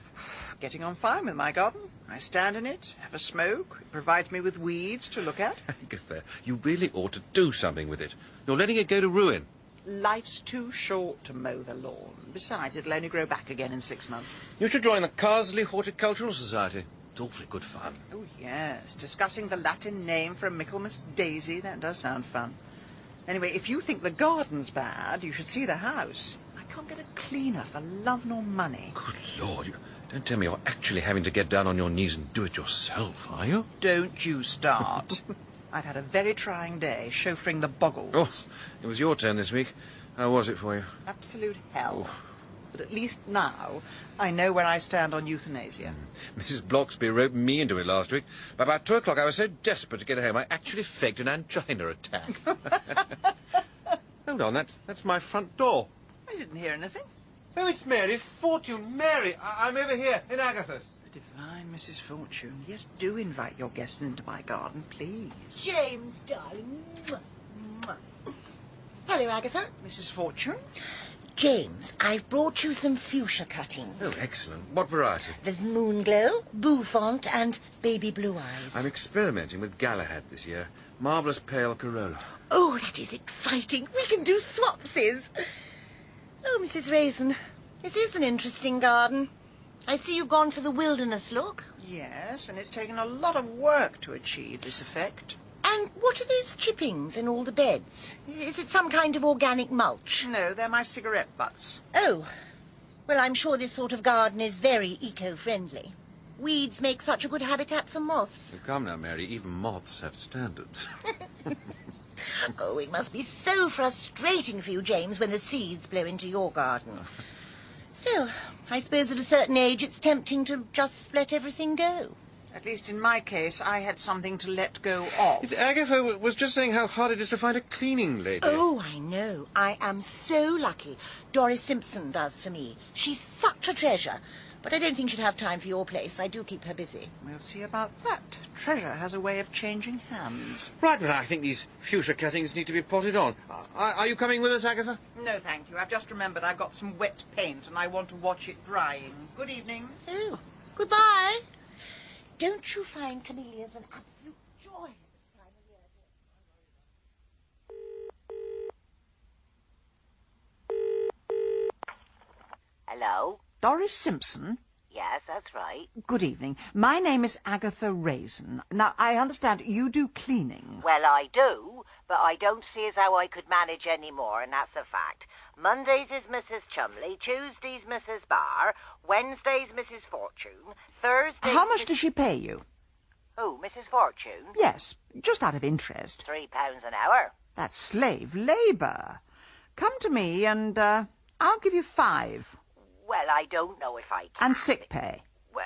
Speaker 1: Getting on fine with my garden. I stand in it, have a smoke. It provides me with weeds to look at.
Speaker 7: Agatha, you really ought to do something with it. You're letting it go to ruin.
Speaker 1: Life's too short to mow the lawn. Besides, it'll only grow back again in 6 months.
Speaker 7: You should join the Carsley Horticultural Society. It's awfully good fun.
Speaker 1: Oh, yes. Discussing the Latin name for a Michaelmas daisy. That does sound fun. Anyway, if you think the garden's bad, you should see the house. I can't get a cleaner for love nor money.
Speaker 7: Good Lord, don't tell me you're actually having to get down on your knees and do it yourself, are you?
Speaker 1: Don't you start. I've had a very trying day chauffeuring the Boggles.
Speaker 7: Oh, it was your turn this week. How was it for you?
Speaker 1: Absolute hell. But at least now I know where I stand on euthanasia.
Speaker 7: Mrs. Bloxby roped me into it last week. By about 2 o'clock I was so desperate to get home I actually faked an angina attack. Hold on, that's my front door.
Speaker 1: I didn't hear anything.
Speaker 14: Oh, it's Mary Fortune. Mary, I'm over here in Agatha's.
Speaker 1: The divine Mrs. Fortune. Yes, do invite your guests into my garden, please.
Speaker 22: James, darling. Hello, Agatha.
Speaker 1: Mrs. Fortune?
Speaker 22: James, I've brought you some fuchsia cuttings.
Speaker 7: Oh, excellent. What variety?
Speaker 22: There's Moonglow, Bouffant, and Baby Blue Eyes.
Speaker 7: I'm experimenting with Galahad this year. Marvellous pale corolla.
Speaker 22: Oh, that is exciting. We can do swapsies. Oh, Mrs. Raisin, this is an interesting garden. I see you've gone for the wilderness look.
Speaker 1: Yes, and it's taken a lot of work to achieve this effect.
Speaker 22: And what are those chippings in all the beds? Is it some kind of organic mulch?
Speaker 1: No, they're my cigarette butts.
Speaker 22: Oh, well, I'm sure this sort of garden is very eco-friendly. Weeds make such a good habitat for moths.
Speaker 7: Oh, come now, Mary, even moths have standards.
Speaker 22: Oh, it must be so frustrating for you, James, when the seeds blow into your garden. Still, I suppose at a certain age it's tempting to just let everything go.
Speaker 1: At least in my case, I had something to let go of.
Speaker 7: Agatha was just saying how hard it is to find a cleaning lady.
Speaker 22: Oh, I know. I am so lucky. Doris Simpson does for me. She's such a treasure. But I don't think she'd have time for your place. I do keep her busy.
Speaker 1: We'll see about that. Treasure has a way of changing hands.
Speaker 7: Right, well, I think these fuchsia cuttings need to be potted on. Are you coming with us, Agatha?
Speaker 1: No, thank you. I've just remembered I've got some wet paint and I want to watch it drying. Good evening.
Speaker 22: Oh, goodbye. Don't you find camellias an absolute joy at this time
Speaker 5: Hello?
Speaker 1: Doris Simpson?
Speaker 5: Yes, that's right.
Speaker 1: Good evening. My name is Agatha Raisin. Now, I understand you do cleaning.
Speaker 5: Well, I do, but I don't see as how I could manage any more, and that's a fact. Mondays is Mrs. Chumley, Tuesdays Mrs. Barr, Wednesdays Mrs. Fortune, Thursdays...
Speaker 1: How much does she pay you?
Speaker 5: Who, Mrs. Fortune?
Speaker 1: Yes, just out of interest.
Speaker 5: £3 an hour.
Speaker 1: That's slave labour. Come to me and I'll give you 5.
Speaker 5: Well, I don't know if I can.
Speaker 1: And sick pay.
Speaker 5: Well,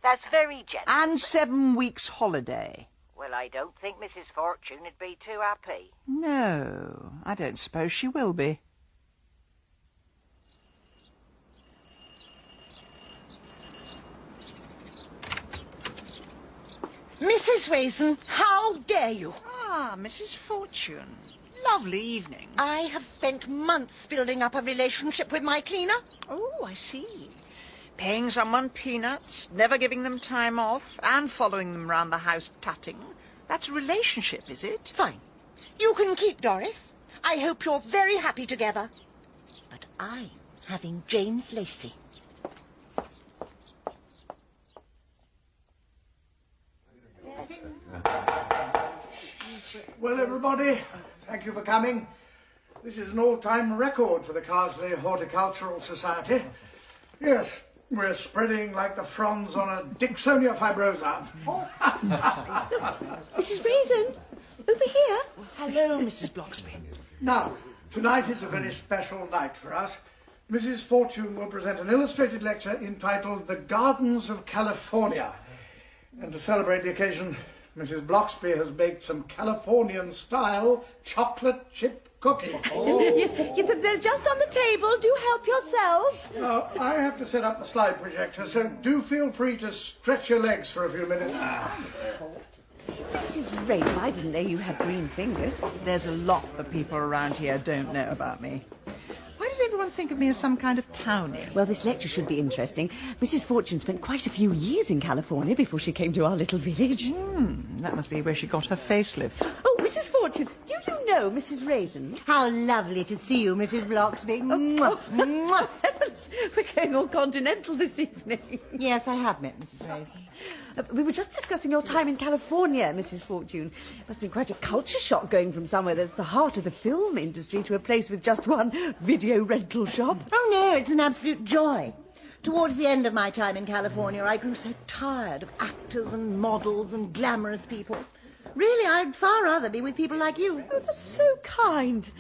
Speaker 5: that's very generous.
Speaker 1: And 7 weeks holiday.
Speaker 5: Well, I don't think Mrs. Fortune would be too happy.
Speaker 1: No, I don't suppose she will be.
Speaker 22: Mrs. Raisin, how dare you?
Speaker 1: Ah, Mrs. Fortune. Lovely evening.
Speaker 22: I have spent months building up a relationship with my cleaner.
Speaker 1: Oh, I see. Paying someone peanuts, never giving them time off, and following them round the house tutting. That's a relationship, is it?
Speaker 22: Fine. You can keep Doris. I hope you're very happy together. But I'm having James Lacey.
Speaker 11: Well, everybody, thank you for coming. This is an all-time record for the Carsley Horticultural Society. Yes, we're spreading like the fronds on a Dicksonia fibrosa.
Speaker 12: Mrs. Raisin, over here.
Speaker 1: Hello, Mrs. Bloxby.
Speaker 11: Now, tonight is a very special night for us. Mrs. Fortune will present an illustrated lecture entitled The Gardens of California. And to celebrate the occasion, Mrs. Bloxby has baked some Californian-style chocolate chip cookies.
Speaker 12: Yes, they're just on the table. Do help yourself.
Speaker 11: Now, I have to set up the slide projector, so do feel free to stretch your legs for a few minutes.
Speaker 12: Mrs. Raisin, I didn't know you had green fingers.
Speaker 1: There's a lot that people around here don't know about me. Why does everyone think of me as some kind of townie?
Speaker 12: Well, this lecture should be interesting. Mrs. Fortune spent quite a few years in California before she came to our little village.
Speaker 1: That must be where she got her facelift.
Speaker 12: Oh, Mrs. Fortune, do you know Mrs. Raisin?
Speaker 22: How lovely to see you, Mrs. Bloxby.
Speaker 12: Mwah. Heavens, we're going all continental this evening.
Speaker 22: Yes, I have met Mrs. Raisin.
Speaker 12: We were just discussing your time in California, Mrs. Fortune. It must be quite a culture shock going from somewhere that's the heart of the film industry to a place with just one video rental shop.
Speaker 22: Oh, no, it's an absolute joy. Towards the end of my time in California, I grew so tired of actors and models and glamorous people. Really, I'd far rather be with people like you.
Speaker 12: Oh, that's so kind.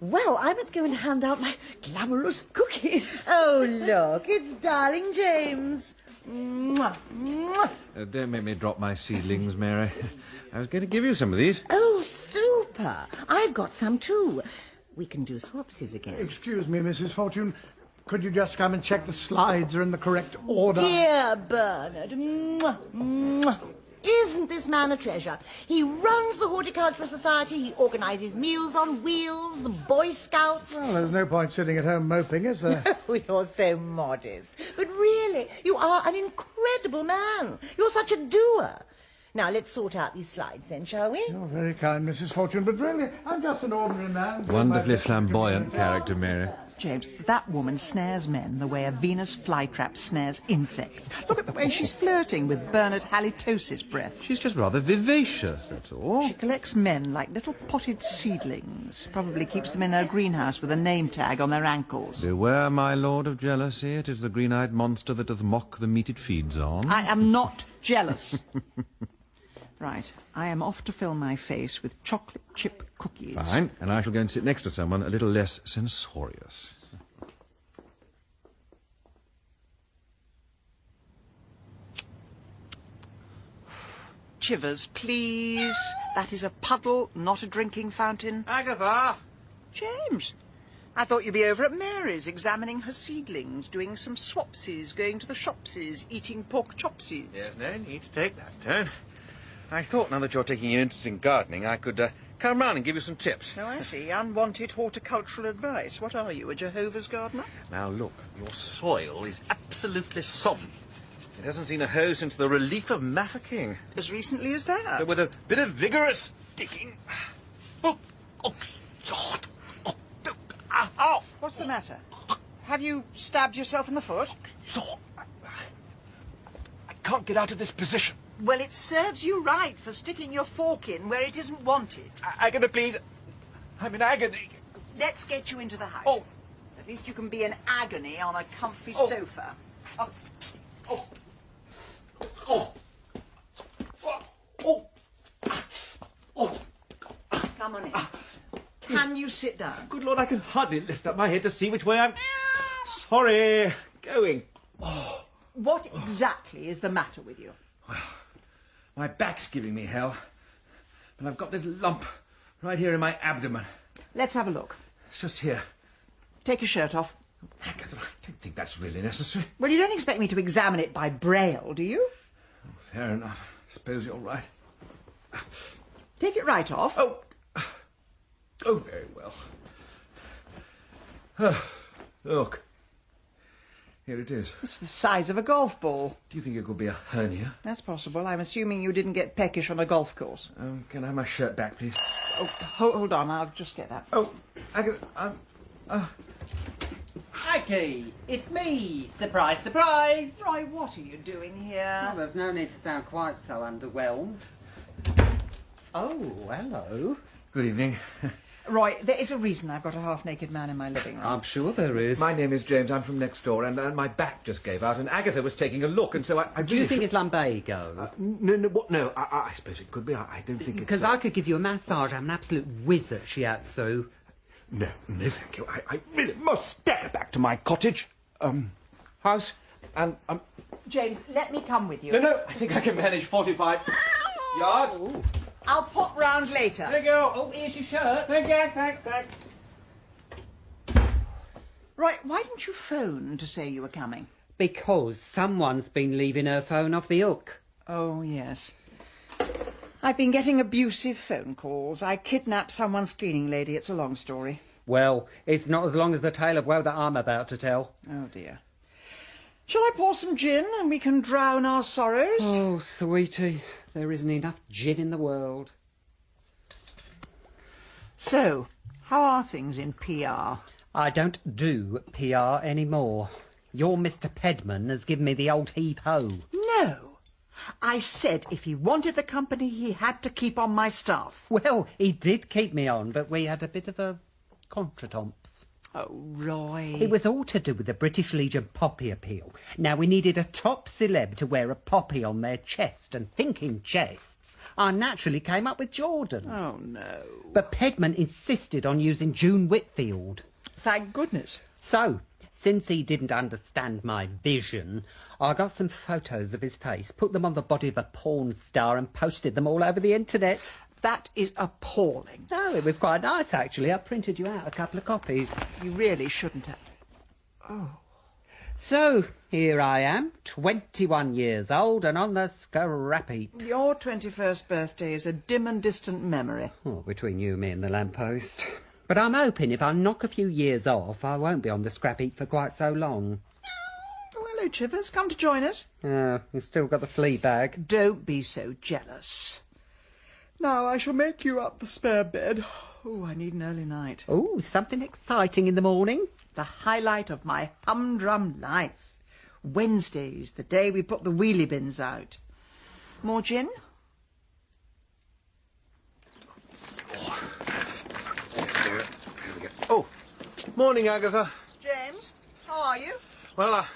Speaker 12: Well, I must go and hand out my glamorous cookies.
Speaker 22: Oh, look, it's darling James. Mwah, mwah.
Speaker 7: Don't make me drop my seedlings, Mary. I was going to give you some of these.
Speaker 22: Oh, super. I've got some too. We can do swapsies again.
Speaker 11: Excuse me, Mrs. Fortune. Could you just come and check the slides are in the correct order?
Speaker 22: Dear Bernard. Mwah, mwah. Isn't this man a treasure? He runs the Horticultural Society, he organises meals on wheels, the Boy Scouts.
Speaker 11: Well, there's no point sitting at home moping, is there?
Speaker 22: You're so modest. But really, you are an incredible man. You're such a doer. Now, let's sort out these slides then, shall we?
Speaker 11: You're very kind, Mrs. Fortune, but really, I'm just an ordinary man.
Speaker 7: Wonderfully flamboyant character, Mary.
Speaker 1: James, that woman snares men the way a Venus flytrap snares insects. Look at the way she's flirting with Bernard Halitosis breath.
Speaker 7: She's just rather vivacious, that's all.
Speaker 1: She collects men like little potted seedlings. Probably keeps them in her greenhouse with a name tag on their ankles.
Speaker 7: Beware, my lord of jealousy. It is the green-eyed monster that doth mock the meat it feeds on.
Speaker 1: I am not jealous. Right, I am off to fill my face with chocolate chip cookies.
Speaker 7: Fine, and I shall go and sit next to someone a little less censorious.
Speaker 1: Chivers, please. That is a puddle, not a drinking fountain.
Speaker 7: Agatha!
Speaker 1: James, I thought you'd be over at Mary's, examining her seedlings, doing some swapsies, going to the shopsies, eating pork chopsies.
Speaker 7: There's no need to take that turn. I thought, now that you're taking an interest in gardening, I could come round and give you some tips.
Speaker 1: Oh, I see. Unwanted horticultural advice. What are you, a Jehovah's gardener?
Speaker 7: Now, look, your soil is absolutely sodden. It hasn't seen a hoe since the relief of Mafeking.
Speaker 1: As recently as that?
Speaker 7: But with a bit of vigorous digging... Oh, Lord! Oh,
Speaker 1: What's the matter? Have you stabbed yourself in the foot?
Speaker 15: Look, I can't get out of this position.
Speaker 1: Well, it serves you right for sticking your fork in where it isn't wanted.
Speaker 15: Agatha, please. I'm in agony.
Speaker 1: Let's get you into the house.
Speaker 15: Oh.
Speaker 1: At least you can be in agony on a comfy sofa.
Speaker 15: Oh. Oh. Oh. Oh.
Speaker 1: Come on in. Can you sit down?
Speaker 15: Good Lord, I can hardly lift up my head to see which way I'm... Sorry. Going.
Speaker 1: Oh. What exactly is the matter with you?
Speaker 7: Well, my back's giving me hell. And I've got this lump right here in my abdomen.
Speaker 1: Let's have a look.
Speaker 7: It's just here.
Speaker 1: Take your shirt off.
Speaker 7: Agatha, I don't think that's really necessary.
Speaker 1: Well, you don't expect me to examine it by braille, do you?
Speaker 7: Oh, fair enough. I suppose you're right.
Speaker 1: Take it right off.
Speaker 7: Oh, very well. Look. Here it is.
Speaker 1: It's the size of a golf ball.
Speaker 7: Do you think it could be a hernia?
Speaker 1: That's possible. I'm assuming you didn't get peckish on a golf course.
Speaker 7: Can I have my shirt back, please?
Speaker 1: Oh, hold on. I'll just get that.
Speaker 7: Oh, Agatha,
Speaker 2: Aggie, it's me. Surprise, surprise.
Speaker 1: Roy, what are you doing here?
Speaker 2: Well, there's no need to sound quite so underwhelmed. Oh, hello.
Speaker 7: Good evening.
Speaker 1: Roy, there is a reason I've got a half-naked man in my living room.
Speaker 2: I'm sure there is.
Speaker 7: My name is James. I'm from next door, and my back just gave out, and Agatha was taking a look, and so I
Speaker 2: Do you think it's lumbago?
Speaker 7: No, I suppose it could be. I don't think it's...
Speaker 2: Because I could give you a massage. I'm an absolute whiz at shiatsu.
Speaker 7: No, thank you. I really must get back to my cottage, house, and...
Speaker 1: James, let me come with you.
Speaker 7: No, I think I can manage 45 yards.
Speaker 2: Ooh.
Speaker 1: I'll pop round later.
Speaker 7: There you go.
Speaker 2: Oh, here's your shirt.
Speaker 7: Thanks.
Speaker 1: Roy, why didn't you phone to say you were coming?
Speaker 2: Because someone's been leaving her phone off the hook.
Speaker 1: Oh, yes. I've been getting abusive phone calls. I kidnapped someone's cleaning lady. It's a long story.
Speaker 2: Well, it's not as long as the tale of woe that I'm about to tell.
Speaker 1: Oh, dear. Shall I pour some gin and we can drown our sorrows?
Speaker 2: Oh, sweetie, there isn't enough gin in the world.
Speaker 1: So, how are things in PR?
Speaker 2: I don't do PR anymore. Your Mr. Pedman has given me the old heave-ho.
Speaker 1: No. I said if he wanted the company, he had to keep on my staff.
Speaker 2: Well, he did keep me on, but we had a bit of a contretemps.
Speaker 1: Oh, Roy.
Speaker 2: It was all to do with the British Legion poppy appeal. Now, we needed a top celeb to wear a poppy on their chest, and thinking chests, I naturally came up with Jordan.
Speaker 1: Oh, no.
Speaker 2: But Pedman insisted on using June Whitfield.
Speaker 1: Thank goodness.
Speaker 2: So, since he didn't understand my vision, I got some photos of his face, put them on the body of a porn star and posted them all over the internet.
Speaker 1: That is appalling.
Speaker 2: No, it was quite nice, actually. I printed you out a couple of copies.
Speaker 1: You really shouldn't have. Oh.
Speaker 2: So, here I am, 21 years old and on the scrap heap.
Speaker 1: Your 21st birthday is a dim and distant memory.
Speaker 2: Oh, between you, me and the lamppost. But I'm hoping if I knock a few years off, I won't be on the scrap heap for quite so long.
Speaker 1: Oh, hello, Chivers. Come to join us.
Speaker 2: You've still got the flea bag.
Speaker 1: Don't be so jealous. Now I shall make you up the spare bed. Oh, I need an early night.
Speaker 2: Oh, something exciting in the morning.
Speaker 1: The highlight of my humdrum life. Wednesday's the day we put the wheelie bins out. More gin?
Speaker 7: Oh, morning, Agatha.
Speaker 1: James, how are you?
Speaker 7: Well,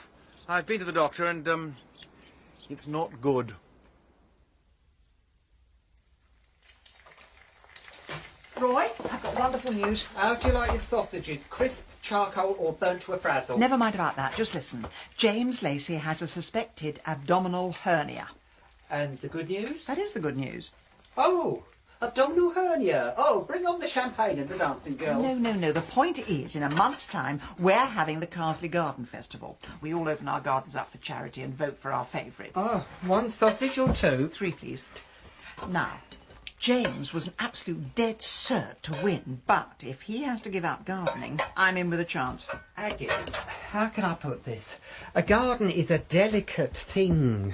Speaker 7: I've been to the doctor and, it's not good.
Speaker 1: Roy, I've got wonderful news.
Speaker 2: How do you like your sausages? Crisp, charcoal or burnt to a frazzle?
Speaker 1: Never mind about that. Just listen. James Lacey has a suspected abdominal hernia.
Speaker 2: And the good news?
Speaker 1: That is the good news.
Speaker 2: Oh, abdominal hernia. Oh, bring on the champagne and the dancing girls.
Speaker 1: No. The point is, in a month's time, we're having the Carsley Garden Festival. We all open our gardens up for charity and vote for our favourite.
Speaker 2: Oh, one sausage or two?
Speaker 1: 3, please. Now, James was an absolute dead cert to win, but if he has to give up gardening, I'm in with a chance.
Speaker 2: Aggie, how can I put this? A garden is a delicate thing.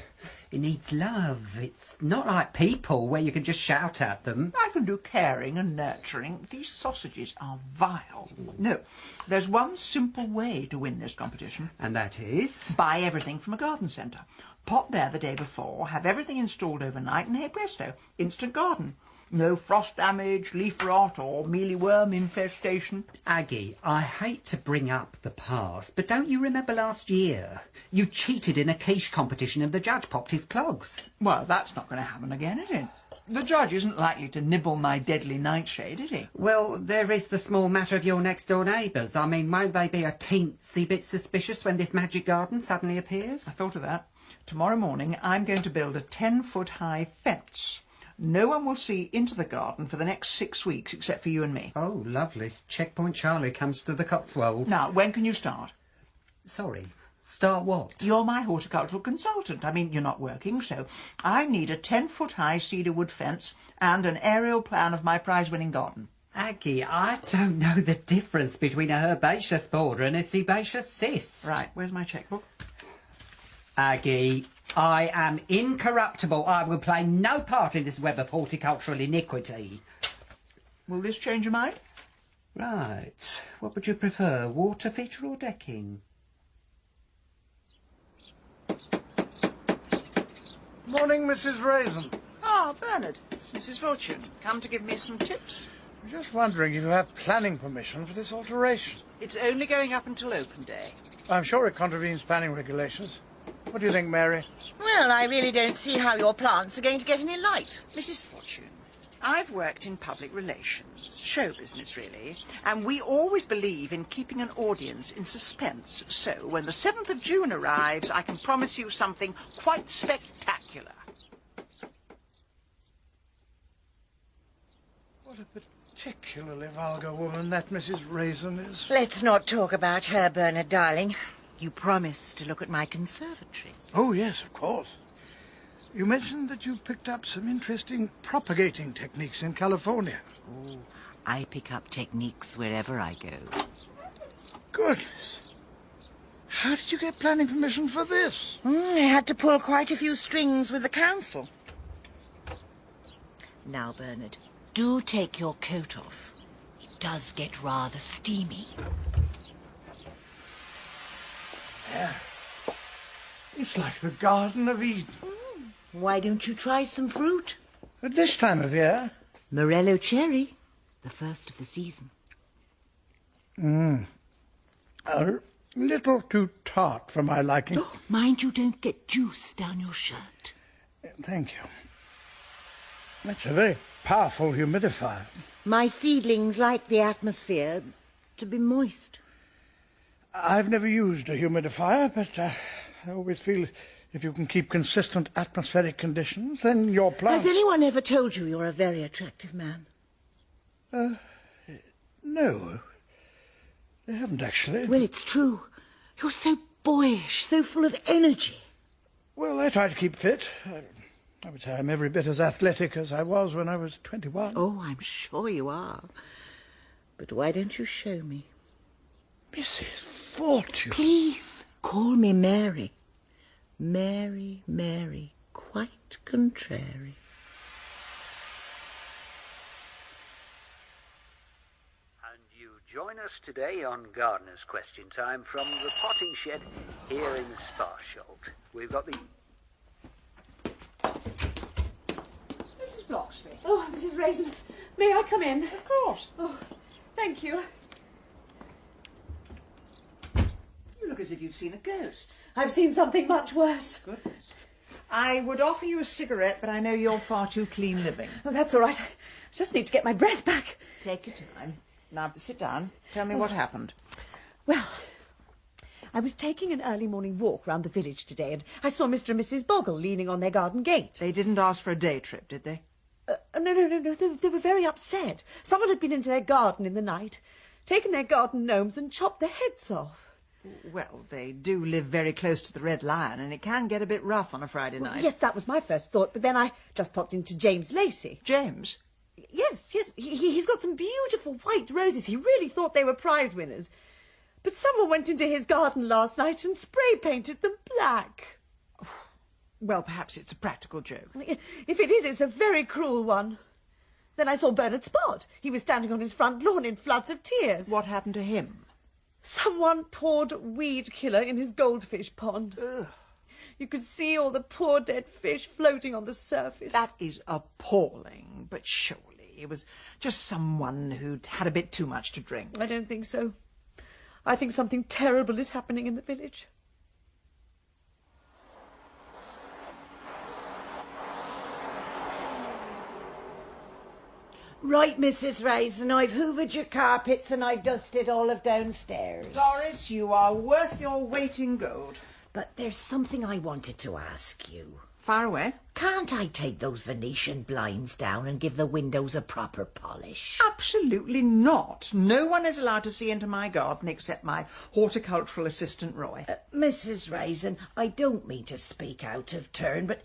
Speaker 2: It needs love. It's not like people where you can just shout at them.
Speaker 1: I can do caring and nurturing. These sausages are vile. No, there's one simple way to win this competition.
Speaker 2: And that is?
Speaker 1: Buy everything from a garden centre. Pop there the day before, have everything installed overnight, and hey presto, instant garden. No frost damage, leaf rot, or mealyworm infestation.
Speaker 2: Aggie, I hate to bring up the past, but don't you remember last year? You cheated in a quiche competition and the judge popped his clogs.
Speaker 1: Well, that's not going to happen again, is it? The judge isn't likely to nibble my deadly nightshade, is he?
Speaker 2: Well, there is the small matter of your next-door neighbours. I mean, won't they be a teensy bit suspicious when this magic garden suddenly appears?
Speaker 1: I thought of that. Tomorrow morning I'm going to build a 10-foot-high fence. No one will see into the garden for the next 6 weeks except for you and me.
Speaker 2: Oh, lovely. Checkpoint Charlie comes to the Cotswolds.
Speaker 1: Now, when can you start?
Speaker 2: Sorry, start what?
Speaker 1: You're my horticultural consultant. I mean, you're not working, so I need a 10-foot-high cedarwood fence and an aerial plan of my prize-winning garden.
Speaker 2: Aggie, I don't know the difference between a herbaceous border and a sebaceous cyst.
Speaker 1: Right, where's my chequebook?
Speaker 2: Aggie, I am incorruptible. I will play no part in this web of horticultural iniquity.
Speaker 1: Will this change your mind?
Speaker 2: Right. What would you prefer, water feature or decking?
Speaker 11: Morning, Mrs. Raisin.
Speaker 1: Ah, Bernard. Mrs. Fortune, come to give me some tips.
Speaker 11: I'm just wondering if you have planning permission for this alteration.
Speaker 1: It's only going up until open day.
Speaker 11: I'm sure it contravenes planning regulations. What do you think, Mary?
Speaker 22: Well, I really don't see how your plants are going to get any light.
Speaker 1: Mrs. Fortune, I've worked in public relations, show business really, and we always believe in keeping an audience in suspense. So when the 7th of June arrives, I can promise you something quite spectacular.
Speaker 11: What a particularly vulgar woman that Mrs. Raisin is.
Speaker 22: Let's not talk about her, Bernard, darling. You promised to look at my conservatory.
Speaker 11: Oh, yes, of course. You mentioned that you picked up some interesting propagating techniques in California.
Speaker 22: Oh, I pick up techniques wherever I go.
Speaker 11: Goodness. How did you get planning permission for this?
Speaker 22: I had to pull quite a few strings with the council. Now, Bernard, do take your coat off. It does get rather steamy.
Speaker 11: Yeah. It's like the Garden of Eden.
Speaker 22: Why don't you try some fruit?
Speaker 11: At this time of year?
Speaker 22: Morello cherry, the first of the season.
Speaker 11: A little too tart for my liking.
Speaker 22: Oh, mind you don't get juice down your shirt.
Speaker 11: Thank you. That's a very powerful humidifier.
Speaker 22: My seedlings like the atmosphere to be moist.
Speaker 11: I've never used a humidifier, but I always feel if you can keep consistent atmospheric conditions, then your plants...
Speaker 22: Has anyone ever told you you're a very attractive man?
Speaker 11: No. They haven't actually.
Speaker 22: Well, it's true. You're so boyish, so full of energy.
Speaker 11: Well, I try to keep fit. I would say I'm every bit as athletic as I was when I was 21.
Speaker 22: Oh, I'm sure you are. But why don't you show me?
Speaker 11: Mrs. Fortune.
Speaker 22: Please, call me Mary. Mary, Mary, quite contrary.
Speaker 18: And you join us today on Gardener's Question Time from the potting shed here in Sparsholt. We've got the...
Speaker 1: Mrs. Bloxley.
Speaker 8: Oh, Mrs. Raisin, may I come in?
Speaker 1: Of course.
Speaker 8: Oh, thank you.
Speaker 1: You look as if you've seen a ghost.
Speaker 8: I've seen something much worse.
Speaker 1: Goodness. I would offer you a cigarette, but I know you're far too clean living.
Speaker 8: Oh, that's all right. I just need to get my breath back.
Speaker 1: Take your time. Now, sit down. Tell me what happened.
Speaker 12: Well, I was taking an early morning walk round the village today, and I saw Mr. and Mrs. Boggle leaning on their garden gate.
Speaker 1: They didn't ask for a day trip, did they?
Speaker 12: No. They were very upset. Someone had been into their garden in the night, taken their garden gnomes and chopped their heads off.
Speaker 1: Well, they do live very close to the Red Lion, and it can get a bit rough on a Friday night.
Speaker 12: Yes, that was my first thought, but then I just popped into James Lacey.
Speaker 1: James?
Speaker 12: Yes. He's got some beautiful white roses. He really thought they were prize winners. But someone went into his garden last night and spray painted them black.
Speaker 1: Well, perhaps it's a practical joke.
Speaker 12: If it is, it's a very cruel one. Then I saw Bernard Spot. He was standing on his front lawn in floods of tears.
Speaker 1: What happened to him?
Speaker 12: Someone poured weed killer in his goldfish pond.
Speaker 1: Ugh.
Speaker 12: You could see all the poor dead fish floating on the surface.
Speaker 1: That is appalling, but surely it was just someone who'd had a bit too much to drink.
Speaker 12: I don't think so. I think something terrible is happening in the village.
Speaker 22: Right, Mrs. Raisin, I've hoovered your carpets and I've dusted all of downstairs.
Speaker 1: Doris, you are worth your weight in gold.
Speaker 22: But there's something I wanted to ask you.
Speaker 1: Far away.
Speaker 22: Can't I take those Venetian blinds down and give the windows a proper polish?
Speaker 1: Absolutely not. No one is allowed to see into my garden except my horticultural assistant, Roy.
Speaker 22: Mrs. Raisin, I don't mean to speak out of turn, but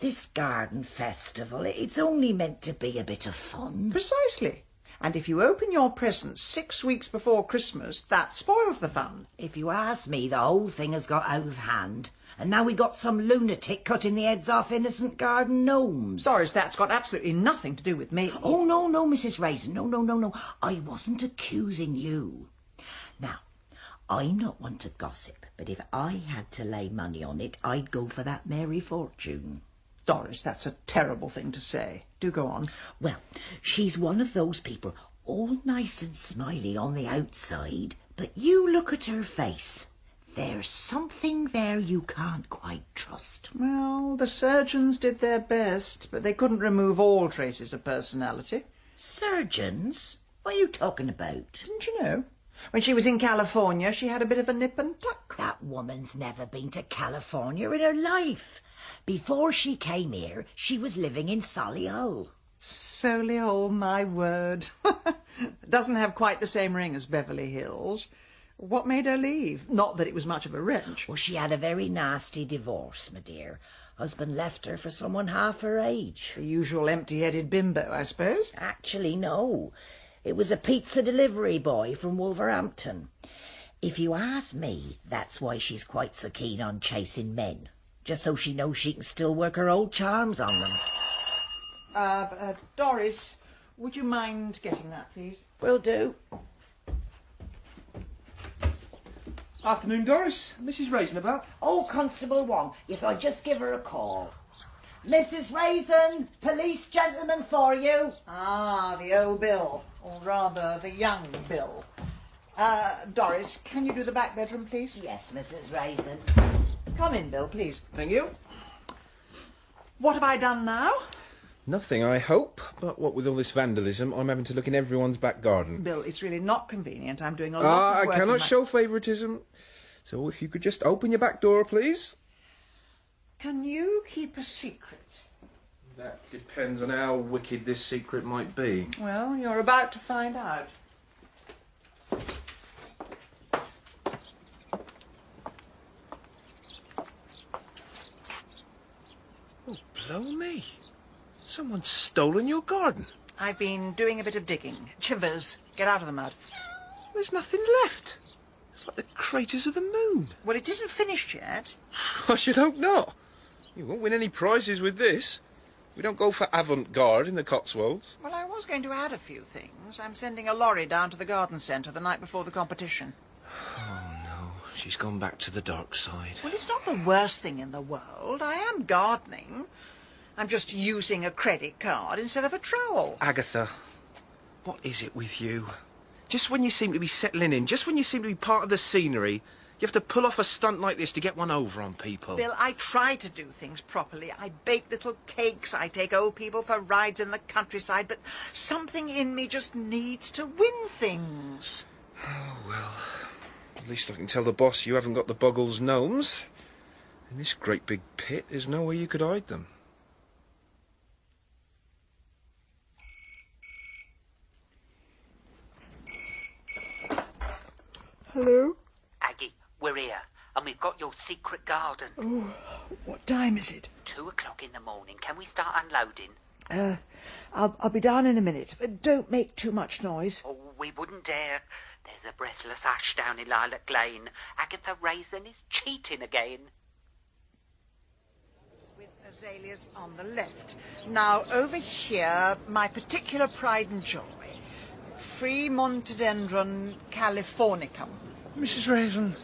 Speaker 22: this garden festival, it's only meant to be a bit of fun.
Speaker 1: Precisely. And if you open your presents 6 weeks before Christmas, that spoils the fun.
Speaker 22: If you ask me, the whole thing has got out of hand. And now we got some lunatic cutting the heads off innocent garden gnomes.
Speaker 1: Doris, that's got absolutely nothing to do with me.
Speaker 22: Oh, no, Mrs. Raisin. No. I wasn't accusing you. Now, I'm not one to gossip, but if I had to lay money on it, I'd go for that Mary Fortune.
Speaker 1: Doris, that's a terrible thing to say. Do go on.
Speaker 22: Well, she's one of those people, all nice and smiley on the outside, but you look at her face. There's something there you can't quite trust.
Speaker 1: Well, the surgeons did their best, but they couldn't remove all traces of personality.
Speaker 22: Surgeons? What are you talking about?
Speaker 1: Didn't you know? When she was in California, she had a bit of a nip and tuck.
Speaker 22: That woman's never been to California in her life. Before she came here, she was living in Solihull.
Speaker 1: Solihull, my word. Doesn't have quite the same ring as Beverly Hills. What made her leave? Not that it was much of a wrench.
Speaker 22: Well, she had a very nasty divorce, my dear. Husband left her for someone half her age.
Speaker 1: The usual empty-headed bimbo, I suppose?
Speaker 22: Actually, no. It was a pizza delivery boy from Wolverhampton. If you ask me, that's why she's quite so keen on chasing men. Just so she knows she can still work her old charms on them.
Speaker 1: Doris, would you mind getting that, please?
Speaker 22: Will do.
Speaker 17: Afternoon, Doris. Mrs. Raisin about?
Speaker 22: Oh, Constable Wong. Yes, I'll just give her a call. Mrs. Raisin, police gentleman for you.
Speaker 1: Ah, the old Bill. Or rather, the young Bill. Doris, can you do the back bedroom, please?
Speaker 22: Yes, Mrs. Raisin.
Speaker 1: Come in, Bill, please.
Speaker 17: Thank you.
Speaker 1: What have I done now?
Speaker 14: Nothing, I hope. But what with all this vandalism, I'm having to look in everyone's back garden.
Speaker 1: Bill, it's really not convenient. I'm doing a lot of work.
Speaker 14: I cannot show favouritism. So if you could just open your back door, please.
Speaker 1: Can you keep a secret?
Speaker 14: That depends on how wicked this secret might be.
Speaker 1: Well, you're about to find out.
Speaker 14: Oh, blow me. Someone's stolen your garden.
Speaker 1: I've been doing a bit of digging. Chivers, get out of the mud.
Speaker 14: There's nothing left. It's like the craters of the moon.
Speaker 1: Well, it isn't finished yet.
Speaker 14: I should hope not. You won't win any prizes with this. We don't go for avant-garde in the Cotswolds.
Speaker 1: Well, I was going to add a few things. I'm sending a lorry down to the garden centre the night before the competition.
Speaker 14: Oh, no. She's gone back to the dark side.
Speaker 1: Well, it's not the worst thing in the world. I am gardening. I'm just using a credit card instead of a trowel.
Speaker 14: Agatha, what is it with you? Just when you seem to be settling in, just when you seem to be part of the scenery, you have to pull off a stunt like this to get one over on people.
Speaker 1: Bill, I try to do things properly. I bake little cakes. I take old people for rides in the countryside. But something in me just needs to win things.
Speaker 14: Oh, well, at least I can tell the boss you haven't got the Buggles gnomes. In this great big pit, there's no way you could hide them.
Speaker 1: Hello?
Speaker 2: Aggie, we're here, and we've got your secret garden.
Speaker 1: Oh, what time is it?
Speaker 2: 2 o'clock in the morning. Can we start unloading?
Speaker 1: I'll be down in a minute, but don't make too much noise.
Speaker 2: Oh, we wouldn't dare. There's a breathless ash down in Lilac Lane. Agatha Raisin is cheating again.
Speaker 1: azaleas on the left. Now, over here, my particular pride and joy. Fremontodendron californicum.
Speaker 11: Mrs. Raisin,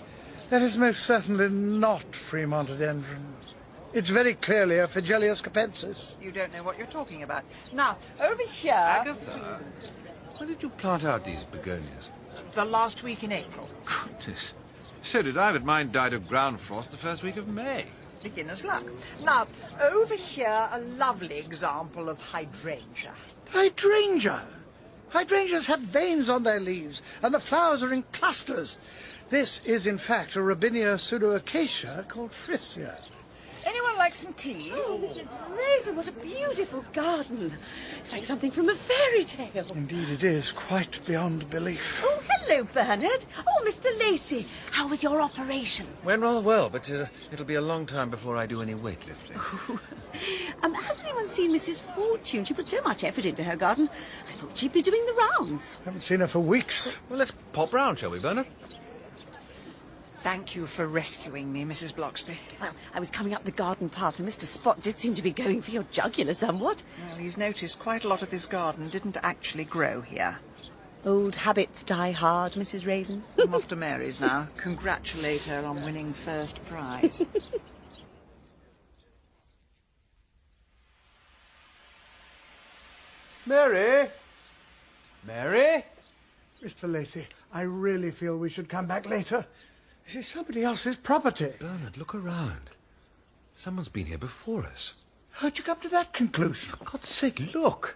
Speaker 11: that is most certainly not Fremontodendron. It's very clearly a Phygelius capensis.
Speaker 1: You don't know what you're talking about. Now, over here...
Speaker 7: Agatha, when did you plant out these begonias?
Speaker 1: The last week in April.
Speaker 7: Goodness. So did I, but mine died of ground frost the first week of May.
Speaker 1: Beginner's luck. Now, over here, a lovely example of hydrangea.
Speaker 11: Hydrangea? Hydrangeas have veins on their leaves, and the flowers are in clusters. This is, in fact, a Robinia pseudoacacia called Frisia.
Speaker 1: Anyone like some tea?
Speaker 12: Oh, Mrs. Raisin, what a beautiful garden. It's like something from a fairy tale.
Speaker 11: Indeed it is, quite beyond belief.
Speaker 12: Oh, hello, Bernard. Oh, Mr. Lacey, how was your operation?
Speaker 7: Went rather well, but it'll be a long time before I do any weightlifting.
Speaker 12: Has anyone seen Mrs. Fortune? She put so much effort into her garden. I thought she'd be doing the rounds.
Speaker 11: Haven't seen her for weeks.
Speaker 7: Well, let's pop round, shall we, Bernard?
Speaker 1: Thank you for rescuing me, Mrs. Bloxby.
Speaker 12: Well, I was coming up the garden path, and Mr. Spot did seem to be going for your jugular somewhat.
Speaker 1: Well, he's noticed quite a lot of this garden didn't actually grow here.
Speaker 12: Old habits die hard, Mrs. Raisin.
Speaker 1: I'm off to Mary's now. Congratulate her on winning first prize.
Speaker 11: Mary?
Speaker 7: Mary?
Speaker 11: Mr. Lacey, I really feel we should come back later. This is somebody else's property.
Speaker 7: Bernard, look around. Someone's been here before us.
Speaker 11: How'd you come to that conclusion?
Speaker 7: For God's sake, look.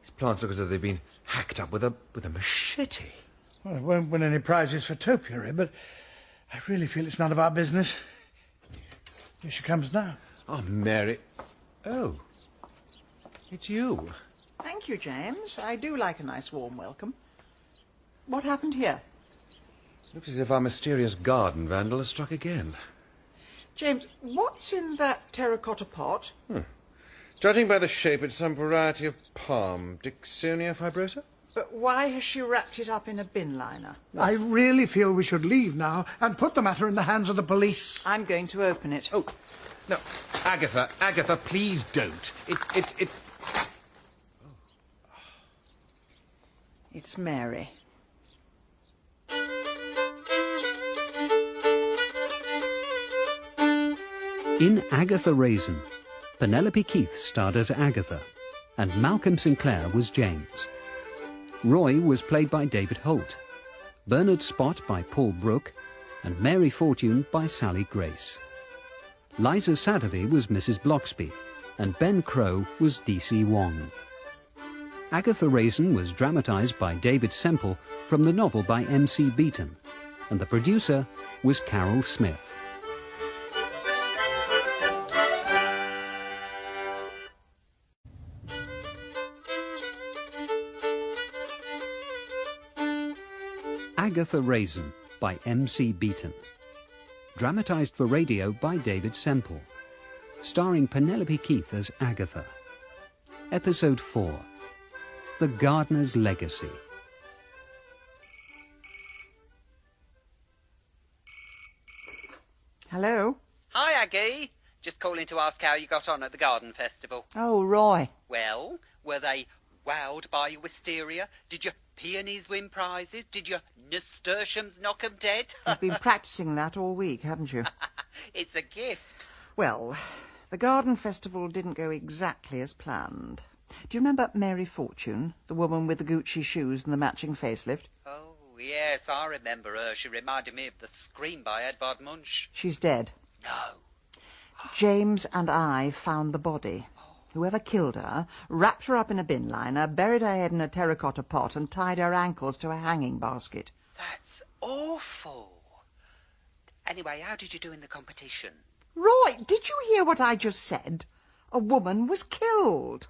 Speaker 7: These plants look as though they've been hacked up with a machete.
Speaker 11: Well, I won't win any prizes for topiary, but I really feel it's none of our business. Here she comes now.
Speaker 7: Oh, Mary. Oh. It's you.
Speaker 1: Thank you, James. I do like a nice warm welcome. What happened here?
Speaker 7: Looks as if our mysterious garden vandal has struck again.
Speaker 1: James, what's in that terracotta pot?
Speaker 7: Judging by the shape, it's some variety of palm. Dicksonia fibrosa?
Speaker 1: But why has she wrapped it up in a bin liner?
Speaker 11: I really feel we should leave now and put the matter in the hands of the police.
Speaker 1: I'm going to open it.
Speaker 7: Oh, no. Agatha, please don't.
Speaker 1: It's Mary.
Speaker 18: In Agatha Raisin, Penelope Keith starred as Agatha, and Malcolm Sinclair was James. Roy was played by David Holt, Bernard Spot by Paul Brooke, and Mary Fortune by Sally Grace. Liza Sadovy was Mrs. Bloxby, and Ben Crow was D.C. Wong. Agatha Raisin was dramatised by David Semple from the novel by M.C. Beaton, and the producer was Carol Smith. Agatha Raisin by M.C. Beaton. Dramatised for radio by David Semple. Starring Penelope Keith as Agatha. Episode 4. The Gardener's Legacy.
Speaker 1: Hello?
Speaker 2: Hi, Aggie. Just calling to ask how you got on at the garden festival.
Speaker 1: Oh, Roy.
Speaker 2: Well, were they wowed by your wisteria? Did your peonies win prizes? Did your nasturtiums knock 'em dead?
Speaker 1: You've been practising that all week, haven't you?
Speaker 2: It's a gift.
Speaker 1: Well, the garden festival didn't go exactly as planned. Do you remember Mary Fortune, the woman with the Gucci shoes and the matching facelift?
Speaker 2: Oh, yes, I remember her. She reminded me of the Scream by Edvard Munch.
Speaker 1: She's dead.
Speaker 2: No.
Speaker 1: James and I found the body. Whoever killed her wrapped her up in a bin liner, buried her head in a terracotta pot and tied her ankles to a hanging basket.
Speaker 2: That's awful. Anyway, how did you do in the competition?
Speaker 1: Roy, did you hear what I just said? A woman was killed.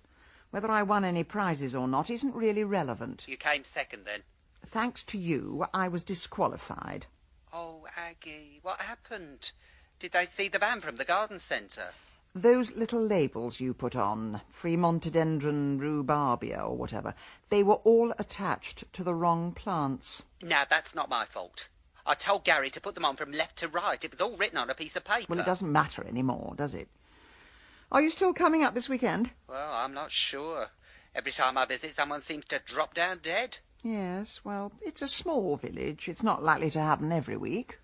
Speaker 1: Whether I won any prizes or not isn't really relevant.
Speaker 2: You came second, then?
Speaker 1: Thanks to you, I was disqualified.
Speaker 2: Oh, Aggie, what happened? Did they see the van from the garden centre?
Speaker 1: Those little labels you put on, Fremontodendron rhubarbia or whatever, they were all attached to the wrong plants.
Speaker 2: Now, that's not my fault. I told Gary to put them on from left to right. It was all written on a piece of paper.
Speaker 1: Well, it doesn't matter anymore, does it? Are you still coming up this weekend?
Speaker 6: Well, I'm not sure. Every time I visit, someone seems to drop down dead.
Speaker 1: Yes, well, it's a small village. It's not likely to happen every week.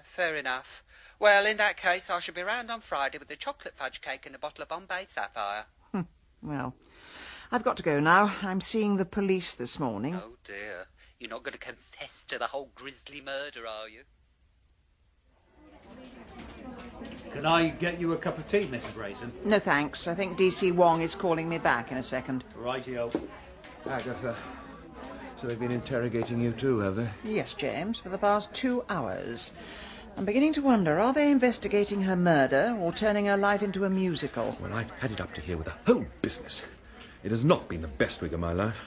Speaker 6: Fair enough. Well, in that case, I shall be round on Friday with a chocolate fudge cake and a bottle of Bombay Sapphire.
Speaker 1: Well, I've got to go now. I'm seeing the police this morning.
Speaker 6: Oh, dear. You're not going to confess to the whole grisly murder, are you?
Speaker 18: Can I get you a cup of tea, Mrs. Raisin?
Speaker 1: No, thanks. I think D.C. Wong is calling me back in a second.
Speaker 18: Rightio.
Speaker 7: Agatha, so they've been interrogating you too, have they?
Speaker 1: Yes, James, for the past 2 hours. I'm beginning to wonder, are they investigating her murder or turning her life into a musical?
Speaker 7: Well, I've had it up to here with the whole business. It has not been the best week of my life.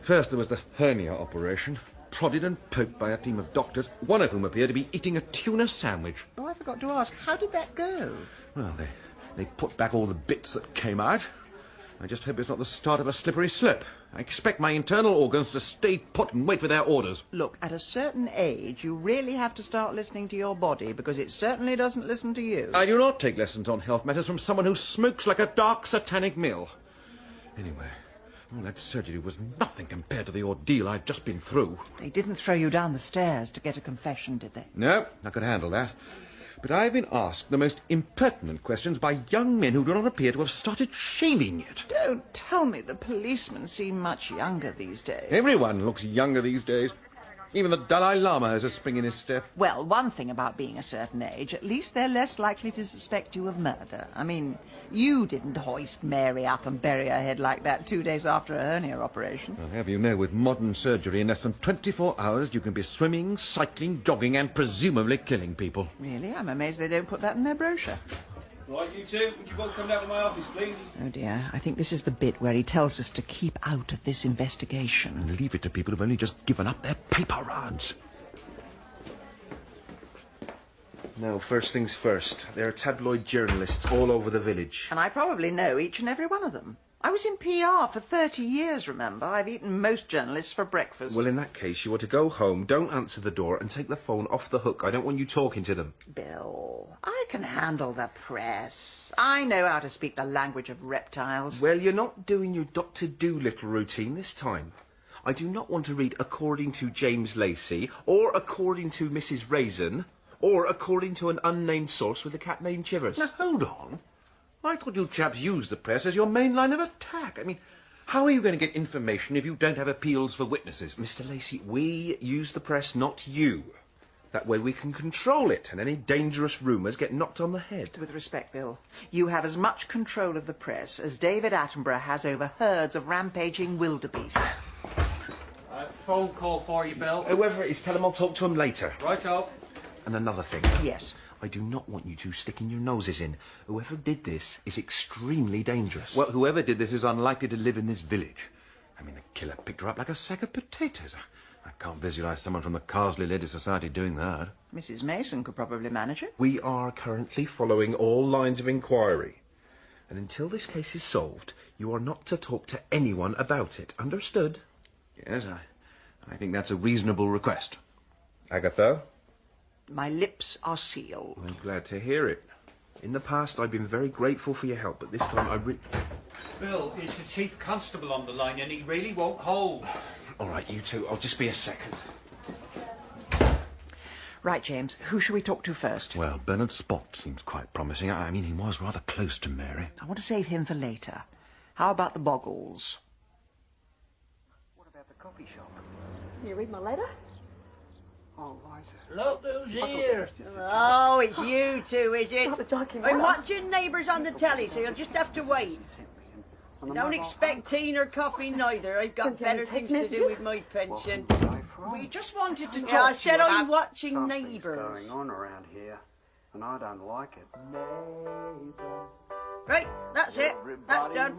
Speaker 7: First there was the hernia operation, prodded and poked by a team of doctors, one of whom appeared to be eating a tuna sandwich.
Speaker 1: Oh, I forgot to ask, how did that go?
Speaker 7: Well, they put back all the bits that came out. I just hope it's not the start of a slippery slope. I expect my internal organs to stay put and wait for their orders.
Speaker 1: Look, at a certain age, you really have to start listening to your body, because it certainly doesn't listen to you.
Speaker 7: I do not take lessons on health matters from someone who smokes like a dark satanic mill. Anyway, all that surgery was nothing compared to the ordeal I've just been through.
Speaker 1: They didn't throw you down the stairs to get a confession, did they?
Speaker 7: No, I could handle that. But I've been asked the most impertinent questions by young men who do not appear to have started shaving yet.
Speaker 1: Don't tell me the policemen seem much younger these days.
Speaker 7: Everyone looks younger these days. Even the Dalai Lama has a spring in his step.
Speaker 1: Well, one thing about being a certain age, at least they're less likely to suspect you of murder. I mean, you didn't hoist Mary up and bury her head like that 2 days after a hernia operation.
Speaker 7: Well, have you know, with modern surgery, in less than 24 hours, you can be swimming, cycling, jogging, and presumably killing people.
Speaker 1: Really? I'm amazed they don't put that in their brochure.
Speaker 17: Right, you two, would you both come down to my office, please?
Speaker 1: Oh, dear. I think this is the bit where he tells us to keep out of this investigation.
Speaker 7: And leave it to people who've only just given up their paper rounds.
Speaker 14: Now, first things first. There are tabloid journalists all over the village.
Speaker 1: And I probably know each and every one of them. I was in PR for 30 years, remember? I've eaten most journalists for breakfast.
Speaker 14: Well, in that case, you ought to go home, don't answer the door, and take the phone off the hook. I don't want you talking to them.
Speaker 1: Bill, I can handle the press. I know how to speak the language of reptiles.
Speaker 14: Well, you're not doing your Dr. Dolittle routine this time. I do not want to read according to James Lacey, or according to Mrs. Raisin, or according to an unnamed source with a cat named Chivers.
Speaker 7: Now, hold on. I thought you chaps used the press as your main line of attack. I mean, how are you going to get information if you don't have appeals for witnesses?
Speaker 14: Mr. Lacey, we use the press, not you. That way we can control it, and any dangerous rumours get knocked on the head.
Speaker 1: With respect, Bill, you have as much control of the press as David Attenborough has over herds of rampaging wildebeest.
Speaker 18: Phone call for you, Bill.
Speaker 14: Whoever it is, tell him I'll talk to him later.
Speaker 18: Righto.
Speaker 14: And another thing.
Speaker 1: Yes?
Speaker 14: I do not want you two sticking your noses in. Whoever did this is extremely dangerous.
Speaker 7: Well, whoever did this is unlikely to live in this village. I mean, the killer picked her up like a sack of potatoes. I can't visualise someone from the Carsley Lady Society doing that.
Speaker 1: Mrs. Mason could probably manage it.
Speaker 14: We are currently following all lines of inquiry. And until this case is solved, you are not to talk to anyone about it. Understood?
Speaker 7: Yes, I think that's a reasonable request.
Speaker 14: Agatha?
Speaker 1: My lips are sealed.
Speaker 14: I'm glad to hear it. In the past, I've been very grateful for your help, but this time I
Speaker 2: Bill, it's the Chief Constable on the line, and he really won't hold.
Speaker 14: All right, you two. I'll just be a second.
Speaker 1: Right, James. Who shall we talk to first?
Speaker 7: Well, Bernard Spot seems quite promising. I mean, he was rather close to Mary.
Speaker 1: I want to save him for later. How about the Boggles?
Speaker 13: What about the coffee shop? You read my letter? Oh, Liza.
Speaker 10: Look who's here.
Speaker 22: Oh, it's you two, is it? I'm watching Neighbours on the telly, so you'll just have to wait. Don't expect tea nor coffee neither. I've got better things to do with my pension.
Speaker 1: We just wanted to talk
Speaker 22: I
Speaker 1: to
Speaker 22: said
Speaker 1: you
Speaker 22: I'm
Speaker 1: about...
Speaker 22: watching Neighbours.
Speaker 13: Going on around here, and I don't like it.
Speaker 22: Right, that's it. That's done.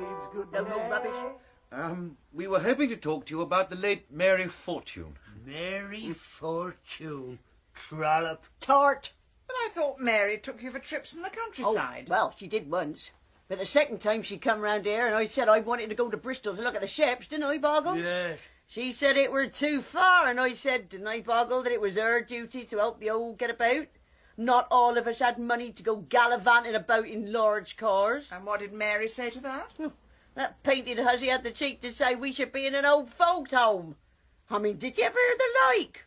Speaker 22: No more rubbish.
Speaker 7: We were hoping to talk to you about the late Mary Fortune.
Speaker 10: Mary Fortune. Trollop.
Speaker 22: Tart.
Speaker 1: But I thought Mary took you for trips in the countryside.
Speaker 22: Oh, well, she did once. But the second time she come round here and I said I wanted to go to Bristol to look at the ships, didn't I, Boggle?
Speaker 10: Yes.
Speaker 22: She said it were too far, and I said, didn't I, Boggle, that it was her duty to help the old get about?
Speaker 16: Not all of us had money to go gallivanting about in large cars.
Speaker 1: And what did Mary say to that?
Speaker 16: That painted hussy had the cheek to say we should be in an old folks' home. I mean, did you ever hear the like?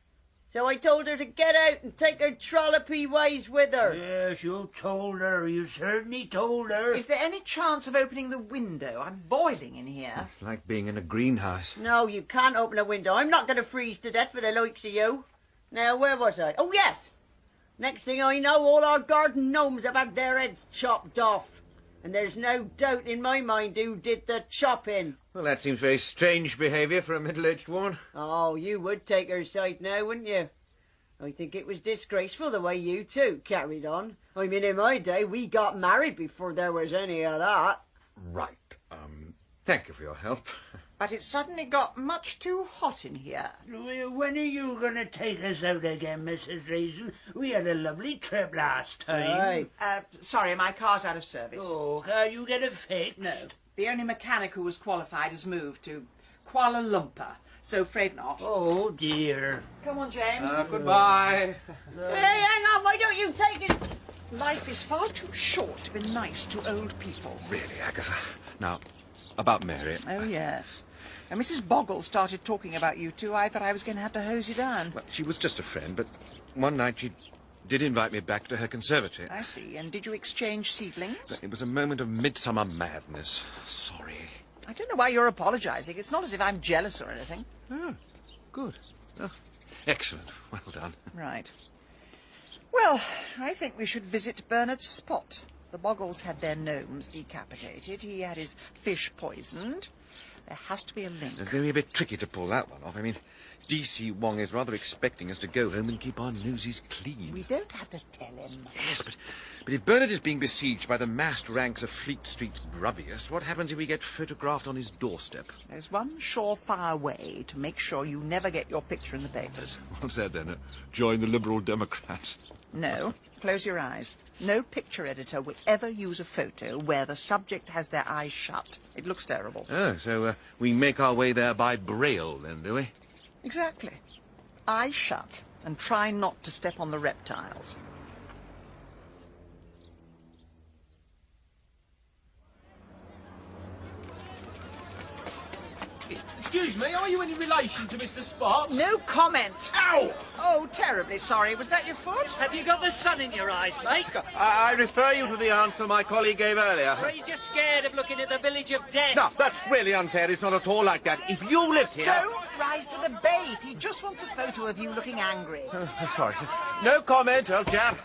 Speaker 16: So I told her to get out and take her trollopy ways with her.
Speaker 10: Yes, you told her. You certainly told her.
Speaker 1: Is there any chance of opening the window? I'm boiling in here.
Speaker 7: It's like being in a greenhouse.
Speaker 16: No, you can't open a window. I'm not going to freeze to death for the likes of you. Now, where was I? Oh, yes. Next thing I know, all our garden gnomes have had their heads chopped off. And there's no doubt in my mind who did the chopping.
Speaker 7: Well, that seems very strange behaviour for a middle-aged woman.
Speaker 16: Oh, you would take her side now, wouldn't you? I think it was disgraceful the way you two carried on. I mean, in my day, we got married before there was any of that.
Speaker 7: Right. Thank you for your help.
Speaker 1: But it suddenly got much too hot in here.
Speaker 10: When are you going to take us out again, Mrs. Raisin? We had a lovely trip last time.
Speaker 1: Sorry, my car's out of service.
Speaker 10: Oh, can you get it fixed?
Speaker 1: No. The only mechanic who was qualified has moved to Kuala Lumpur, so afraid not.
Speaker 10: Oh, dear.
Speaker 1: Come on, James.
Speaker 7: Goodbye.
Speaker 16: Hey, hang on, why don't you take it?
Speaker 1: Life is far too short to be nice to old people.
Speaker 7: Really, Agatha. Now, about Mary.
Speaker 1: Oh, yes. And Mrs. Boggle started talking about you two. I thought I was going to have to hose you down.
Speaker 7: Well, she was just a friend, but one night she did invite me back to her conservatory.
Speaker 1: I see. And did you exchange seedlings?
Speaker 7: It was a moment of midsummer madness. Sorry.
Speaker 1: I don't know why you're apologising. It's not as if I'm jealous or anything.
Speaker 7: Oh, good. Oh, excellent. Well done.
Speaker 1: Right. Well, I think we should visit Bernard's spot. The Boggles had their gnomes decapitated. He had his fish poisoned. There has to be a link.
Speaker 7: It's going to be a bit tricky to pull that one off. I mean, D.C. Wong is rather expecting us to go home and keep our noses clean.
Speaker 1: We don't have to tell him.
Speaker 7: Yes, but if Bernard is being besieged by the massed ranks of Fleet Street's grubbiest, what happens if we get photographed on his doorstep?
Speaker 1: There's one surefire way to make sure you never get your picture in the papers.
Speaker 7: What's that, then? Join the Liberal Democrats?
Speaker 1: No. Close your eyes. No picture editor will ever use a photo where the subject has their eyes shut. It looks terrible.
Speaker 7: Oh, so we make our way there by braille, then, do we?
Speaker 1: Exactly. Eyes shut, and try not to step on the reptiles.
Speaker 17: Excuse me, are you any relation to Mr. Sparks?
Speaker 1: No comment.
Speaker 17: Ow!
Speaker 1: Oh, terribly sorry. Was that your foot?
Speaker 2: Have you got the sun in your eyes, mate?
Speaker 7: I refer you to the answer my colleague gave earlier.
Speaker 2: Or are you just scared of looking at the village of death?
Speaker 7: No, that's really unfair. It's not at all like that. If you lived here...
Speaker 1: Don't rise to the bait. He just wants a photo of you looking angry.
Speaker 7: Sorry. No comment, old chap.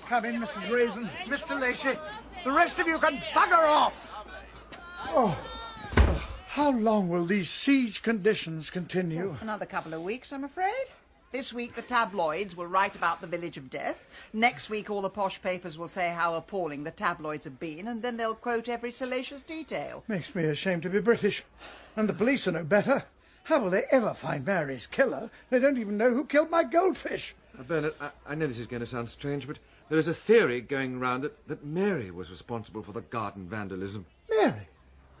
Speaker 11: Come in, Mrs. Raisin. Mr. Lacey. The rest of you can bugger off. Oh. How long will these siege conditions continue?
Speaker 1: Another couple of weeks, I'm afraid. This week the tabloids will write about the village of death. Next week all the posh papers will say how appalling the tabloids have been, and then they'll quote every salacious detail.
Speaker 11: Makes me ashamed to be British. And the police are no better. How will they ever find Mary's killer? They don't even know who killed my goldfish.
Speaker 7: Bernard, I know this is going to sound strange, but there is a theory going round that Mary was responsible for the garden vandalism.
Speaker 11: Mary?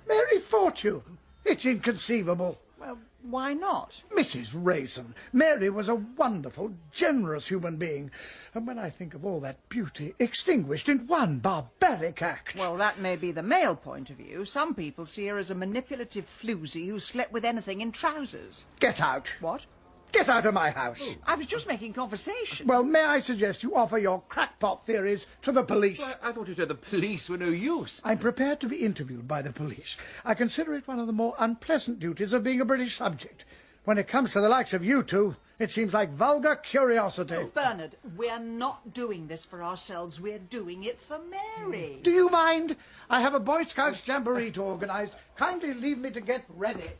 Speaker 11: Mary Fortune? It's inconceivable.
Speaker 1: Well, why not?
Speaker 11: Mrs. Raisin, Mary was a wonderful, generous human being. And when I think of all that beauty extinguished in one barbaric act...
Speaker 1: Well, that may be the male point of view. Some people see her as a manipulative floozy who slept with anything in trousers.
Speaker 11: Get out.
Speaker 1: What?
Speaker 11: Get out of my house.
Speaker 1: I was just making conversation.
Speaker 11: Well, may I suggest you offer your crackpot theories to the police?
Speaker 7: Well, I thought you said the police were no use.
Speaker 11: I'm prepared to be interviewed by the police. I consider it one of the more unpleasant duties of being a British subject. When it comes to the likes of you two, it seems like vulgar curiosity.
Speaker 1: Oh, Bernard, we're not doing this for ourselves. We're doing it for Mary.
Speaker 11: Do you mind? I have a Boy Scouts jamboree to organise. Kindly leave me to get ready.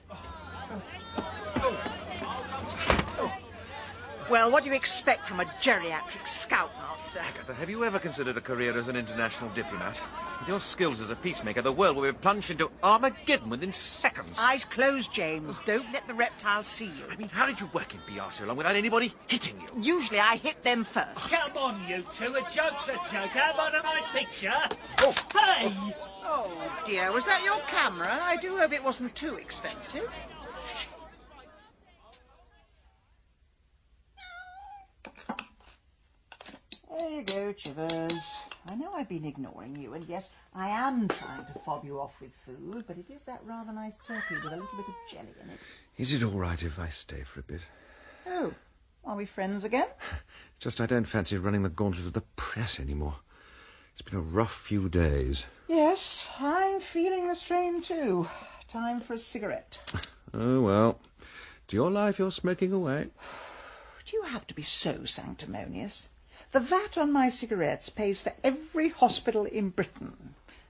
Speaker 1: Well, what do you expect from a geriatric scoutmaster?
Speaker 7: Agatha, have you ever considered a career as an international diplomat? With your skills as a peacemaker, the world will be plunged into Armageddon within seconds.
Speaker 1: Eyes closed, James. Don't let the reptiles see you.
Speaker 7: I mean, how did you work in PR so long without anybody hitting you?
Speaker 1: Usually I hit them first.
Speaker 10: Come on, you two. A joke's a joke. How about a nice picture? Oh, hey!
Speaker 1: Oh, dear. Was that your camera? I do hope it wasn't too expensive. you go, Chivers. I know I've been ignoring you, and yes, I am trying to fob you off with food, but it is that rather nice turkey with a little bit of jelly in it.
Speaker 7: Is it all right if I stay for a bit?
Speaker 1: Oh, are we friends again?
Speaker 7: Just I don't fancy running the gauntlet of the press anymore. It's been a rough few days.
Speaker 1: Yes, I'm feeling the strain too. Time for a cigarette.
Speaker 7: Oh, well. To your life you're smoking away.
Speaker 1: Do you have to be so sanctimonious? The VAT on my cigarettes pays for every hospital in Britain.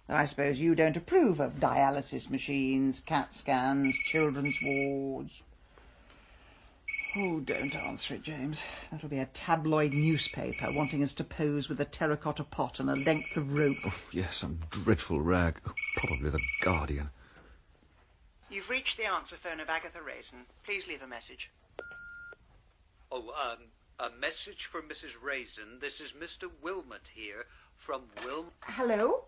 Speaker 1: Though I suppose you don't approve of dialysis machines, CAT scans, children's wards. Oh, don't answer it, James. That'll be a tabloid newspaper wanting us to pose with a terracotta pot and a length of rope.
Speaker 7: Oh, yes, some dreadful rag. Oh, probably the Guardian.
Speaker 1: You've reached the answer phone of Agatha Raisin. Please leave a message.
Speaker 18: Oh, a message for Mrs. Raisin. This is Mr. Wilmot here from
Speaker 1: Hello?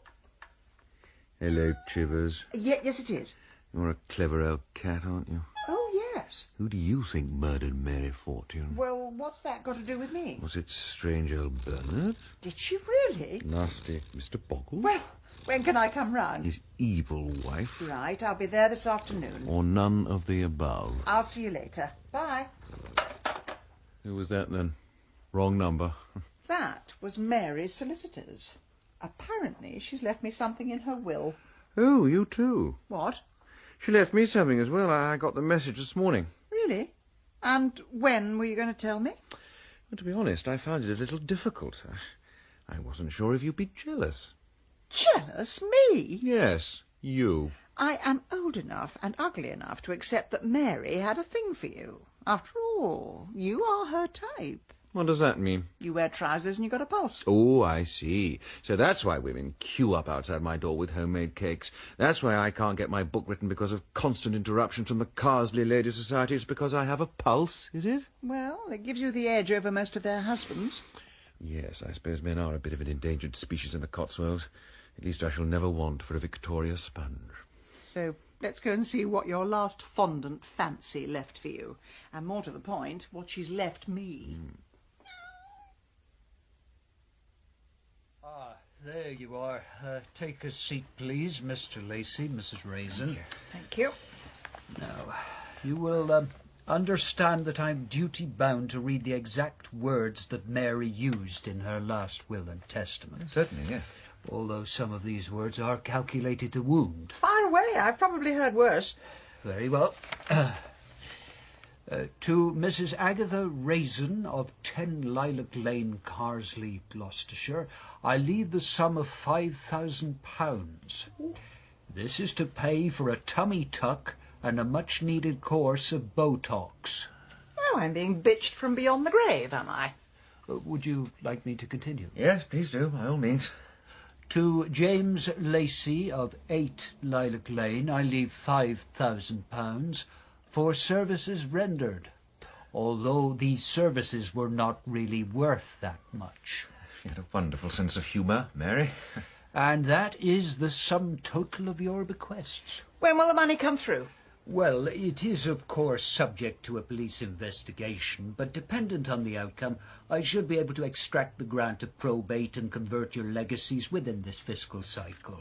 Speaker 7: Hello, Chivers.
Speaker 1: Yes, it is.
Speaker 7: You're a clever old cat, aren't you?
Speaker 1: Oh, yes.
Speaker 7: Who do you think murdered Mary Fortune?
Speaker 1: Well, what's that got to do with me?
Speaker 7: Was it strange old Bernard?
Speaker 1: Did she really?
Speaker 7: Nasty Mr. Boggle?
Speaker 1: Well, when can I come round?
Speaker 7: His evil wife?
Speaker 1: Right, I'll be there this afternoon.
Speaker 7: Or none of the above?
Speaker 1: I'll see you later. Bye.
Speaker 7: Who was that, then? Wrong number.
Speaker 1: That was Mary's solicitors. Apparently she's left me something in her will.
Speaker 7: Oh, you too?
Speaker 1: What?
Speaker 7: She left me something as well. I got the message this morning.
Speaker 1: Really? And when were you going to tell me?
Speaker 7: Well, to be honest, I found it a little difficult. I wasn't sure if you'd be jealous.
Speaker 1: Jealous? Me?
Speaker 7: Yes, you.
Speaker 1: I am old enough and ugly enough to accept that Mary had a thing for you. After all, you are her type.
Speaker 7: What does that mean?
Speaker 1: You wear trousers and you got a pulse.
Speaker 7: Oh, I see. So that's why women queue up outside my door with homemade cakes. That's why I can't get my book written because of constant interruptions from the Carsley Ladies' Society. It's because I have a pulse, is it?
Speaker 1: Well, it gives you the edge over most of their husbands.
Speaker 7: Yes, I suppose men are a bit of an endangered species in the Cotswolds. At least I shall never want for a Victoria sponge.
Speaker 1: So let's go and see what your last fondant fancy left for you. And more to the point, what she's left me.
Speaker 10: There you are. Take a seat, please, Mr. Lacey, Mrs. Raisin.
Speaker 1: Thank you.
Speaker 10: Now, you will understand that I'm duty-bound to read the exact words that Mary used in her last will and testament.
Speaker 7: Certainly, yes.
Speaker 10: Although some of these words are calculated to wound.
Speaker 1: Fire away. I've probably heard worse.
Speaker 10: Very well. To Mrs. Agatha Raisin of 10 Lilac Lane, Carsley, Gloucestershire, I leave the sum of £5,000. This is to pay for a tummy tuck and a much-needed course of Botox.
Speaker 1: Oh, I'm being bitched from beyond the grave, am I?
Speaker 10: Would you like me to continue?
Speaker 7: Yes, please do, by all means.
Speaker 10: To James Lacey of 8 Lilac Lane, I leave £5,000 for services rendered, although these services were not really worth that much.
Speaker 7: You had a wonderful sense of humour, Mary.
Speaker 10: And that is the sum total of your bequests.
Speaker 1: When will the money come through?
Speaker 10: Well, it is, of course, subject to a police investigation, but dependent on the outcome, I should be able to extract the grant of probate and convert your legacies within this fiscal cycle.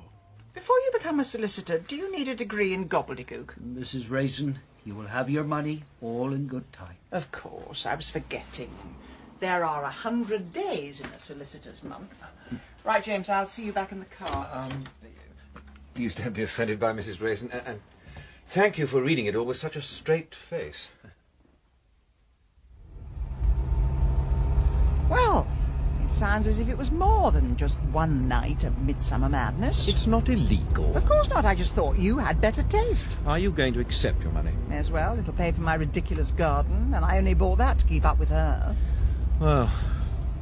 Speaker 1: Before you become a solicitor, do you need a degree in gobbledygook?
Speaker 10: Mrs. Raisin, you will have your money all in good time.
Speaker 1: Of course, I was forgetting. There are 100 days in a solicitor's month. Right, James, I'll see you back in the car.
Speaker 7: Please don't be offended by Mrs. Raisin, and thank you for reading it all with such a straight face.
Speaker 1: Well, it sounds as if it was more than just one night of midsummer madness.
Speaker 7: It's not illegal.
Speaker 1: Of course not. I just thought you had better taste.
Speaker 7: Are you going to accept your money?
Speaker 1: May as well. It'll pay for my ridiculous garden, and I only bought that to keep up with her.
Speaker 7: Well,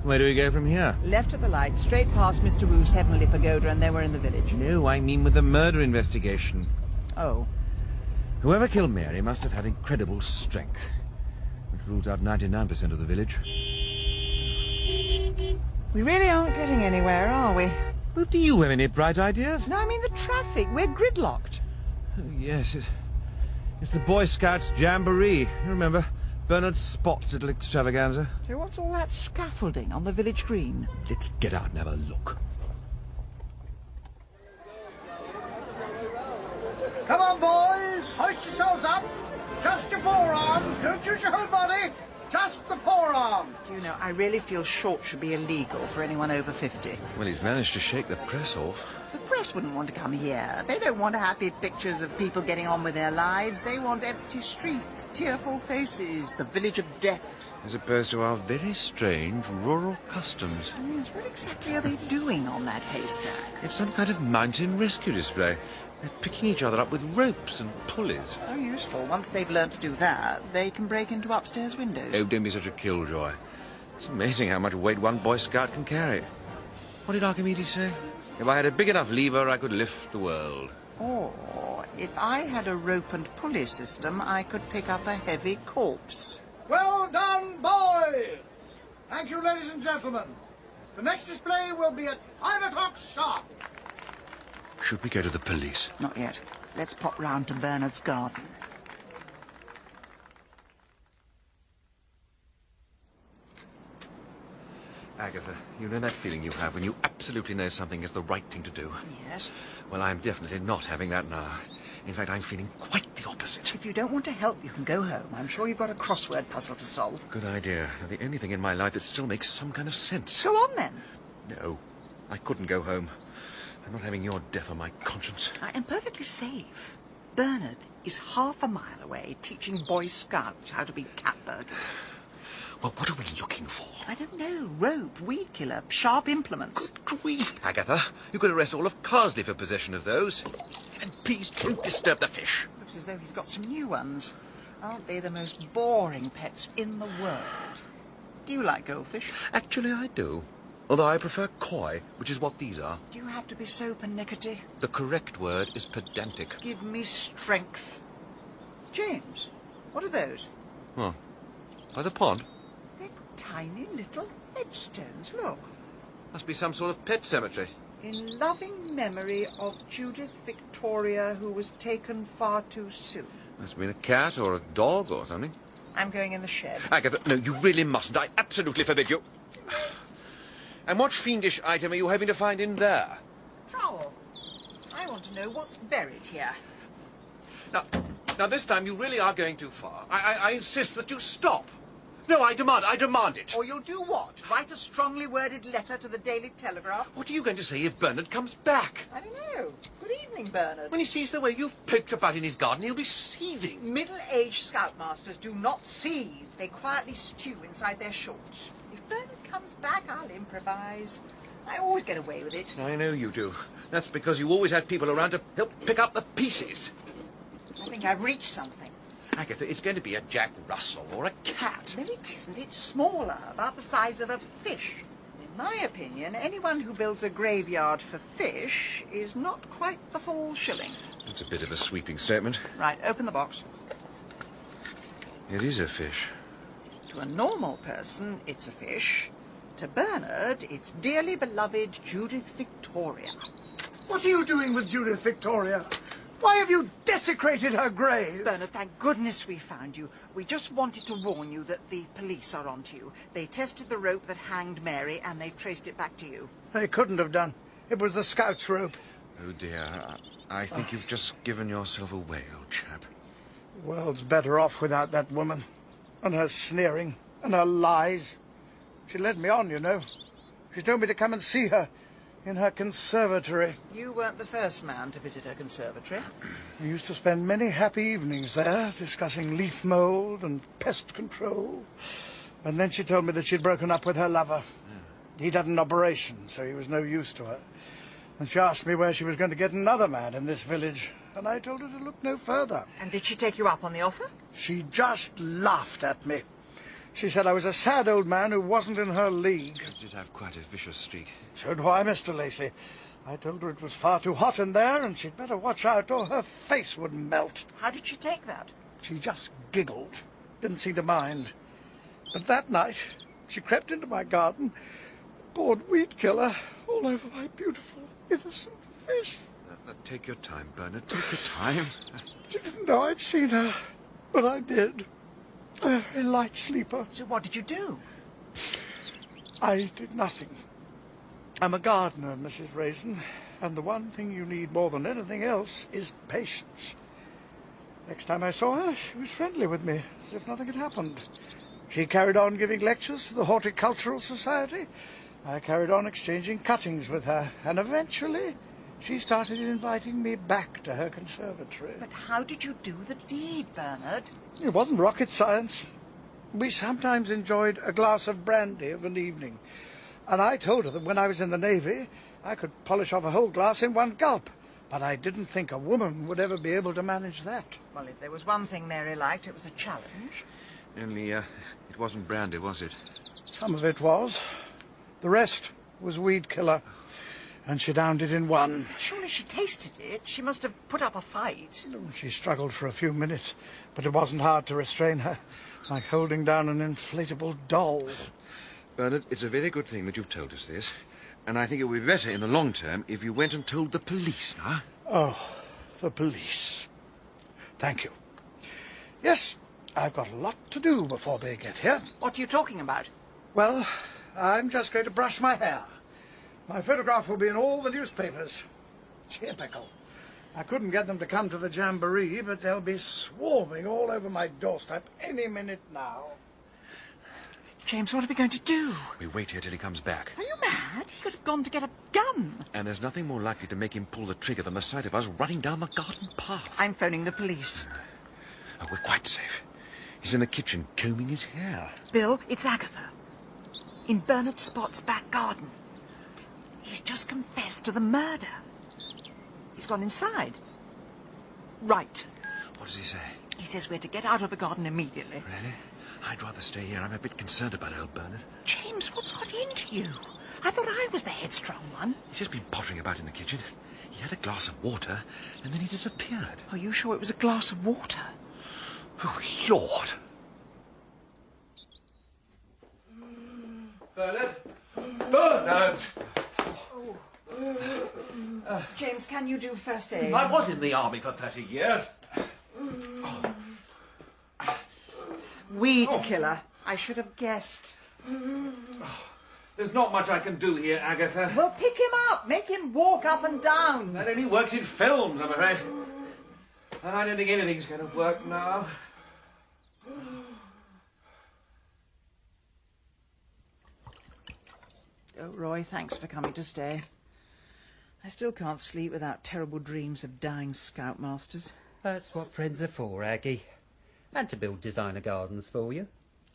Speaker 7: where do we go from here?
Speaker 1: Left at the light, straight past Mr. Wu's heavenly pagoda, and then we're in the village.
Speaker 7: No, I mean with the murder investigation.
Speaker 1: Oh.
Speaker 7: Whoever killed Mary must have had incredible strength, which rules out 99% of the village.
Speaker 1: We really aren't getting anywhere, are we?
Speaker 7: Well, do you have any bright ideas?
Speaker 1: No, I mean the traffic. We're gridlocked.
Speaker 7: Oh, yes, it's the Boy Scouts Jamboree. You remember, Bernard Spot's little extravaganza.
Speaker 1: So what's all that scaffolding on the village green?
Speaker 20: Let's get out and have a look.
Speaker 11: Come on, boys. Hoist yourselves up. Just your forearms. Don't use your whole body. Just the forearm.
Speaker 1: Do you know, I really feel short should be illegal for anyone over 50.
Speaker 7: Well, he's managed to shake the press off.
Speaker 1: The press wouldn't want to come here. They don't want happy pictures of people getting on with their lives. They want empty streets, tearful faces, the village of death.
Speaker 7: As opposed to our very strange rural customs.
Speaker 1: Yes, what exactly are they doing on that haystack?
Speaker 7: It's some kind of mountain rescue display. They're picking each other up with ropes and pulleys.
Speaker 1: Very useful. Once they've learned to do that, they can break into upstairs windows.
Speaker 7: Oh, don't be such a killjoy. It's amazing how much weight one Boy Scout can carry. What did Archimedes say? If I had a big enough lever, I could lift the world.
Speaker 1: Or, if I had a rope and pulley system, I could pick up a heavy corpse.
Speaker 11: Well done, boys. Thank you, ladies and gentlemen. The next display will be at 5 o'clock sharp.
Speaker 7: Should we go to the police?
Speaker 1: Not yet. Let's pop round to Bernard's garden.
Speaker 7: Agatha, you know that feeling you have when you absolutely know something is the right thing to do?
Speaker 1: Yes.
Speaker 7: Well, I'm definitely not having that now. In fact, I'm feeling quite the opposite.
Speaker 1: If you don't want to help, you can go home. I'm sure you've got a crossword puzzle to solve.
Speaker 7: Good idea. The only thing in my life that still makes some kind of sense.
Speaker 1: Go on, then.
Speaker 7: No, I couldn't go home. I'm not having your death on my conscience.
Speaker 1: I am perfectly safe. Bernard is half a mile away teaching Boy Scouts how to be cat burglars.
Speaker 7: Well, what are we looking for?
Speaker 1: I don't know. Rope, weed killer, sharp implements.
Speaker 7: Good grief, Agatha. You could arrest all of Carsley for possession of those. And please don't disturb the fish.
Speaker 1: Looks as though he's got some new ones. Aren't they the most boring pets in the world? Do you like goldfish?
Speaker 7: Actually, I do. Although I prefer koi, which is what these are.
Speaker 1: Do you have to be so pernickety?
Speaker 7: The correct word is pedantic.
Speaker 1: Give me strength. James, what are those?
Speaker 7: Oh, by the pond?
Speaker 1: They're tiny little headstones, look.
Speaker 7: Must be some sort of pet cemetery.
Speaker 1: In loving memory of Judith Victoria, who was taken far too soon.
Speaker 7: Must have been a cat or a dog or something.
Speaker 1: I'm going in the shed.
Speaker 7: Agatha, no, you really mustn't. I absolutely forbid you. And what fiendish item are you hoping to find in there?
Speaker 1: Trowel. I want to know what's buried here.
Speaker 7: Now this time you really are going too far. I insist that you stop. No, I demand it.
Speaker 1: Or you'll do what? Write a strongly worded letter to the Daily Telegraph?
Speaker 7: What are you going to say if Bernard comes back?
Speaker 1: I don't know. Good evening, Bernard.
Speaker 7: When he sees the way you've poked about in his garden, he'll be seething.
Speaker 1: Middle-aged scoutmasters do not seethe. They quietly stew inside their shorts. If Bernard comes back, I'll improvise. I always get away with it.
Speaker 7: I know you do. That's because you always have people around to help pick up the pieces.
Speaker 1: I think I've reached something.
Speaker 7: Agatha, it's going to be a Jack Russell or a cat.
Speaker 1: No, it isn't. It's smaller, about the size of a fish. In my opinion, anyone who builds a graveyard for fish is not quite the full shilling.
Speaker 7: That's a bit of a sweeping statement.
Speaker 1: Right, open the box.
Speaker 7: It is a fish.
Speaker 1: To a normal person, it's a fish. To Bernard, it's dearly beloved Judith Victoria.
Speaker 11: What are you doing with Judith Victoria? Why have you desecrated her grave?
Speaker 1: Bernard, thank goodness we found you. We just wanted to warn you that the police are onto you. They tested the rope that hanged Mary, and they've traced it back to you.
Speaker 11: They couldn't have done. It was the scout's rope.
Speaker 7: Oh, dear. I think you've just given yourself away, old chap.
Speaker 11: The world's better off without that woman. And her sneering. And her lies. She led me on, you know. She told me to come and see her. In her conservatory.
Speaker 1: You weren't the first man to visit her conservatory.
Speaker 11: We used to spend many happy evenings there, discussing leaf mould and pest control. And then she told me that she'd broken up with her lover. He'd had an operation, so he was no use to her. And she asked me where she was going to get another man in this village. And I told her to look no further.
Speaker 1: And did she take you up on the offer?
Speaker 11: She just laughed at me. She said I was a sad old man who wasn't in her league.
Speaker 7: You did have quite a vicious streak.
Speaker 11: So do I, Mr. Lacey. I told her it was far too hot in there and she'd better watch out or her face would melt.
Speaker 1: How did she take that?
Speaker 11: She just giggled. Didn't seem to mind. But that night, she crept into my garden, poured weed killer all over my beautiful, innocent fish.
Speaker 7: Now, take your time, Bernard. Take your time.
Speaker 11: She didn't know I'd seen her, but I did. A very light sleeper.
Speaker 1: So what did you do?
Speaker 11: I did nothing. I'm a gardener, Mrs. Raisin, and the one thing you need more than anything else is patience. Next time I saw her, she was friendly with me, as if nothing had happened. She carried on giving lectures to the Horticultural Society. I carried on exchanging cuttings with her, and eventually she started inviting me back to her conservatory.
Speaker 1: But how did you do the deed, Bernard?
Speaker 11: It wasn't rocket science. We sometimes enjoyed a glass of brandy of an evening, and I told her that when I was in the Navy, I could polish off a whole glass in one gulp. But I didn't think a woman would ever be able to manage that.
Speaker 1: Well, if there was one thing Mary liked, it was a challenge.
Speaker 7: Only, it wasn't brandy, was it?
Speaker 11: Some of it was. The rest was weed killer. And she downed it in one.
Speaker 1: Surely she tasted it. She must have put up a fight.
Speaker 11: She struggled for a few minutes, but it wasn't hard to restrain her, like holding down an inflatable doll.
Speaker 7: Bernard, it's a very good thing that you've told us this. And I think it would be better in the long term if you went and told the police, huh?
Speaker 11: Oh, the police. Thank you. Yes, I've got a lot to do before they get here.
Speaker 1: What are you talking about?
Speaker 11: Well, I'm just going to brush my hair. My photograph will be in all the newspapers. Typical. I couldn't get them to come to the jamboree, but they'll be swarming all over my doorstep any minute now.
Speaker 1: James, what are we going to do?
Speaker 7: We wait here till he comes back.
Speaker 1: Are you mad? He could have gone to get a gun.
Speaker 7: And there's nothing more likely to make him pull the trigger than the sight of us running down the garden path.
Speaker 1: I'm phoning the police.
Speaker 7: Oh, we're quite safe. He's in the kitchen combing his hair.
Speaker 1: Bill, it's Agatha. In Bernard Spot's back garden. He's just confessed to the murder. He's gone inside. Right.
Speaker 7: What does he say?
Speaker 1: He says we're to get out of the garden immediately.
Speaker 7: Really? I'd rather stay here. I'm a bit concerned about old Bernard.
Speaker 1: James, what's got into you? I thought I was the headstrong one.
Speaker 7: He's just been pottering about in the kitchen. He had a glass of water, and then he disappeared.
Speaker 1: Are you sure it was a glass of water?
Speaker 7: Oh, Lord!
Speaker 10: Bernard? Bernard!
Speaker 1: James, can you do first aid?
Speaker 10: I was in the army for 30 years.
Speaker 1: Weed killer. I should have guessed.
Speaker 10: There's not much I can do here, Agatha.
Speaker 1: Well, pick him up. Make him walk up and down.
Speaker 10: That only works in films, I'm afraid. And I don't think anything's going to work now.
Speaker 1: Oh, Roy, thanks for coming to stay. I still can't sleep without terrible dreams of dying scoutmasters.
Speaker 2: That's what friends are for, Aggie. And to build designer gardens for you.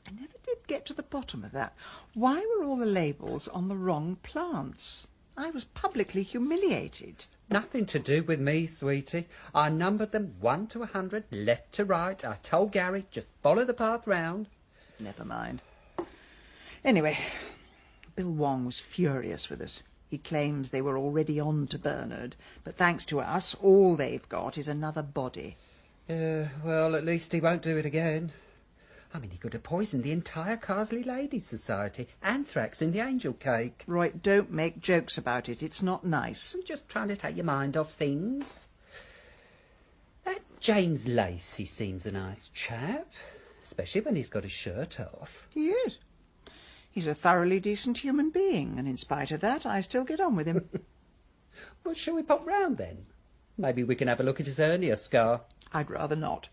Speaker 1: I never did get to the bottom of that. Why were all the labels on the wrong plants? I was publicly humiliated.
Speaker 2: Nothing to do with me, sweetie. I numbered them 1 to 100, left to right. I told Gary, just follow the path round.
Speaker 1: Never mind. Anyway, Bill Wong was furious with us. He claims they were already on to Bernard, but thanks to us, all they've got is another body.
Speaker 2: Well, at least he won't do it again. I mean, he could have poisoned the entire Carsley Ladies' Society. Anthrax in the angel cake.
Speaker 1: Roy, don't make jokes about it. It's not nice.
Speaker 2: I'm just trying to take your mind off things. That James Lacey seems a nice chap, especially when he's got his shirt off.
Speaker 1: He is. He's a thoroughly decent human being, and in spite of that, I still get on with him.
Speaker 2: Well, shall we pop round then? Maybe we can have a look at his hernia scar.
Speaker 1: I'd rather not.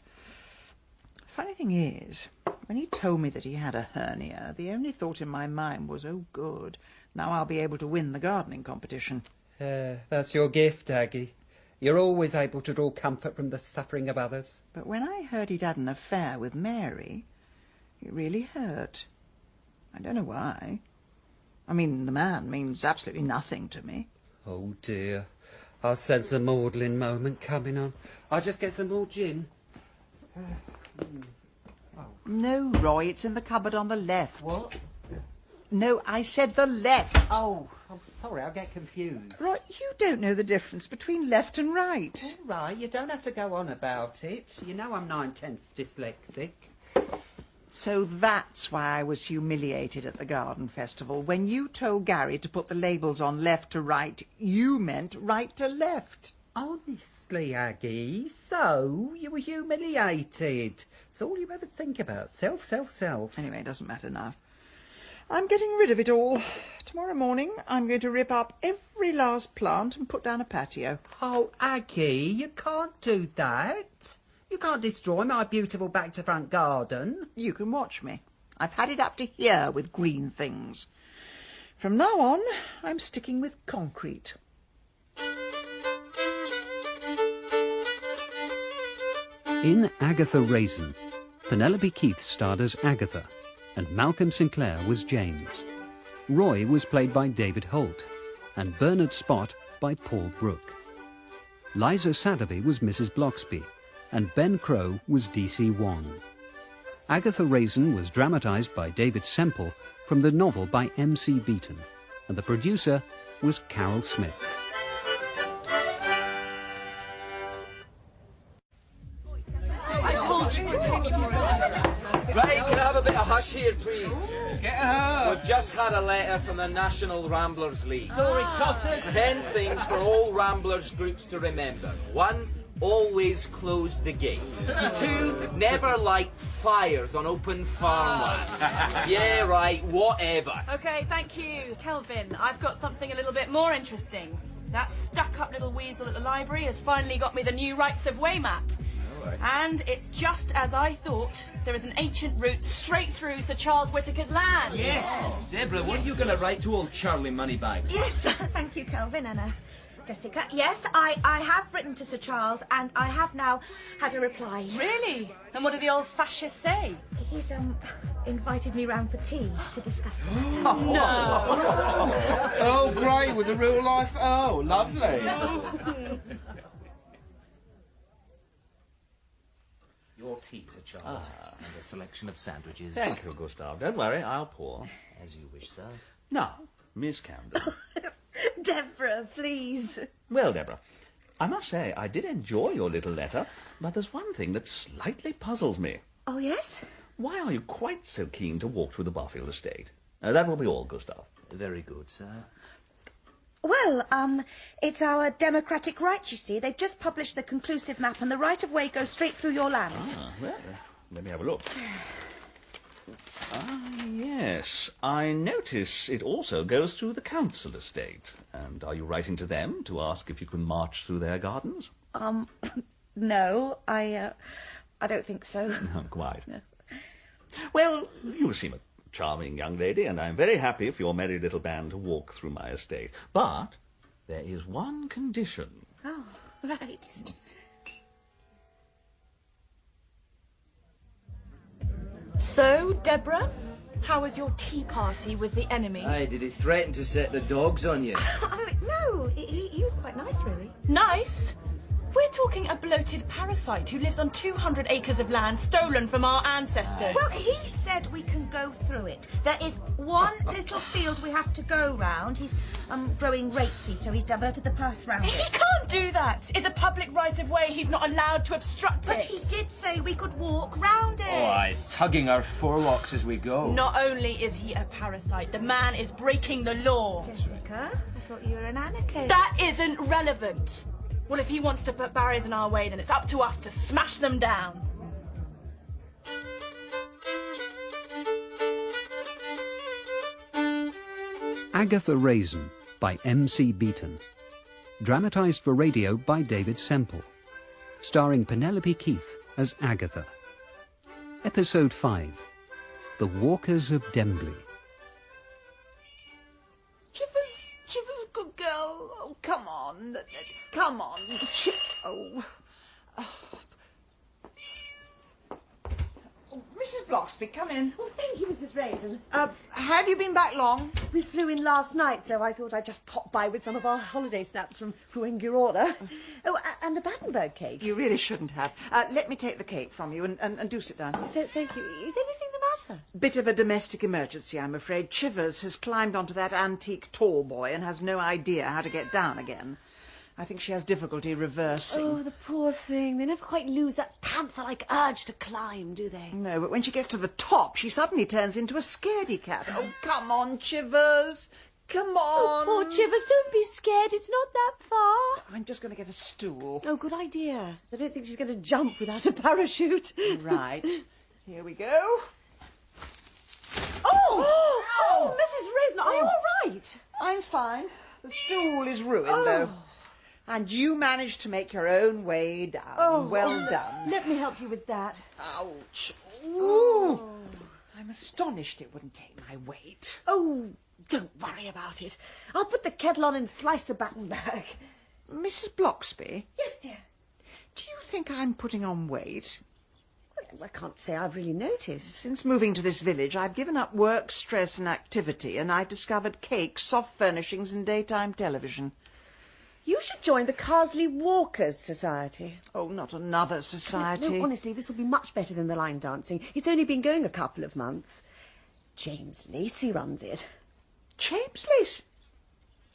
Speaker 1: Funny thing is, when he told me that he had a hernia, the only thought in my mind was, oh, good, now I'll be able to win the gardening competition.
Speaker 2: That's your gift, Aggie. You're always able to draw comfort from the suffering of others.
Speaker 1: But when I heard he'd had an affair with Mary, it really hurt. I don't know why. I mean, the man means absolutely nothing to me.
Speaker 2: Oh, dear. I sense a maudlin moment coming on. I'll just get some more gin.
Speaker 1: No, Roy, it's in the cupboard on the left.
Speaker 2: What?
Speaker 1: No, I said the left.
Speaker 2: Oh, sorry, I'll get confused.
Speaker 1: Roy, you don't know the difference between left and right.
Speaker 2: All right, you don't have to go on about it. You know I'm 9/10 dyslexic.
Speaker 1: So that's why I was humiliated at the garden festival. When you told Gary to put the labels on left to right, you meant right to left.
Speaker 2: Honestly, Aggie, so you were humiliated. It's all you ever think about. Self, self, self.
Speaker 1: Anyway, it doesn't matter now. I'm getting rid of it all. Tomorrow morning I'm going to rip up every last plant and put down a patio.
Speaker 2: Oh, Aggie, you can't do that. You can't destroy my beautiful back-to-front garden.
Speaker 1: You can watch me. I've had it up to here with green things. From now on, I'm sticking with concrete.
Speaker 18: In Agatha Raisin, Penelope Keith starred as Agatha, and Malcolm Sinclair was James. Roy was played by David Holt, and Bernard Spott by Paul Brooke. Liza Sadderby was Mrs. Bloxby, and Ben Crow was D.C. Wan. Agatha Raisin was dramatised by David Semple from the novel by M.C. Beaton, and the producer was Carol Smith.
Speaker 3: Right, can I have a bit of hush here, please? Get her. We've just had a letter from the National Ramblers League.
Speaker 16: Sorry, tosses.
Speaker 3: 10 things for all Ramblers groups to remember. 1, always close the gate. 2, never light fires on open farmland. Yeah, right, whatever.
Speaker 19: OK, thank you, Kelvin. I've got something a little bit more interesting. That stuck-up little weasel at the library has finally got me the new Rights of Way map. And it's just as I thought. There is an ancient route straight through Sir Charles Whittaker's land.
Speaker 3: Yes. Deborah, weren't you going to write to old Charlie Moneybags?
Speaker 23: Yes, thank you, Kelvin and Jessica. Yes, I have written to Sir Charles, and I have now had a reply.
Speaker 19: Really? And what did the old fascist say?
Speaker 23: He's invited me round for tea to discuss that.
Speaker 19: No.
Speaker 3: Oh, great, with the real life. Oh, lovely.
Speaker 24: Your tea, Sir Charles, and a selection of sandwiches.
Speaker 25: Thank you, Gustav. Don't worry, I'll pour.
Speaker 24: As you wish, sir.
Speaker 25: Now, Miss Camden.
Speaker 23: Deborah, please.
Speaker 25: Well, Deborah, I must say I did enjoy your little letter, but there's one thing that slightly puzzles me.
Speaker 23: Oh, yes?
Speaker 25: Why are you quite so keen to walk through the Barfield estate? That will be all, Gustav.
Speaker 24: Very good, sir.
Speaker 23: Well, it's our democratic right, you see. They've just published the conclusive map, and the right-of-way goes straight through your land.
Speaker 25: Well, let me have a look. Yes. I notice it also goes through the council estate. And are you writing to them to ask if you can march through their gardens?
Speaker 23: No, I don't think so.
Speaker 25: No, quite.
Speaker 23: No.
Speaker 25: Well, you seem a charming young lady, and I'm very happy for your merry little band to walk through my estate. But there is one condition.
Speaker 23: Oh, right.
Speaker 19: So, Deborah, how was your tea party with the enemy?
Speaker 3: Hey, did he threaten to set the dogs on you?
Speaker 23: No, he was quite nice, really.
Speaker 19: Nice? We're talking a bloated parasite who lives on 200 acres of land stolen from our ancestors.
Speaker 23: Well, he said we can go through it. There is one little field we have to go round. He's growing rapeseed, so he's diverted the path round it.
Speaker 19: He can't do that. It's a public right-of-way. He's not allowed to obstruct it.
Speaker 23: But he did say we could walk round it.
Speaker 3: Oh, he's tugging our forelocks as we go.
Speaker 19: Not only is he a parasite, the man is breaking the law.
Speaker 23: Jessica, I thought you were an anarchist.
Speaker 19: That isn't relevant. Well, if he wants to put barriers in our way, then it's up to us to smash them down.
Speaker 18: Agatha Raisin by M.C. Beaton. Dramatised for radio by David Semple. Starring Penelope Keith as Agatha. Episode 5. The Walkers of Dembley.
Speaker 1: Chivers, good girl. Oh, come on. Come on. Oh. Mrs. Bloxby, come in.
Speaker 23: Oh, thank you, Mrs. Raisin.
Speaker 1: Have you been back long?
Speaker 23: We flew in last night, so I thought I'd just pop by with some of our holiday snaps from Fuengirola. Oh, and a Battenberg cake.
Speaker 1: You really shouldn't have. Let me take the cake from you and do sit down.
Speaker 23: Thank you. Is anything the matter?
Speaker 1: Bit of a domestic emergency, I'm afraid. Chivers has climbed onto that antique tall boy and has no idea how to get down again. I think she has difficulty reversing.
Speaker 23: Oh, the poor thing. They never quite lose that panther-like urge to climb, do they?
Speaker 1: No, but when she gets to the top, she suddenly turns into a scaredy cat. Oh, come on, Chivers. Come on.
Speaker 8: Oh, poor Chivers, don't be scared. It's not that far.
Speaker 1: I'm just going to get a stool.
Speaker 8: Oh, good idea. I don't think she's going to jump without a parachute.
Speaker 1: Right. Here we go.
Speaker 8: Oh, Mrs. Raisin, are you all right?
Speaker 1: I'm fine. The stool is ruined, though. And you managed to make your own way down. Well done.
Speaker 8: Let me help you with that.
Speaker 1: Ouch. Ooh. I'm astonished it wouldn't take my weight.
Speaker 8: Oh, don't worry about it. I'll put the kettle on and slice the baton back.
Speaker 1: Mrs. Bloxby,
Speaker 8: Yes, dear.
Speaker 1: do you think I'm putting on weight?
Speaker 8: Well, I can't say I've really noticed.
Speaker 1: Since moving to this village, I've given up work, stress and activity, and I've discovered cakes, soft furnishings and daytime television.
Speaker 8: You should join the Carsley Walkers Society.
Speaker 1: Oh, not another society.
Speaker 8: No, honestly, this will be much better than the line dancing. It's only been going a couple of months. James Lacey runs it.
Speaker 1: James Lacey?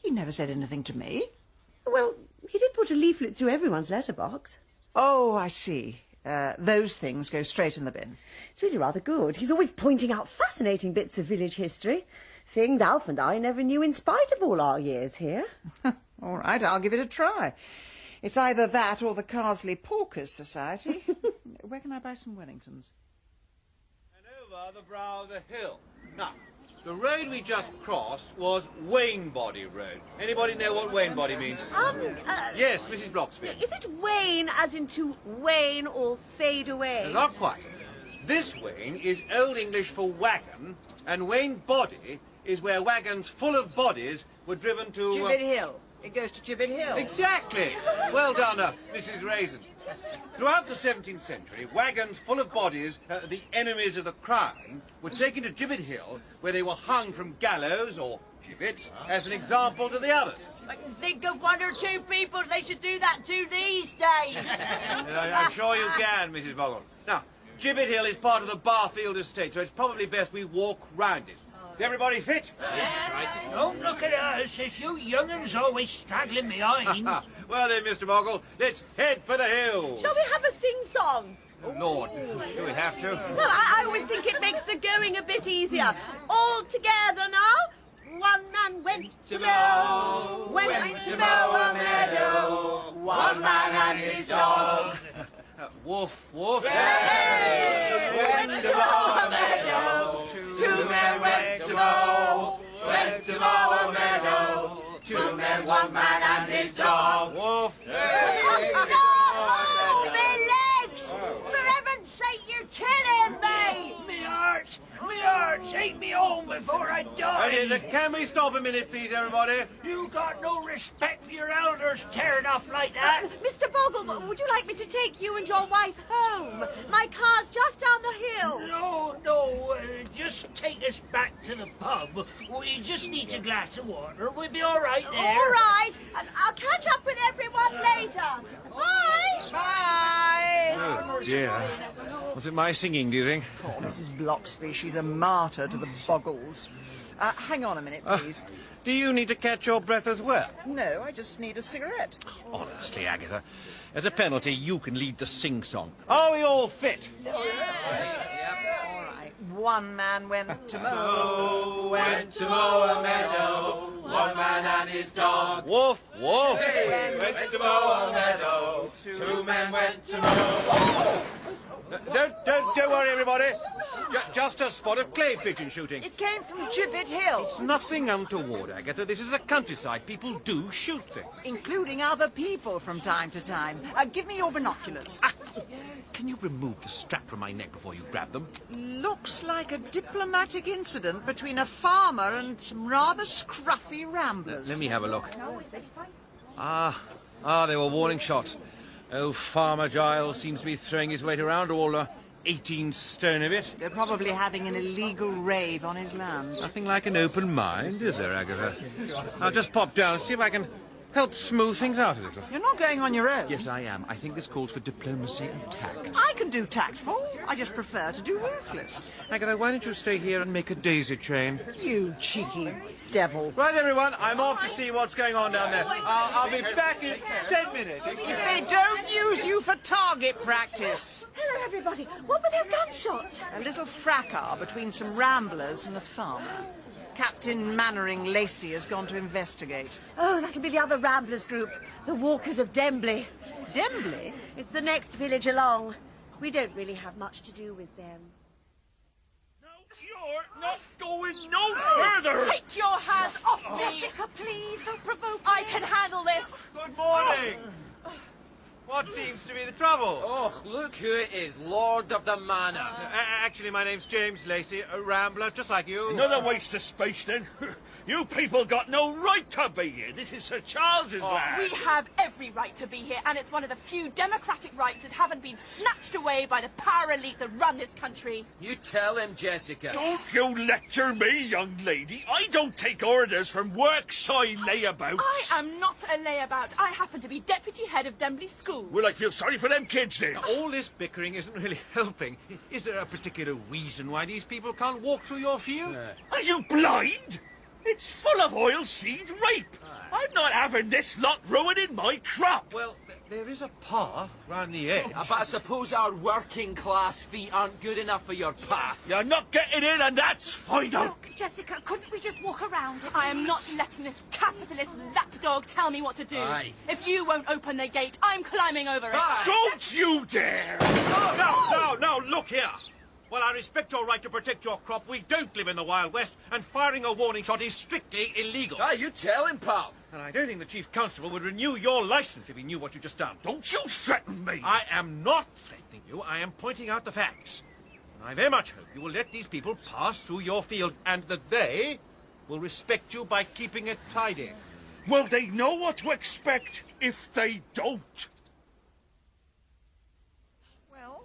Speaker 1: He never said anything to me.
Speaker 8: Well, he did put a leaflet through everyone's letterbox.
Speaker 1: Oh, I see. Those things go straight in the bin.
Speaker 8: It's really rather good. He's always pointing out fascinating bits of village history. Things Alf and I never knew in spite of all our years here.
Speaker 1: All right, I'll give it a try. It's either that or the Carsley Porkers Society. Where can I buy some Wellingtons?
Speaker 4: And over the brow of the hill. Now, the road we just crossed was Wainbody Road. Anybody know what Wainbody means? Yes, Mrs. Bloxby.
Speaker 16: Is it wane as in to wane or fade away?
Speaker 4: Not quite. This Wain is Old English for wagon, and Wainbody is where wagons full of bodies were driven to...
Speaker 5: Gibbet Hill. It goes to Gibbet Hill.
Speaker 4: Exactly. Well done, Mrs. Raisin. Throughout the 17th century, wagons full of bodies, the enemies of the crown, were taken to Gibbet Hill, where they were hung from gallows or gibbets as an example to the others.
Speaker 16: I can think of one or two people they should do that to these days.
Speaker 4: I'm sure you can, Mrs. Boggle. Now, Gibbet Hill is part of the Barfield estate, so it's probably best we walk round it. Is everybody fit?
Speaker 5: Right. Don't look at us. It's you young'uns always straggling behind.
Speaker 4: Well then, Mr. Boggle, let's head for the hill.
Speaker 16: Shall we have a sing-song?
Speaker 4: Oh, Lord, do we have to?
Speaker 16: Well, I always think it makes the going a bit easier. All together now. One man went to mow, went to mow a meadow. One man and his dog.
Speaker 4: Woof, woof.
Speaker 16: Hey! Went to mow a meadow. Two men went to mow a meadow. Two men, one man and his dog.
Speaker 4: Woof.
Speaker 16: Hey! Oh, stop! Oh, my legs! For heaven's sake, you're killing me!
Speaker 5: Me heart! Take me home before I die!
Speaker 4: Can we stop a minute, please, everybody?
Speaker 5: You got no respect for your elders tearing off like that.
Speaker 16: Mr. Bogle, would you like me to take you and your wife home? My car's just down the hill.
Speaker 5: No, just take us back to the pub. We just need a glass of water. We'll be all right there.
Speaker 16: All right. I'll catch up with everyone later. Bye.
Speaker 1: Bye.
Speaker 4: Oh, dear. Was it my singing, do you think?
Speaker 1: Poor Mrs. Bloxby, she's a martyr to the Boggles. Hang on a minute, please.
Speaker 4: Do you need to catch your breath as well?
Speaker 1: No, I just need a cigarette.
Speaker 7: Honestly, Agatha, as a penalty, you can lead the sing-song.
Speaker 4: Are we all fit?
Speaker 1: All right. One man went to mow,
Speaker 3: went to mow a meadow. One man and his dog.
Speaker 4: Woof, woof.
Speaker 3: Hey, went to mow a meadow. Two men went to mow.
Speaker 4: Don't worry, everybody. Just a spot of clay pigeon shooting.
Speaker 5: It came from Gibbet Hill.
Speaker 7: It's nothing untoward, Agatha. This is a countryside. People do shoot things.
Speaker 1: Including other people from time to time. Give me your binoculars.
Speaker 7: Can you remove the strap from my neck before you grab them?
Speaker 1: Looks like a diplomatic incident between a farmer and some rather scruffy ramblers.
Speaker 7: Let me have a look. They were warning shots. Oh, Farmer Giles seems to be throwing his weight around, all 18 stone of it.
Speaker 1: They're probably having an illegal raid on his land.
Speaker 7: Nothing like an open mind, is there, Agatha? I'll just pop down and see if I can help smooth things out a little.
Speaker 1: You're not going on your own.
Speaker 7: Yes, I am. I think this calls for diplomacy and tact.
Speaker 1: I can do tactful. I just prefer to do ruthless.
Speaker 7: Agatha, why don't you stay here and make a daisy chain?
Speaker 1: You cheeky devil.
Speaker 4: Right, everyone, I'm off to see what's going on down there. I'll be back in 10 minutes.
Speaker 1: If they don't use you for target practice.
Speaker 8: Hello, everybody. What were those gunshots?
Speaker 1: A little fracas between some ramblers and a farmer. Captain Mannering Lacey has gone to investigate.
Speaker 8: Oh, that'll be the other Ramblers group, the Walkers of Dembley.
Speaker 1: Dembley?
Speaker 8: It's the next village along. We don't really have much to do with them.
Speaker 5: You're not going no further!
Speaker 19: Take your hands off me!
Speaker 8: Jessica, please, don't provoke me.
Speaker 19: I can handle this!
Speaker 4: Good morning! What seems to be the trouble?
Speaker 3: Oh, look who it is, Lord of the Manor.
Speaker 4: Actually, my name's James Lacey, a rambler, just like you.
Speaker 5: Another waste of space, then. You people got no right to be here. This is Sir Charles's land.
Speaker 19: We have every right to be here, and it's one of the few democratic rights that haven't been snatched away by the power elite that run this country.
Speaker 3: You tell him, Jessica.
Speaker 5: Don't you lecture me, young lady. I don't take orders from work-side layabouts.
Speaker 19: I am not a layabout. I happen to be deputy head of Dembley School.
Speaker 5: Well, I feel sorry for them kids, then.
Speaker 4: All this bickering isn't really helping. Is there a particular reason why these people can't walk through your field?
Speaker 5: Are you blind? It's full of oilseed rape. I'm not having this lot ruining my crop.
Speaker 4: Well, there is a path round the edge.
Speaker 3: But I suppose our working class feet aren't good enough for your path.
Speaker 5: You're not getting in, and that's final.
Speaker 19: Look, Jessica, couldn't we just walk around it? I am not letting this capitalist lapdog tell me what to do.
Speaker 3: Aye.
Speaker 19: If you won't open the gate, I'm climbing over it.
Speaker 5: Don't you dare!
Speaker 4: No, look here. While I respect your right to protect your crop, we don't live in the Wild West, and firing a warning shot is strictly illegal.
Speaker 3: You tell him, pal.
Speaker 4: And I don't think the Chief Constable would renew your license if he knew what you just done.
Speaker 5: Don't you threaten me.
Speaker 4: I am not threatening you. I am pointing out the facts. And I very much hope you will let these people pass through your field, and that they will respect you by keeping it tidy.
Speaker 5: Well, they know what to expect if they don't.
Speaker 1: Well,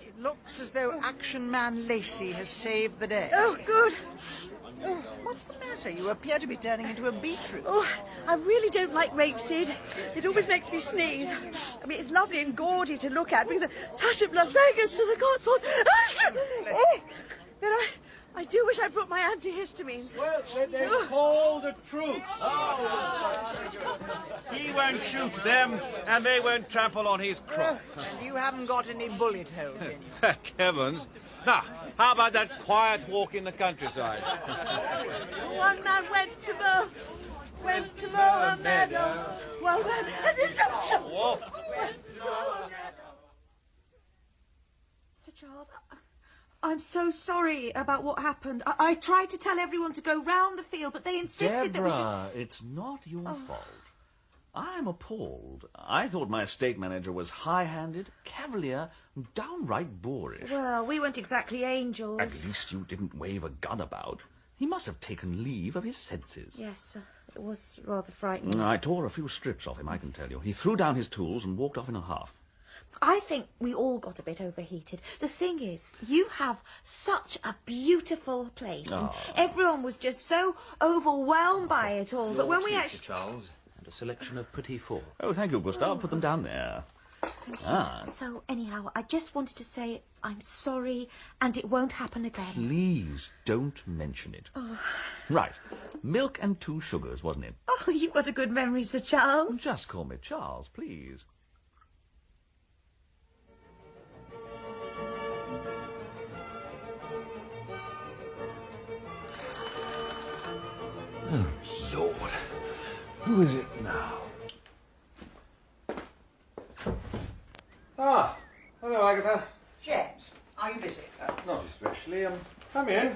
Speaker 1: it looks as though Action Man Lacey has saved the day.
Speaker 8: Oh, good.
Speaker 1: Oh, what's the matter? You appear to be turning into a beetroot.
Speaker 8: Oh, I really don't like rapeseed. It always makes me sneeze. I mean, it's lovely and gaudy to look at, brings a touch of Las Vegas to the Cotswolds. Oh, but I do wish I brought my antihistamines.
Speaker 4: Well, they call the troops. He won't shoot them, and they won't trample on his crop.
Speaker 1: And you haven't got any bullet holes in you.
Speaker 4: Thank heavens. Now, how about that quiet walk in the countryside?
Speaker 8: One man went to mow a meadow. Well, Sir Charles, I'm so sorry about what happened. I tried to tell everyone to go round the field, but they insisted that we should...
Speaker 25: Deborah, it's not your fault. I'm appalled. I thought my estate manager was high-handed, cavalier, and downright boorish.
Speaker 8: Well, we weren't exactly angels.
Speaker 25: At least you didn't wave a gun about. He must have taken leave of his senses.
Speaker 8: Yes, it was rather frightening.
Speaker 25: I tore a few strips off him, I can tell you. He threw down his tools and walked off in a huff.
Speaker 8: I think we all got a bit overheated. The thing is, you have such a beautiful place. And everyone was just so overwhelmed by it all that when we actually...
Speaker 24: Charles, and a selection of petit fours.
Speaker 25: Oh, thank you, Gustave. Put them down there.
Speaker 8: So, anyhow, I just wanted to say I'm sorry and it won't happen again.
Speaker 25: Please don't mention it.
Speaker 8: Oh.
Speaker 25: Right. Milk and 2 sugars, wasn't it?
Speaker 8: Oh, you've got a good memory, Sir Charles.
Speaker 25: Just call me Charles, please.
Speaker 7: Oh, Lord. Who is it now?
Speaker 11: Ah, hello, Agatha.
Speaker 1: James, are you busy?
Speaker 11: Not especially. Come in.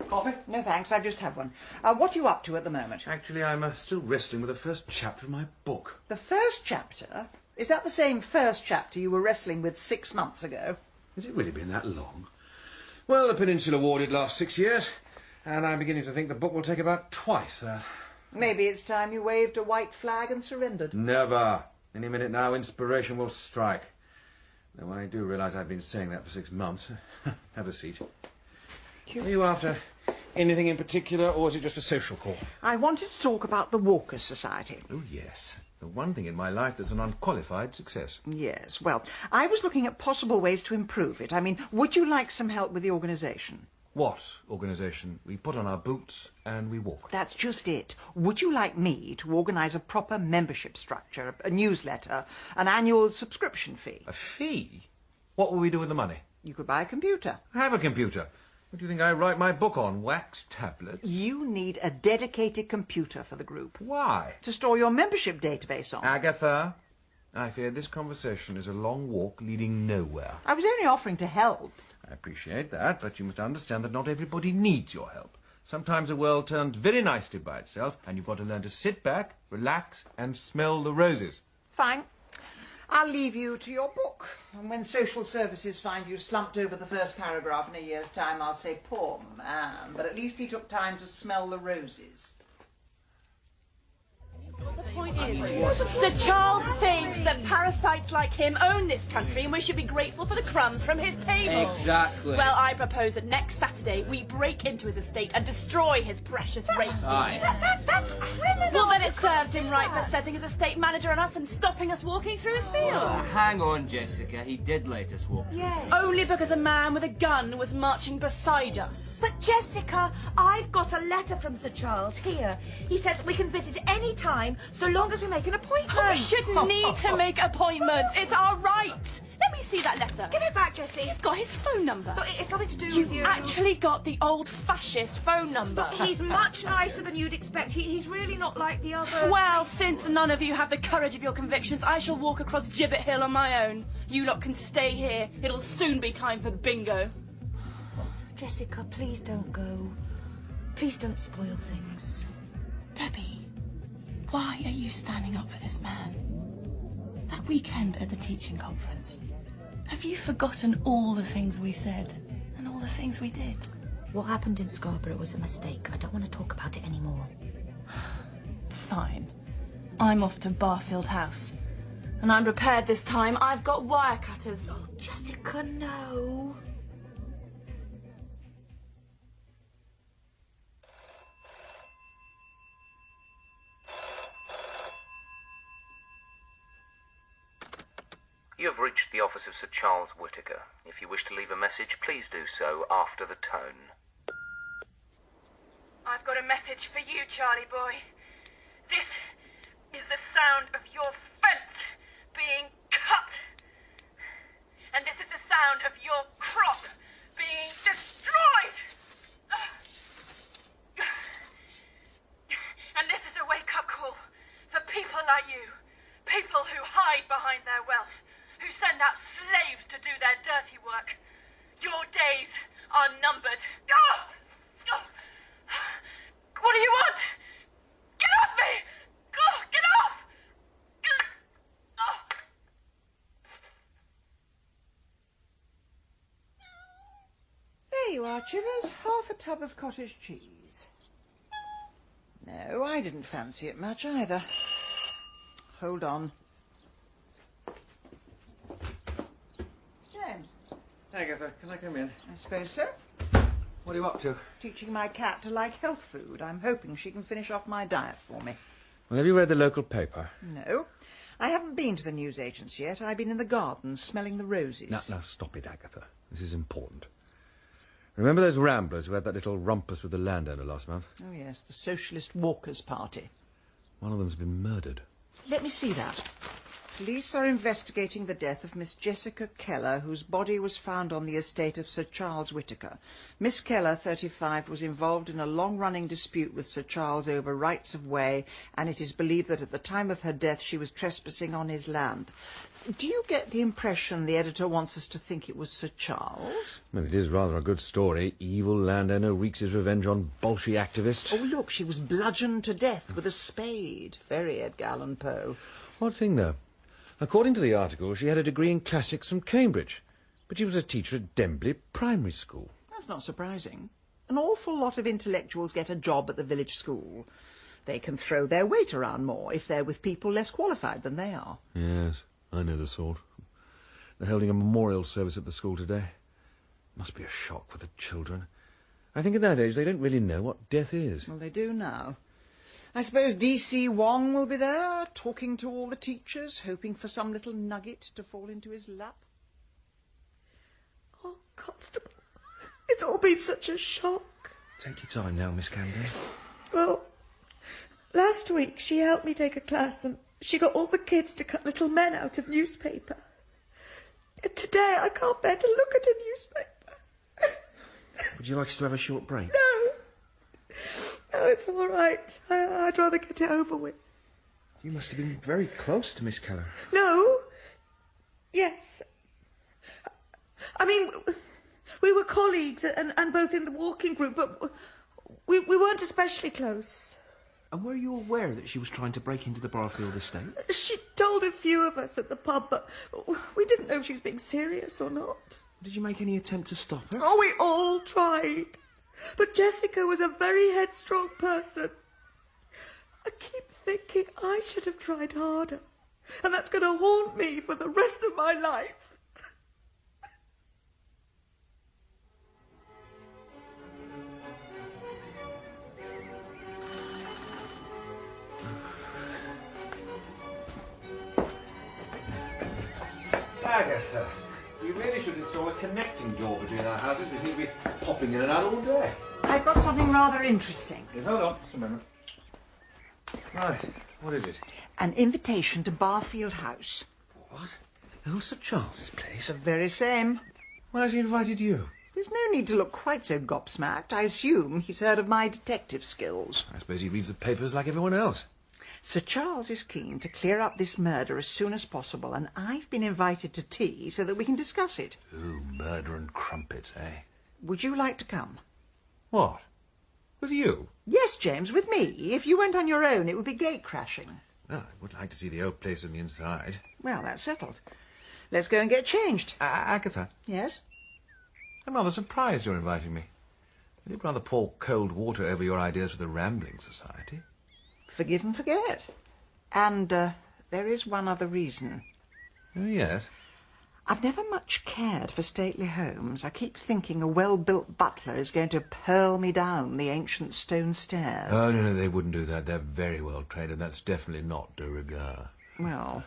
Speaker 11: Coffee?
Speaker 1: No, thanks. I've just had one. What are you up to at the moment?
Speaker 7: Actually, I'm still wrestling with the first chapter of my book.
Speaker 1: The first chapter? Is that the same first chapter you were wrestling with 6 months ago?
Speaker 7: Has it really been that long? Well, the Peninsula War did last 6 years, and I'm beginning to think the book will take about twice.
Speaker 1: Maybe it's time you waved a white flag and surrendered.
Speaker 7: Never. Any minute now, inspiration will strike. Though I do realise I've been saying that for 6 months. Have a seat. Are you after anything in particular, or is it just a social call?
Speaker 1: I wanted to talk about the Walkers Society.
Speaker 7: Oh, yes. The one thing in my life that's an unqualified success.
Speaker 1: Yes, well, I was looking at possible ways to improve it. I mean, would you like some help with the organisation?
Speaker 7: What organisation? We put on our boots and we walk.
Speaker 1: That's just it. Would you like me to organise a proper membership structure, a newsletter, an annual subscription fee?
Speaker 7: A fee? What will we do with the money?
Speaker 1: You could buy a computer.
Speaker 7: I have a computer. What do you think I write my book on? Wax tablets?
Speaker 1: You need a dedicated computer for the group.
Speaker 7: Why?
Speaker 1: To store your membership database on.
Speaker 7: Agatha, I fear this conversation is a long walk leading nowhere.
Speaker 1: I was only offering to help.
Speaker 7: I appreciate that, but you must understand that not everybody needs your help. Sometimes the world turns very nicely by itself, and you've got to learn to sit back, relax, and smell the roses.
Speaker 1: Fine. I'll leave you to your book. And when social services find you slumped over the first paragraph in a year's time, I'll say, poor man, but at least he took time to smell the roses.
Speaker 19: The point is, Sir Charles thinks that parasites like him own this country and we should be grateful for the crumbs from his table.
Speaker 3: Exactly.
Speaker 19: Well, I propose that next Saturday we break into his estate and destroy his precious rapeseed.
Speaker 23: That's criminal.
Speaker 19: Well, then it serves him right for setting his estate manager on us and stopping us walking through his fields.
Speaker 3: Hang on, Jessica. He did let us walk.
Speaker 23: Yes.
Speaker 19: Only because a man with a gun was marching beside us.
Speaker 23: But Jessica, I've got a letter from Sir Charles here. He says we can visit any time so long as we make an appointment.
Speaker 19: We shouldn't need to make appointments. It's our right. Let me see that letter.
Speaker 23: Give it back, Jessie.
Speaker 19: You've got his phone number.
Speaker 23: Look, it's nothing to do with you.
Speaker 19: You've actually got the old fascist phone number.
Speaker 23: Look, he's much nicer than you'd expect. He's really not like the others.
Speaker 19: Well, since none of you have the courage of your convictions, I shall walk across Gibbet Hill on my own. You lot can stay here. It'll soon be time for bingo.
Speaker 23: Jessica, please don't go. Please don't spoil things.
Speaker 19: Debbie, why are you standing up for this man? That weekend at the teaching conference, have you forgotten all the things we said and all the things we did?
Speaker 23: What happened in Scarborough was a mistake. I don't want to talk about it anymore.
Speaker 19: Fine. I'm off to Barfield House. And I'm prepared this time. I've got wire cutters.
Speaker 23: Oh, Jessica, no.
Speaker 6: You have reached the office of Sir Charles Whittaker. If you wish to leave a message, please do so after the tone.
Speaker 19: I've got a message for you, Charlie boy. This is the sound of your fence being cut. And this is the sound of your crop being destroyed. And this is a wake-up call for people like you. People who hide behind their wealth. Who send out slaves to do their dirty work. Your days are numbered. What do you want? Get off me! Get off!
Speaker 1: There you are, Chivers. Half a tub of cottage cheese. No, I didn't fancy it much either. Hold on. James.
Speaker 7: Agatha, can I come in?
Speaker 1: I suppose so.
Speaker 7: What are you up to?
Speaker 1: Teaching my cat to like health food. I'm hoping she can finish off my diet for me.
Speaker 7: Well, have you read the local paper?
Speaker 1: No. I haven't been to the newsagents yet. I've been in the garden smelling the roses.
Speaker 7: Now, stop it, Agatha. This is important. Remember those ramblers who had that little rumpus with the landowner last month?
Speaker 1: Oh, yes, the Socialist Walkers' Party.
Speaker 7: One of them's been murdered.
Speaker 1: Let me see that. Police are investigating the death of Miss Jessica Keller, whose body was found on the estate of Sir Charles Whittaker. Miss Keller, 35, was involved in a long-running dispute with Sir Charles over rights of way, and it is believed that at the time of her death she was trespassing on his land. Do you get the impression the editor wants us to think it was Sir Charles?
Speaker 7: Well, it is rather a good story. Evil landowner wreaks his revenge on Bolshevik activist.
Speaker 1: Oh, look, she was bludgeoned to death with a spade. Very Edgar Allan Poe.
Speaker 7: Odd thing, though. According to the article, she had a degree in classics from Cambridge, but she was a teacher at Dembley Primary School.
Speaker 1: That's not surprising. An awful lot of intellectuals get a job at the village school. They can throw their weight around more if they're with people less qualified than they are.
Speaker 7: Yes, I know the sort. They're holding a memorial service at the school today. Must be a shock for the children. I think at that age they don't really know what death is.
Speaker 1: Well, they do now. I suppose D.C. Wong will be there, talking to all the teachers, hoping for some little nugget to fall into his lap.
Speaker 23: Oh, Constable, it's all been such a shock.
Speaker 14: Take your time now, Miss Camden.
Speaker 23: Well, last week she helped me take a class and she got all the kids to cut little men out of newspaper. And today I can't bear to look at a newspaper.
Speaker 7: Would you like us to have a short break?
Speaker 23: No. No, it's all right. I'd rather get it over with.
Speaker 14: You must have been very close to Miss Keller.
Speaker 23: No. Yes. I mean, we were colleagues and both in the walking group, but we weren't especially close.
Speaker 7: And were you aware that she was trying to break into the Barfield estate?
Speaker 23: She told a few of us at the pub, but we didn't know if she was being serious or not.
Speaker 7: Did you make any attempt to stop her?
Speaker 23: Oh, we all tried. But Jessica was a very headstrong person. I keep thinking I should have tried harder. And that's going to haunt me for the rest of my life.
Speaker 7: Agatha, you really should install a connecting door between our houses. We seem to be popping in and out all day.
Speaker 1: I've got something rather interesting.
Speaker 7: Yes, hold on, just a moment. Right, what is it?
Speaker 1: An invitation to Barfield House.
Speaker 7: What? Oh, Sir Charles's place?
Speaker 1: The very same.
Speaker 7: Why has he invited you?
Speaker 1: There's no need to look quite so gobsmacked. I assume he's heard of my detective skills.
Speaker 7: I suppose he reads the papers like everyone else.
Speaker 1: Sir Charles is keen to clear up this murder as soon as possible, and I've been invited to tea so that we can discuss it.
Speaker 7: Ooh, murder and crumpets, eh?
Speaker 1: Would you like to come?
Speaker 7: What? With you?
Speaker 1: Yes, James, with me. If you went on your own, it would be gate crashing.
Speaker 7: Well, I would like to see the old place on the inside.
Speaker 1: Well, that's settled. Let's go and get changed.
Speaker 7: Agatha?
Speaker 1: Yes?
Speaker 7: I'm rather surprised you're inviting me. I did rather pour cold water over your ideas for the Rambling Society.
Speaker 1: Forgive and forget. And there is one other reason.
Speaker 7: Oh, yes?
Speaker 1: I've never much cared for stately homes. I keep thinking a well-built butler is going to pearl me down the ancient stone stairs.
Speaker 7: Oh, no, they wouldn't do that. They're very well trained, and that's definitely not de rigueur.
Speaker 1: Well,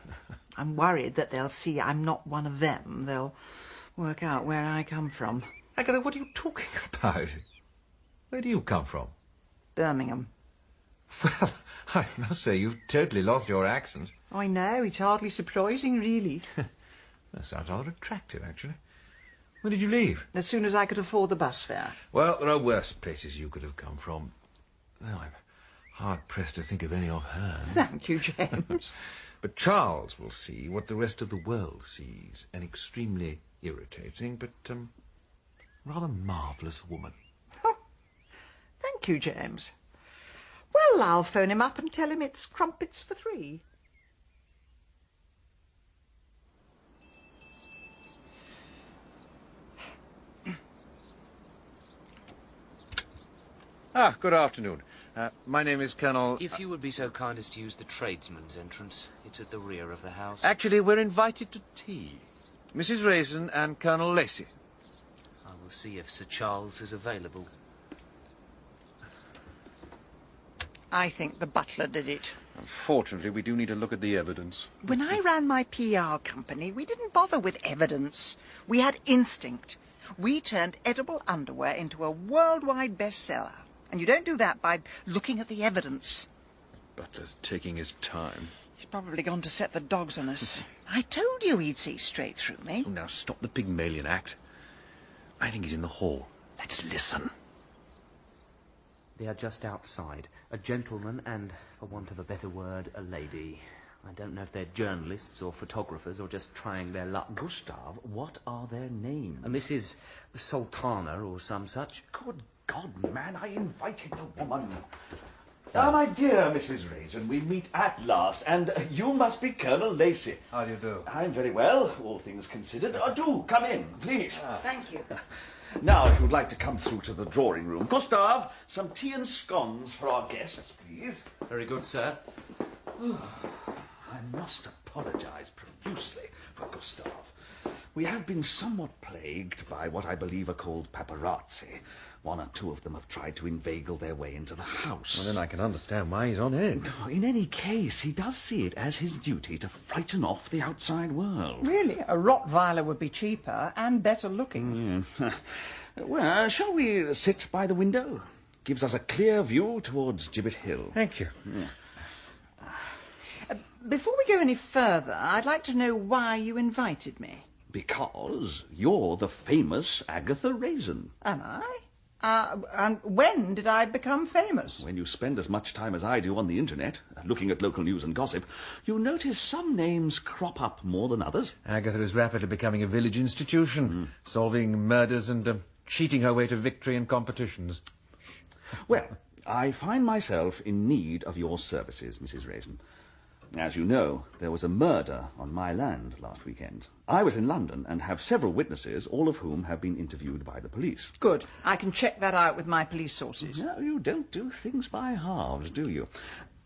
Speaker 1: I'm worried that they'll see I'm not one of them. They'll work out where I come from.
Speaker 7: Agatha, what are you talking about? Where do you come from?
Speaker 1: Birmingham.
Speaker 7: Well, I must say, you've totally lost your accent.
Speaker 1: Oh, I know. It's hardly surprising, really.
Speaker 7: That sounds rather attractive, actually. When did you leave?
Speaker 1: As soon as I could afford the bus fare.
Speaker 7: Well, there are worse places you could have come from. Though I'm hard-pressed to think of any offhand.
Speaker 1: Thank you, James.
Speaker 7: But Charles will see what the rest of the world sees. An extremely irritating, but rather marvellous woman.
Speaker 1: Oh, thank you, James. Well, I'll phone him up and tell him it's crumpets for 3.
Speaker 7: Good afternoon. My name is Colonel...
Speaker 24: If you would be so kind as to use the tradesman's entrance. It's at the rear of the house.
Speaker 7: Actually, we're invited to tea. Mrs. Raisin and Colonel Lacey.
Speaker 24: I will see if Sir Charles is available.
Speaker 1: I think the butler did it.
Speaker 7: Unfortunately, we do need to look at the evidence.
Speaker 1: When I ran my PR company, we didn't bother with evidence. We had instinct. We turned edible underwear into a worldwide bestseller. And you don't do that by looking at the evidence.
Speaker 7: Butler's taking his time.
Speaker 1: He's probably gone to set the dogs on us. I told you he'd see straight through me.
Speaker 7: Oh, now stop the Pygmalion act. I think he's in the hall. Let's listen.
Speaker 24: They are just outside. A gentleman and, for want of a better word, a lady. I don't know if they're journalists or photographers or just trying their luck.
Speaker 25: Gustav, what are their names?
Speaker 24: Mrs. Sultana or some such.
Speaker 25: Good God, man, I invited the woman. My dear Mrs. Raisin, we meet at last, and you must be Colonel Lacey.
Speaker 7: How do you do?
Speaker 25: I'm very well, all things considered. Do come in, please.
Speaker 1: Thank you.
Speaker 25: Now, if you'd like to come through to the drawing room. Gustav, some tea and scones for our guests, please.
Speaker 24: Very good, sir.
Speaker 25: I must apologise profusely for Gustav. We have been somewhat plagued by what I believe are called paparazzi. 1 or 2 of them have tried to inveigle their way into the house.
Speaker 7: Well, then I can understand why he's on edge.
Speaker 25: In any case, he does see it as his duty to frighten off the outside world.
Speaker 1: Really? A Rottweiler would be cheaper and better looking.
Speaker 25: Well, shall we sit by the window? Gives us a clear view towards Gibbet Hill.
Speaker 7: Thank you.
Speaker 1: Before we go any further, I'd like to know why you invited me.
Speaker 25: Because you're the famous Agatha Raisin.
Speaker 1: Am I? And when did I become famous?
Speaker 25: When you spend as much time as I do on the internet, looking at local news and gossip, you notice some names crop up more than others.
Speaker 7: Agatha is rapidly becoming a village institution, solving murders and cheating her way to victory in competitions.
Speaker 25: Well, I find myself in need of your services, Mrs. Raisin. As you know, there was a murder on my land last weekend. I was in London and have several witnesses, all of whom have been interviewed by the police.
Speaker 1: Good. I can check that out with my police sources.
Speaker 25: No, you don't do things by halves, do you?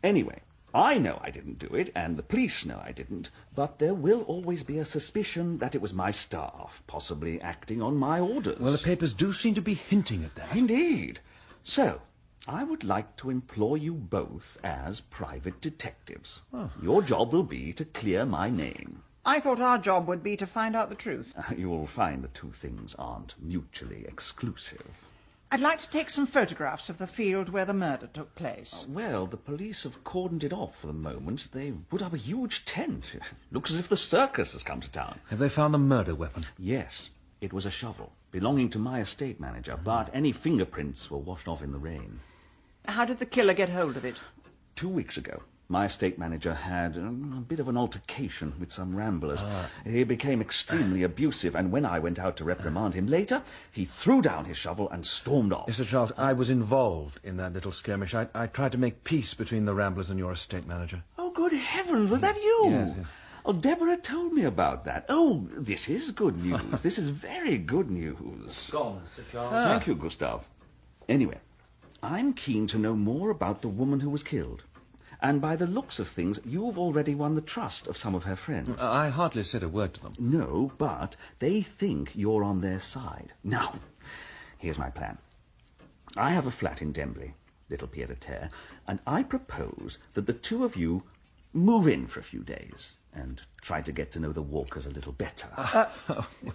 Speaker 25: Anyway, I know I didn't do it, and the police know I didn't, but there will always be a suspicion that it was my staff, possibly acting on my orders.
Speaker 7: Well, the papers do seem to be hinting at that.
Speaker 25: Indeed. So, I would like to employ you both as private detectives.
Speaker 7: Oh.
Speaker 25: Your job will be to clear my name.
Speaker 1: I thought our job would be to find out the truth.
Speaker 25: You will find the two things aren't mutually exclusive.
Speaker 1: I'd like to take some photographs of the field where the murder took place.
Speaker 25: Well, the police have cordoned it off for the moment. They've put up a huge tent. Looks as if the circus has come to town.
Speaker 7: Have they found the murder weapon?
Speaker 25: Yes. It was a shovel, belonging to my estate manager, but any fingerprints were washed off in the rain.
Speaker 1: How did the killer get hold of it?
Speaker 25: 2 weeks ago, my estate manager had a bit of an altercation with some ramblers. He became extremely abusive, and when I went out to reprimand him later, he threw down his shovel and stormed off.
Speaker 7: Mr. Charles, I was involved in that little skirmish. I tried to make peace between the ramblers and your estate manager.
Speaker 25: Oh, good heavens, was that you?
Speaker 7: Yes.
Speaker 25: Oh, Deborah told me about that. Oh, this is good news. This is very good news.
Speaker 24: Gone, Sir Charles.
Speaker 25: Thank you, Gustav. Anyway, I'm keen to know more about the woman who was killed. And by the looks of things, you've already won the trust of some of her friends.
Speaker 7: I hardly said a word to them.
Speaker 25: No, but they think you're on their side. Now, here's my plan. I have a flat in Dembley, little pied-à-terre, and I propose that the two of you move in for a few days and try to get to know the Walkers a little better.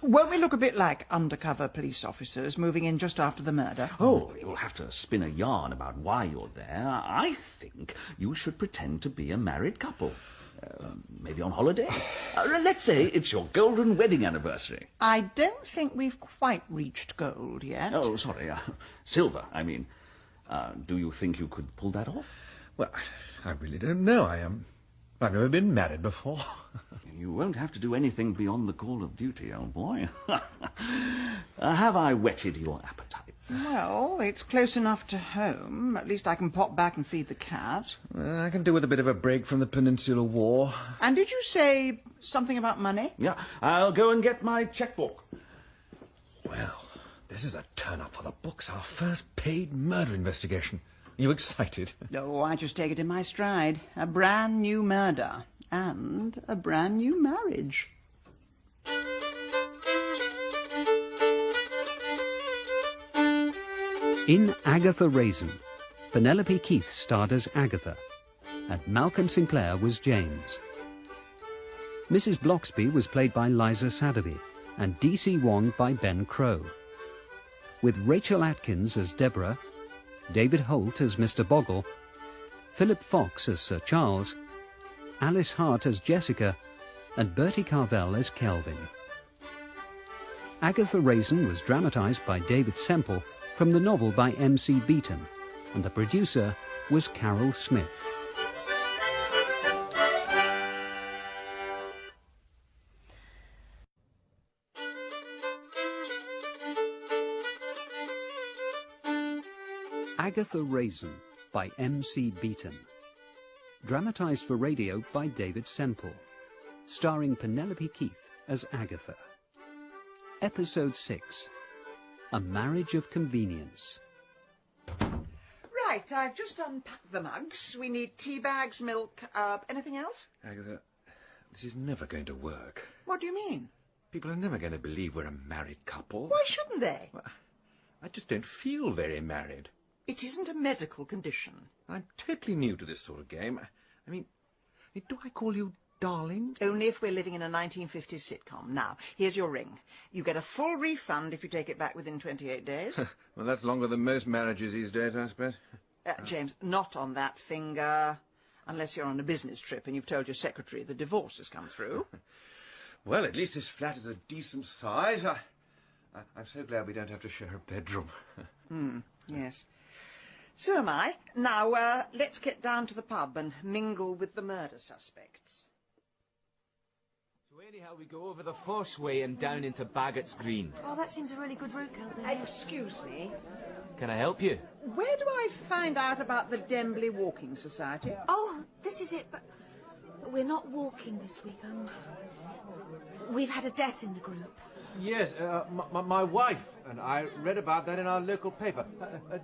Speaker 1: Won't we look a bit like undercover police officers moving in just after the murder?
Speaker 25: Oh, you'll have to spin a yarn about why you're there. I think you should pretend to be a married couple. Maybe on holiday. Let's say it's your golden wedding anniversary.
Speaker 1: I don't think we've quite reached gold yet.
Speaker 25: Oh, sorry. Silver, I mean. Do you think you could pull that off?
Speaker 7: Well, I really don't know. I've never been married before.
Speaker 25: You won't have to do anything beyond the call of duty, old boy. Have I whetted your appetites?
Speaker 1: Well, it's close enough to home. At least I can pop back and feed the cat.
Speaker 7: I can do with a bit of a break from the Peninsular War.
Speaker 1: And did you say something about money?
Speaker 25: Yeah, I'll go and get my checkbook.
Speaker 7: Well, this is a turn-up for the books. Our first paid murder investigation. Are you excited?
Speaker 1: Oh, I just take it in my stride. A brand new murder. And a brand new marriage.
Speaker 18: In Agatha Raisin, Penelope Keith starred as Agatha, and Malcolm Sinclair was James. Mrs. Bloxby was played by Liza Sadaby, and D.C. Wong by Ben Crow. With Rachel Atkins as Deborah, David Holt as Mr. Boggle, Philip Fox as Sir Charles, Alice Hart as Jessica, and Bertie Carvel as Kelvin. Agatha Raisin was dramatised by David Semple from the novel by M.C. Beaton, and the producer was Carol Smith. Agatha Raisin by M.C. Beaton. Dramatised for radio by David Semple. Starring Penelope Keith as Agatha. Episode 6. A Marriage of Convenience.
Speaker 1: Right, I've just unpacked the mugs. We need tea bags, milk, anything else?
Speaker 7: Agatha, this is never going to work.
Speaker 1: What do you mean?
Speaker 7: People are never going to believe we're a married couple.
Speaker 1: Why shouldn't they?
Speaker 7: Well, I just don't feel very married.
Speaker 1: It isn't a medical condition.
Speaker 7: I'm totally new to this sort of game. I mean, do I call you darling?
Speaker 1: Only if we're living in a 1950s sitcom. Now, here's your ring. You get a full refund if you take it back within 28 days.
Speaker 7: Well, that's longer than most marriages these days, I suppose.
Speaker 1: James, not on that finger. Unless you're on a business trip and you've told your secretary the divorce has come through.
Speaker 7: Well, at least this flat is a decent size. I'm so glad we don't have to share a bedroom.
Speaker 1: Yes. So am I. Now, let's get down to the pub and mingle with the murder suspects.
Speaker 3: So anyhow, we go over the Fossway and down into Baggott's Green.
Speaker 9: Oh, that seems a really good route, Kelvin.
Speaker 1: Excuse me.
Speaker 3: Can I help you?
Speaker 1: Where do I find out about the Dembley Walking Society?
Speaker 9: Oh, this is it, but we're not walking this week. We've had a death in the group.
Speaker 4: Yes, my wife and I read about that in our local paper.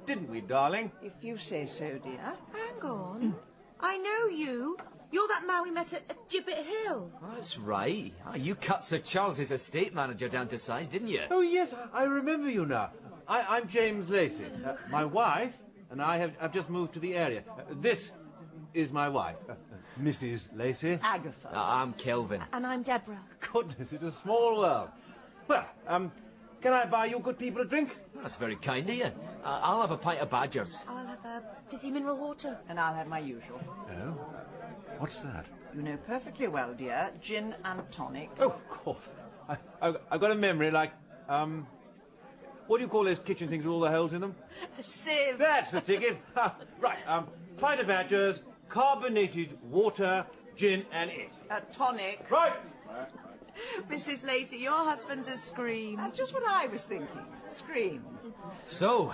Speaker 4: Didn't we, darling?
Speaker 1: If you say so, dear.
Speaker 9: Hang on. I know you. You're that man we met at Gibbet Hill.
Speaker 3: Oh, that's right. Oh, you cut Sir Charles's estate manager down to size, didn't you?
Speaker 4: Oh, yes, I remember you now. I'm James Lacey. My wife and I have just moved to the area. This is my wife, Mrs. Lacey.
Speaker 1: Agatha.
Speaker 3: I'm Kelvin.
Speaker 9: And I'm Deborah.
Speaker 4: Goodness, it's a small world. Well, can I buy you good people a drink?
Speaker 3: That's very kind of you. I'll have a pint of Badgers.
Speaker 9: I'll have a fizzy mineral water.
Speaker 1: And I'll have my usual.
Speaker 4: Oh? What's that?
Speaker 1: You know perfectly well, dear. Gin and tonic.
Speaker 4: Oh, of course. I've got a memory like, what do you call those kitchen things with all the holes in them?
Speaker 9: A sieve.
Speaker 4: That's the ticket. Right, pint of Badgers, carbonated water, gin and it.
Speaker 1: Tonic.
Speaker 4: Right.
Speaker 9: Mrs. Lacey, your husband's a scream.
Speaker 1: That's just what I was thinking. Scream.
Speaker 3: So,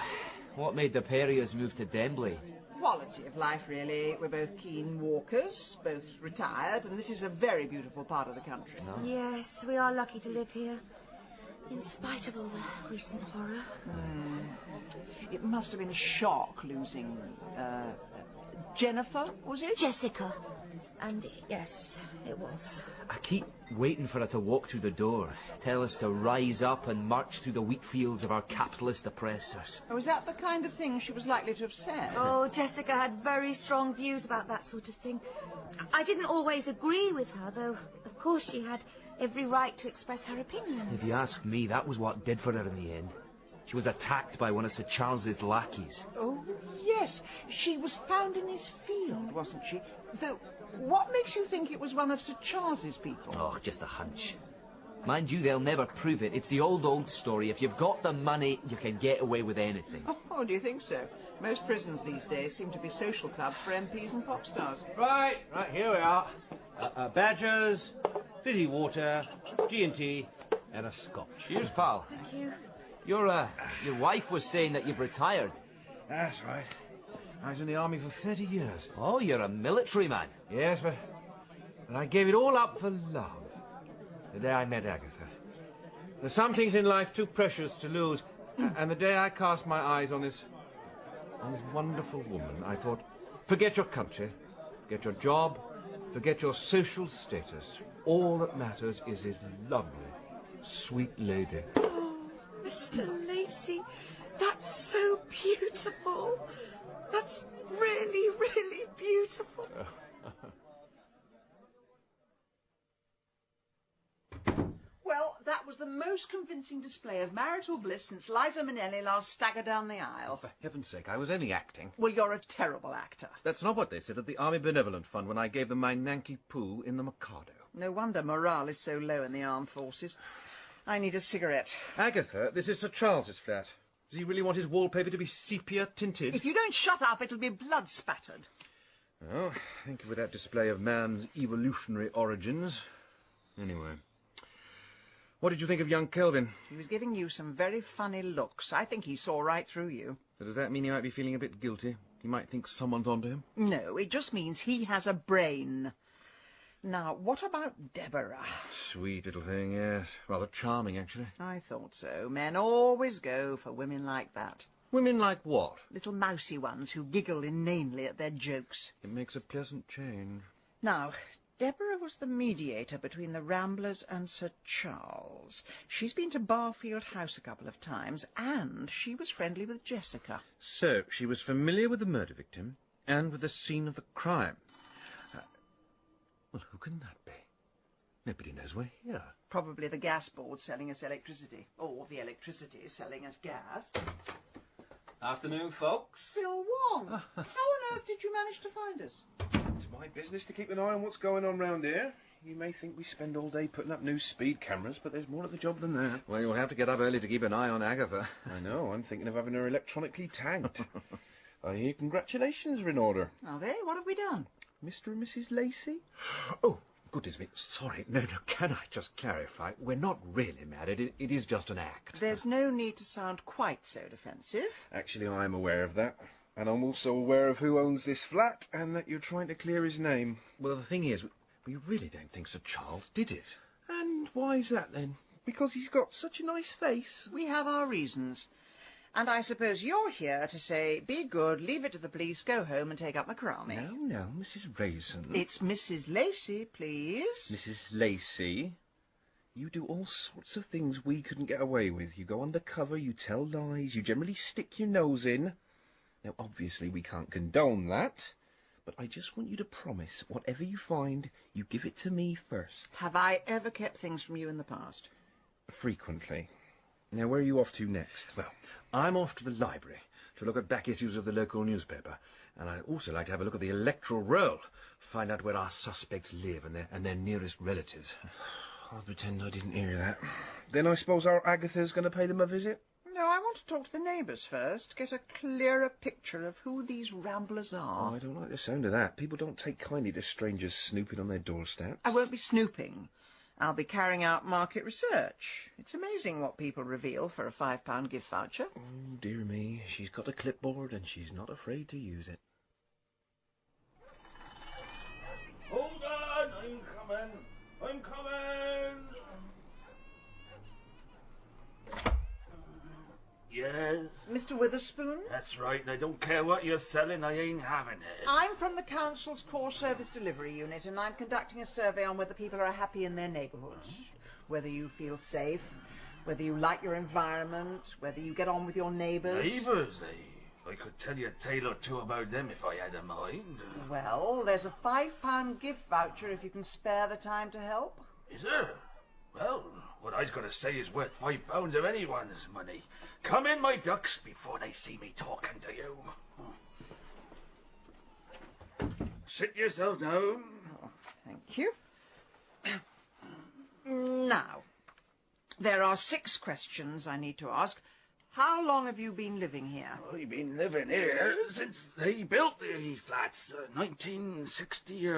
Speaker 3: what made the pair of us move to Dembley?
Speaker 1: Quality of life, really. We're both keen walkers, both retired, and this is a very beautiful part of the country.
Speaker 3: No?
Speaker 9: Yes, we are lucky to live here, in spite of all the recent horror.
Speaker 1: It must have been a shock losing, Jennifer, was it?
Speaker 9: Jessica. And yes, it was.
Speaker 3: I keep waiting for her to walk through the door, tell us to rise up and march through the wheat fields of our capitalist oppressors.
Speaker 1: Oh, is that the kind of thing she was likely to have said?
Speaker 9: Oh, Jessica had very strong views about that sort of thing. I didn't always agree with her, though, of course, she had every right to express her opinions.
Speaker 3: If you ask me, that was what did for her in the end. She was attacked by one of Sir Charles's lackeys.
Speaker 1: Oh, yes. She was found in his field, wasn't she? Though, what makes you think it was one of Sir Charles's people?
Speaker 3: Oh, just a hunch. Mind you, they'll never prove it. It's the old story. If you've got the money, you can get away with anything.
Speaker 1: Oh, do you think so? Most prisons these days seem to be social clubs for MPs and pop stars.
Speaker 4: Right, here we are. Badgers, fizzy water, G&T, and a scotch.
Speaker 3: Cheers, pal.
Speaker 9: Thank you.
Speaker 3: Your wife was saying that you've retired.
Speaker 4: That's right. I was in the army for 30 years.
Speaker 3: Oh, you're a military man.
Speaker 4: Yes, but I gave it all up for love. The day I met Agatha. There's some things in life too precious to lose. And the day I cast my eyes on this wonderful woman, I thought, forget your country, forget your job, forget your social status. All that matters is this lovely, sweet lady.
Speaker 9: Oh, Mr. Lacey, that's so beautiful. That's really, really beautiful.
Speaker 1: Well, that was the most convincing display of marital bliss since Liza Minnelli last staggered down the aisle.
Speaker 7: For heaven's sake, I was only acting.
Speaker 1: Well, you're a terrible actor.
Speaker 7: That's not what they said at the Army Benevolent Fund when I gave them my Nanky Poo in the Mikado.
Speaker 1: No wonder morale is so low in the armed forces. I need a cigarette.
Speaker 7: Agatha, this is Sir Charles's flat. Does he really want his wallpaper to be sepia-tinted?
Speaker 1: If you don't shut up, it'll be blood-spattered.
Speaker 7: Well, thank you for that display of man's evolutionary origins. Anyway, what did you think of young Kelvin?
Speaker 1: He was giving you some very funny looks. I think he saw right through you.
Speaker 7: So does that mean he might be feeling a bit guilty? He might think someone's onto him?
Speaker 1: No, it just means he has a brain. Now, what about Deborah?
Speaker 7: Sweet little thing, yes. Rather charming, actually.
Speaker 1: I thought so. Men always go for women like that.
Speaker 7: Women like what?
Speaker 1: Little mousy ones who giggle inanely at their jokes.
Speaker 7: It makes a pleasant change.
Speaker 1: Now, Deborah was the mediator between the Ramblers and Sir Charles. She's been to Barfield House a couple of times, and she was friendly with Jessica.
Speaker 7: So, she was familiar with the murder victim and with the scene of the crime. Well, who can that be? Nobody knows we're here.
Speaker 1: Probably the gas board selling us electricity. Or the electricity selling us gas.
Speaker 17: Afternoon, folks.
Speaker 1: Bill Wong, how on earth did you manage to find us?
Speaker 14: It's my business to keep an eye on what's going on round here. You may think we spend all day putting up new speed cameras, but there's more to the job than that.
Speaker 7: Well, you'll have to get up early to keep an eye on Agatha.
Speaker 14: I know. I'm thinking of having her electronically tagged. I hear congratulations are in order.
Speaker 1: Are they? What have we done?
Speaker 14: Mr. and Mrs. Lacey?
Speaker 7: Oh, goodness me. Sorry. No, can I just clarify? We're not really married. It is just an act.
Speaker 1: There's no need to sound quite so defensive.
Speaker 14: Actually, I am aware of that. And I'm also aware of who owns this flat and that you're trying to clear his name.
Speaker 7: Well, the thing is, we really don't think Sir Charles did it.
Speaker 14: And why's that, then? Because he's got such a nice face?
Speaker 1: We have our reasons. And I suppose you're here to say, be good, leave it to the police, go home and take up macaroni.
Speaker 14: No, Mrs. Raisin.
Speaker 1: It's Mrs. Lacey, please.
Speaker 14: Mrs. Lacey? You do all sorts of things we couldn't get away with. You go undercover, you tell lies, you generally stick your nose in. Now, obviously, we can't condone that, but I just want you to promise, whatever you find, you give it to me first.
Speaker 1: Have I ever kept things from you in the past?
Speaker 14: Frequently. Now, where are you off to next?
Speaker 7: Well, I'm off to the library to look at back issues of the local newspaper, and I'd also like to have a look at the electoral roll, find out where our suspects live and their nearest relatives.
Speaker 14: I'll pretend I didn't hear that. Then I suppose our Agatha's going to pay them a visit?
Speaker 1: No, I want to talk to the neighbours first, get a clearer picture of who these ramblers are.
Speaker 14: Oh, I don't like the sound of that. People don't take kindly to strangers snooping on their doorsteps.
Speaker 1: I won't be snooping. I'll be carrying out market research. It's amazing what people reveal for a £5 gift voucher.
Speaker 14: Oh, dear me. She's got a clipboard and she's not afraid to use it.
Speaker 5: Hold on, I'm coming. Yes?
Speaker 1: Mr. Witherspoon?
Speaker 5: That's right, and I don't care what you're selling, I ain't having it.
Speaker 1: I'm from the Council's Core Service Delivery Unit, and I'm conducting a survey on whether people are happy in their neighbourhoods. Whether you feel safe, whether you like your environment, whether you get on with your neighbours.
Speaker 5: Neighbours, eh? I could tell you a tale or two about them if I had a mind.
Speaker 1: Well, there's a £5 gift voucher if you can spare the time to help.
Speaker 5: Is there? Well, what I was going to say is worth £5 of anyone's money. Come in, my ducks, before they see me talking to you. Sit yourself down.
Speaker 1: Oh, thank you. Now, there are 6 questions I need to ask. How long have you been living here?
Speaker 5: I've been living here since they built the flats, 1960,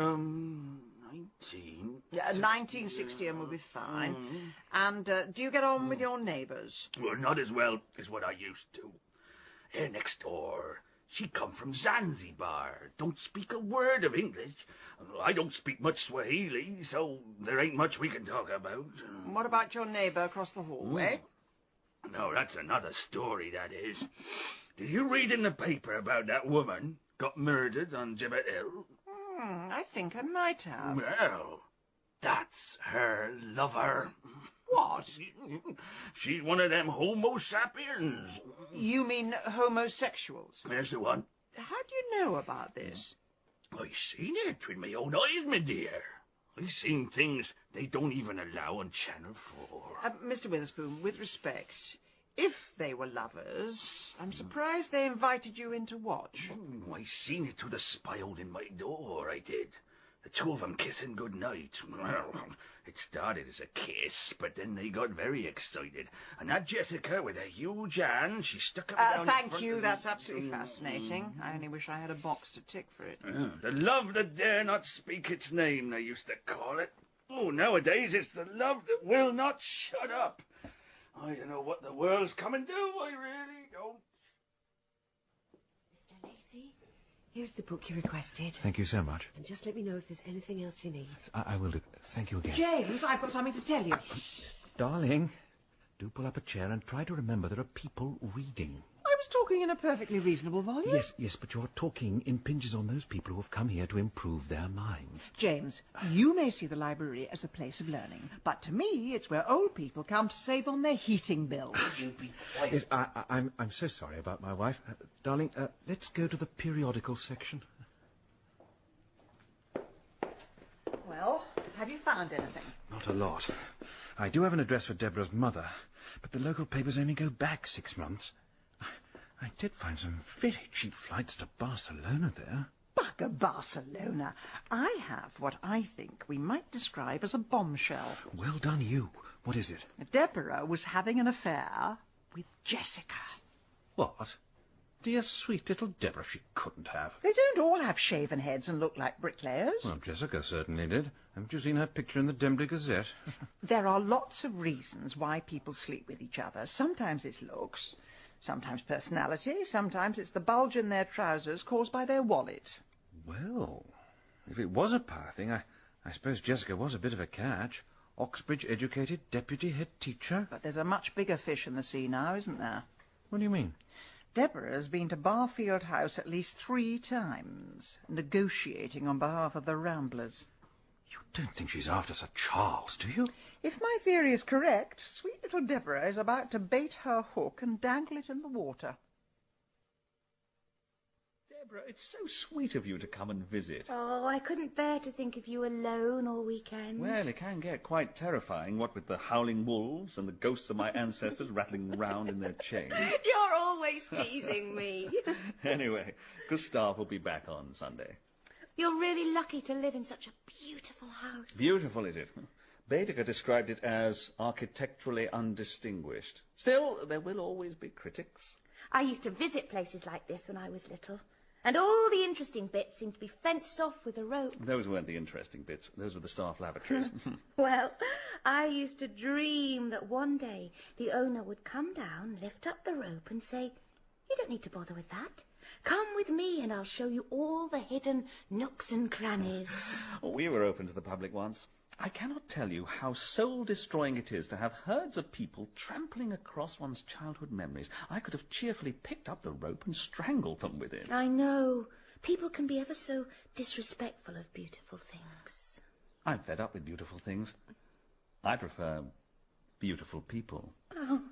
Speaker 1: 1960 will be fine. And do you get on with your neighbours?
Speaker 5: Well, not as well as what I used to. Here next door, she come from Zanzibar. Don't speak a word of English. I don't speak much Swahili, so there ain't much we can talk about.
Speaker 1: What about your neighbour across the hallway?
Speaker 5: No, that's another story, that is. Did you read in the paper about that woman got murdered on Gibbet Hill?
Speaker 1: I think I might have.
Speaker 5: Well, that's her lover.
Speaker 1: What?
Speaker 5: She's one of them Homo sapiens.
Speaker 1: You mean homosexuals?
Speaker 5: There's the one.
Speaker 1: How do you know about this?
Speaker 5: I seen it with my own eyes, my dear. I seen things they don't even allow on Channel 4.
Speaker 1: Mr. Witherspoon, with respect, if they were lovers, I'm surprised they invited you in to watch.
Speaker 5: I seen it through the spy holding my door, I did. The two of them kissing goodnight. Well, it started as a kiss, but then they got very excited. And that Jessica, with a huge hand, she stuck it down
Speaker 1: Thank you, that's absolutely fascinating. I only wish I had a box to tick for it.
Speaker 5: The love that dare not speak its name, they used to call it. Oh, nowadays it's the love that will not shut up. I don't know what the world's coming to, I really don't.
Speaker 12: Mr. Lacey, here's the book you requested.
Speaker 7: Thank you so much.
Speaker 12: And just let me know if there's anything else you need.
Speaker 7: I will do. Thank you again.
Speaker 1: James, I've got something to tell you.
Speaker 7: Darling, do pull up a chair and try to remember there are people reading.
Speaker 1: I was talking in a perfectly reasonable volume.
Speaker 7: Yes, but your talking impinges on those people who have come here to improve their minds.
Speaker 1: James, you may see the library as a place of learning, but to me it's where old people come to save on their heating bills.
Speaker 5: You be quiet.
Speaker 7: Yes, I'm so sorry about my wife. Darling, let's go to the periodical section.
Speaker 1: Well, have you found anything?
Speaker 7: Not a lot. I do have an address for Deborah's mother, but the local papers only go back 6 months. I did find some very cheap flights to Barcelona there.
Speaker 1: Ugh, Barcelona. I have what I think we might describe as a bombshell.
Speaker 7: Well done, you. What is it?
Speaker 1: Deborah was having an affair with Jessica.
Speaker 7: What? Dear sweet little Deborah, she couldn't have.
Speaker 1: They don't all have shaven heads and look like bricklayers.
Speaker 7: Well, Jessica certainly did. Haven't you seen her picture in the Dembley Gazette?
Speaker 1: There are lots of reasons why people sleep with each other. Sometimes it's looks, sometimes personality, sometimes it's the bulge in their trousers caused by their wallet.
Speaker 7: Well, if it was a power thing, I suppose Jessica was a bit of a catch. Oxbridge-educated deputy head teacher.
Speaker 1: But there's a much bigger fish in the sea now, isn't there?
Speaker 7: What do you mean?
Speaker 1: Deborah's been to Barfield House at least 3 times, negotiating on behalf of the Ramblers.
Speaker 7: You don't think she's after Sir Charles, do you?
Speaker 1: If my theory is correct, sweet little Deborah is about to bait her hook and dangle it in the water.
Speaker 25: Deborah, it's so sweet of you to come and visit.
Speaker 9: Oh, I couldn't bear to think of you alone all weekend.
Speaker 25: Well, it can get quite terrifying, what with the howling wolves and the ghosts of my ancestors rattling round in their chains.
Speaker 9: You're always teasing me.
Speaker 25: Anyway, Gustav will be back on Sunday.
Speaker 9: You're really lucky to live in such a beautiful house.
Speaker 25: Beautiful, is it? Baedeker described it as architecturally undistinguished. Still, there will always be critics.
Speaker 9: I used to visit places like this when I was little, and all the interesting bits seemed to be fenced off with a rope.
Speaker 25: Those weren't the interesting bits. Those were the staff lavatories.
Speaker 9: Well, I used to dream that one day the owner would come down, lift up the rope and say, "You don't need to bother with that. Come with me and I'll show you all the hidden nooks and crannies."
Speaker 25: We were open to the public once. I cannot tell you how soul-destroying it is to have herds of people trampling across one's childhood memories. I could have cheerfully picked up the rope and strangled them with it.
Speaker 9: I know. People can be ever so disrespectful of beautiful things.
Speaker 25: I'm fed up with beautiful things. I prefer beautiful people.
Speaker 9: Oh.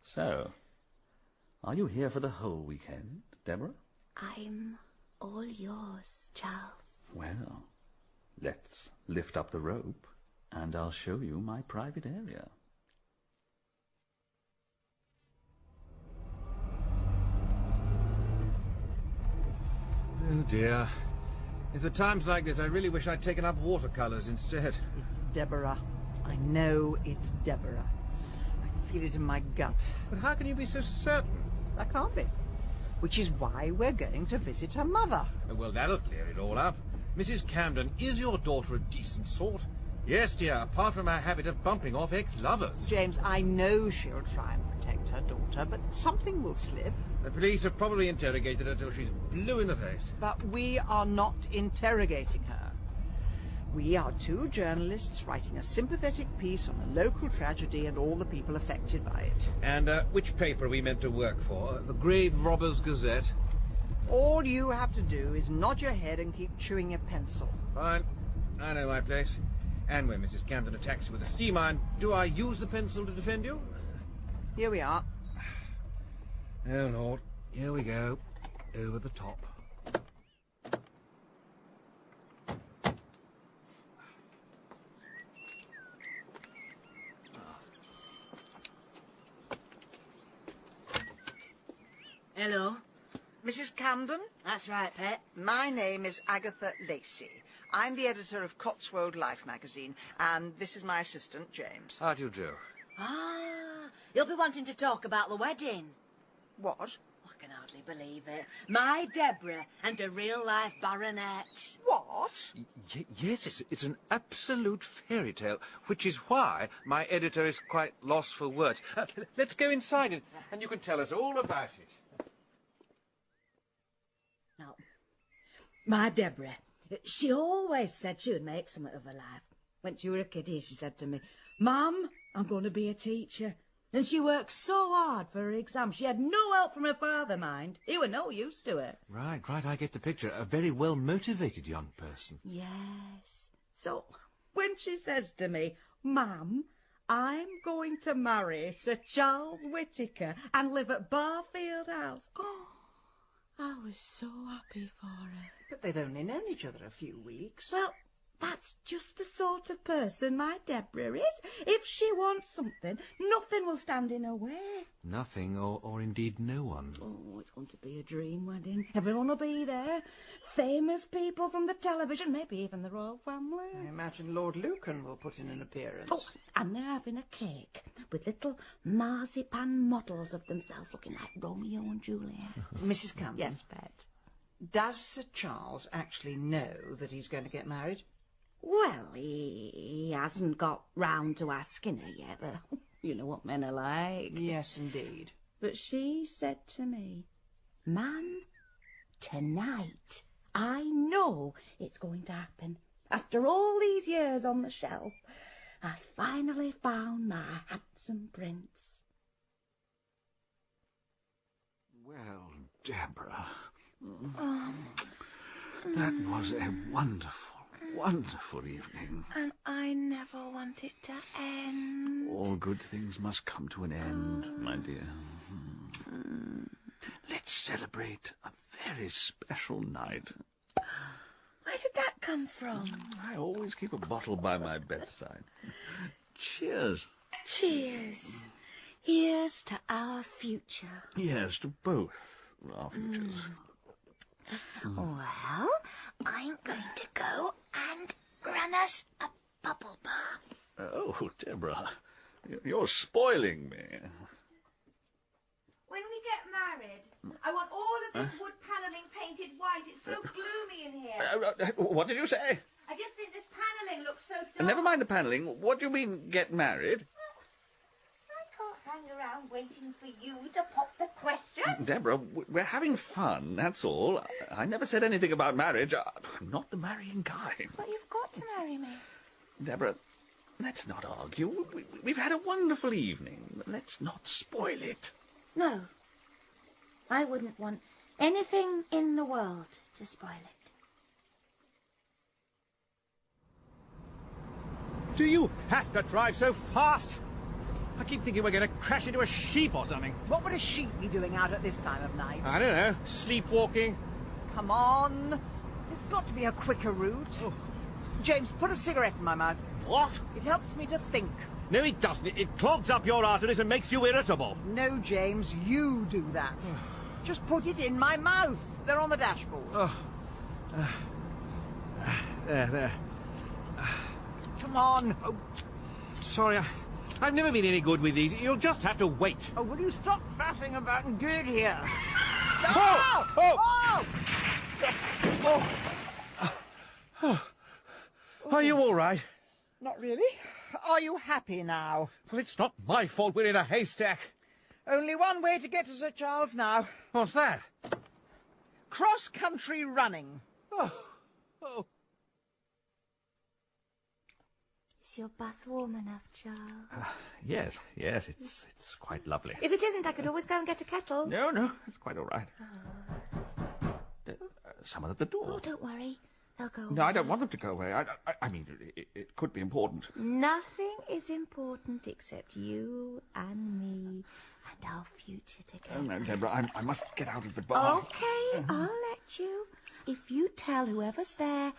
Speaker 25: So, are you here for the whole weekend, Deborah?
Speaker 9: I'm all yours, Charles.
Speaker 25: Well, let's lift up the rope, and I'll show you my private area.
Speaker 4: Oh, dear. It's at times like this I really wish I'd taken up watercolours instead.
Speaker 1: It's Deborah. I know it's Deborah. I can feel it in my gut.
Speaker 4: But how can you be so certain?
Speaker 1: I can't be. Which is why we're going to visit her mother.
Speaker 4: Oh, well, that'll clear it all up. Mrs. Camden, is your daughter a decent sort? Yes, dear, apart from her habit of bumping off ex-lovers.
Speaker 1: James, I know she'll try and protect her daughter, but something will slip.
Speaker 4: The police have probably interrogated her till she's blue in the face.
Speaker 1: But we are not interrogating her. We are 2 journalists writing a sympathetic piece on a local tragedy and all the people affected by it.
Speaker 4: And which paper are we meant to work for? The Grave Robbers Gazette?
Speaker 1: All you have to do is nod your head and keep chewing your pencil.
Speaker 4: Fine. I know my place. And when Mrs. Camden attacks you with a steam iron, do I use the pencil to defend you?
Speaker 1: Here we are.
Speaker 4: Oh, Lord. Here we go. Over the top.
Speaker 9: Hello.
Speaker 1: Mrs. Camden?
Speaker 9: That's right, Pet.
Speaker 1: My name is Agatha Lacey. I'm the editor of Cotswold Life magazine, and this is my assistant, James.
Speaker 4: How do you do?
Speaker 16: Ah, you'll be wanting to talk about the wedding.
Speaker 1: What?
Speaker 16: I can hardly believe it. My Deborah and a real-life baronet.
Speaker 1: What?
Speaker 4: Yes, it's an absolute fairy tale, which is why my editor is quite lost for words. Let's go inside and you can tell us all about it.
Speaker 16: Now, my Deborah, she always said she would make something of her life. When she were a kiddie, she said to me, "Mum, I'm going to be a teacher." And she worked so hard for her exam. She had no help from her father, mind. He were no use to her.
Speaker 7: Right, I get the picture. A very well-motivated young person.
Speaker 16: Yes. So, when she says to me, "Mum, I'm going to marry Sir Charles Whittaker and live at Barfield House," oh, I was so happy for her.
Speaker 1: But they've only known each other a few weeks.
Speaker 16: Well,
Speaker 9: That's just the sort of person my Deborah is. If she wants something, nothing will stand in her way.
Speaker 7: Nothing, or indeed no one.
Speaker 9: Oh, it's going to be a dream wedding. Everyone will be there. Famous people from the television, maybe even the royal family.
Speaker 1: I imagine Lord Lucan will put in an appearance.
Speaker 9: Oh, and they're having a cake with little marzipan models of themselves looking like Romeo and Juliet.
Speaker 1: Mrs. Campbell?
Speaker 9: Yes, pet.
Speaker 1: Does Sir Charles actually know that he's going to get married?
Speaker 9: Well, he hasn't got round to asking her yet, but you know what men are like.
Speaker 1: Yes, indeed.
Speaker 9: But she said to me, "Ma'am, tonight I know it's going to happen. After all these years on the shelf, I finally found my handsome prince."
Speaker 25: Well, Deborah, that was a wonderful evening.
Speaker 9: And I never want it to end.
Speaker 25: All good things must come to an end, my dear. Let's celebrate a very special night.
Speaker 9: Where did that come from?
Speaker 25: I always keep a bottle by my bedside. Cheers.
Speaker 9: Cheers. Here's to our future.
Speaker 25: Yes, to both our futures.
Speaker 9: Well, I'm going to go and run us a bubble bath.
Speaker 25: Oh, Deborah, you're spoiling me.
Speaker 9: When we get married, I want all of this wood panelling painted white. It's so gloomy in here.
Speaker 25: What did you say?
Speaker 9: I just think this panelling looks so dark.
Speaker 25: Never mind the panelling. What do you mean, get married?
Speaker 9: I can't hang around waiting for you to pop the question.
Speaker 25: Deborah, we're having fun, that's all. I never said anything about marriage. I'm not the marrying kind.
Speaker 9: But you've got to marry me.
Speaker 25: Deborah, let's not argue. We've had a wonderful evening. Let's not spoil it.
Speaker 9: No. I wouldn't want anything in the world to spoil it.
Speaker 4: Do you have to drive so fast? I keep thinking we're going to crash into a sheep or something.
Speaker 1: What would a sheep be doing out at this time of night?
Speaker 4: I don't know. Sleepwalking.
Speaker 1: Come on. There's got to be a quicker route. Oh. James, put a cigarette in my mouth.
Speaker 4: What?
Speaker 1: It helps me to think.
Speaker 4: No, it doesn't. It clogs up your arteries and makes you irritable.
Speaker 1: No, James, you do that. Just put it in my mouth. They're on the dashboard.
Speaker 4: There.
Speaker 1: Come on.
Speaker 4: Oh, sorry, I've never been any good with these. You'll just have to wait.
Speaker 1: Oh, will you stop faffing about and get here?
Speaker 4: Are you all right?
Speaker 1: Not really. Are you happy now?
Speaker 4: Well, it's not my fault we're in a haystack.
Speaker 1: Only one way to get to Sir Charles now.
Speaker 4: What's that?
Speaker 1: Cross-country running.
Speaker 9: Is your bath warm enough, Charles?
Speaker 25: Yes, it's quite lovely.
Speaker 9: If it isn't, I could always go and get a kettle.
Speaker 25: No, it's quite all right. Someone at the door.
Speaker 9: Oh, don't worry. They'll go away.
Speaker 25: No, I don't want them to go away. I mean, it could be important.
Speaker 9: Nothing is important except you and me and our future together.
Speaker 25: Oh, no, Deborah, I must get out of the bar.
Speaker 9: Okay, I'll let you. If you tell whoever's there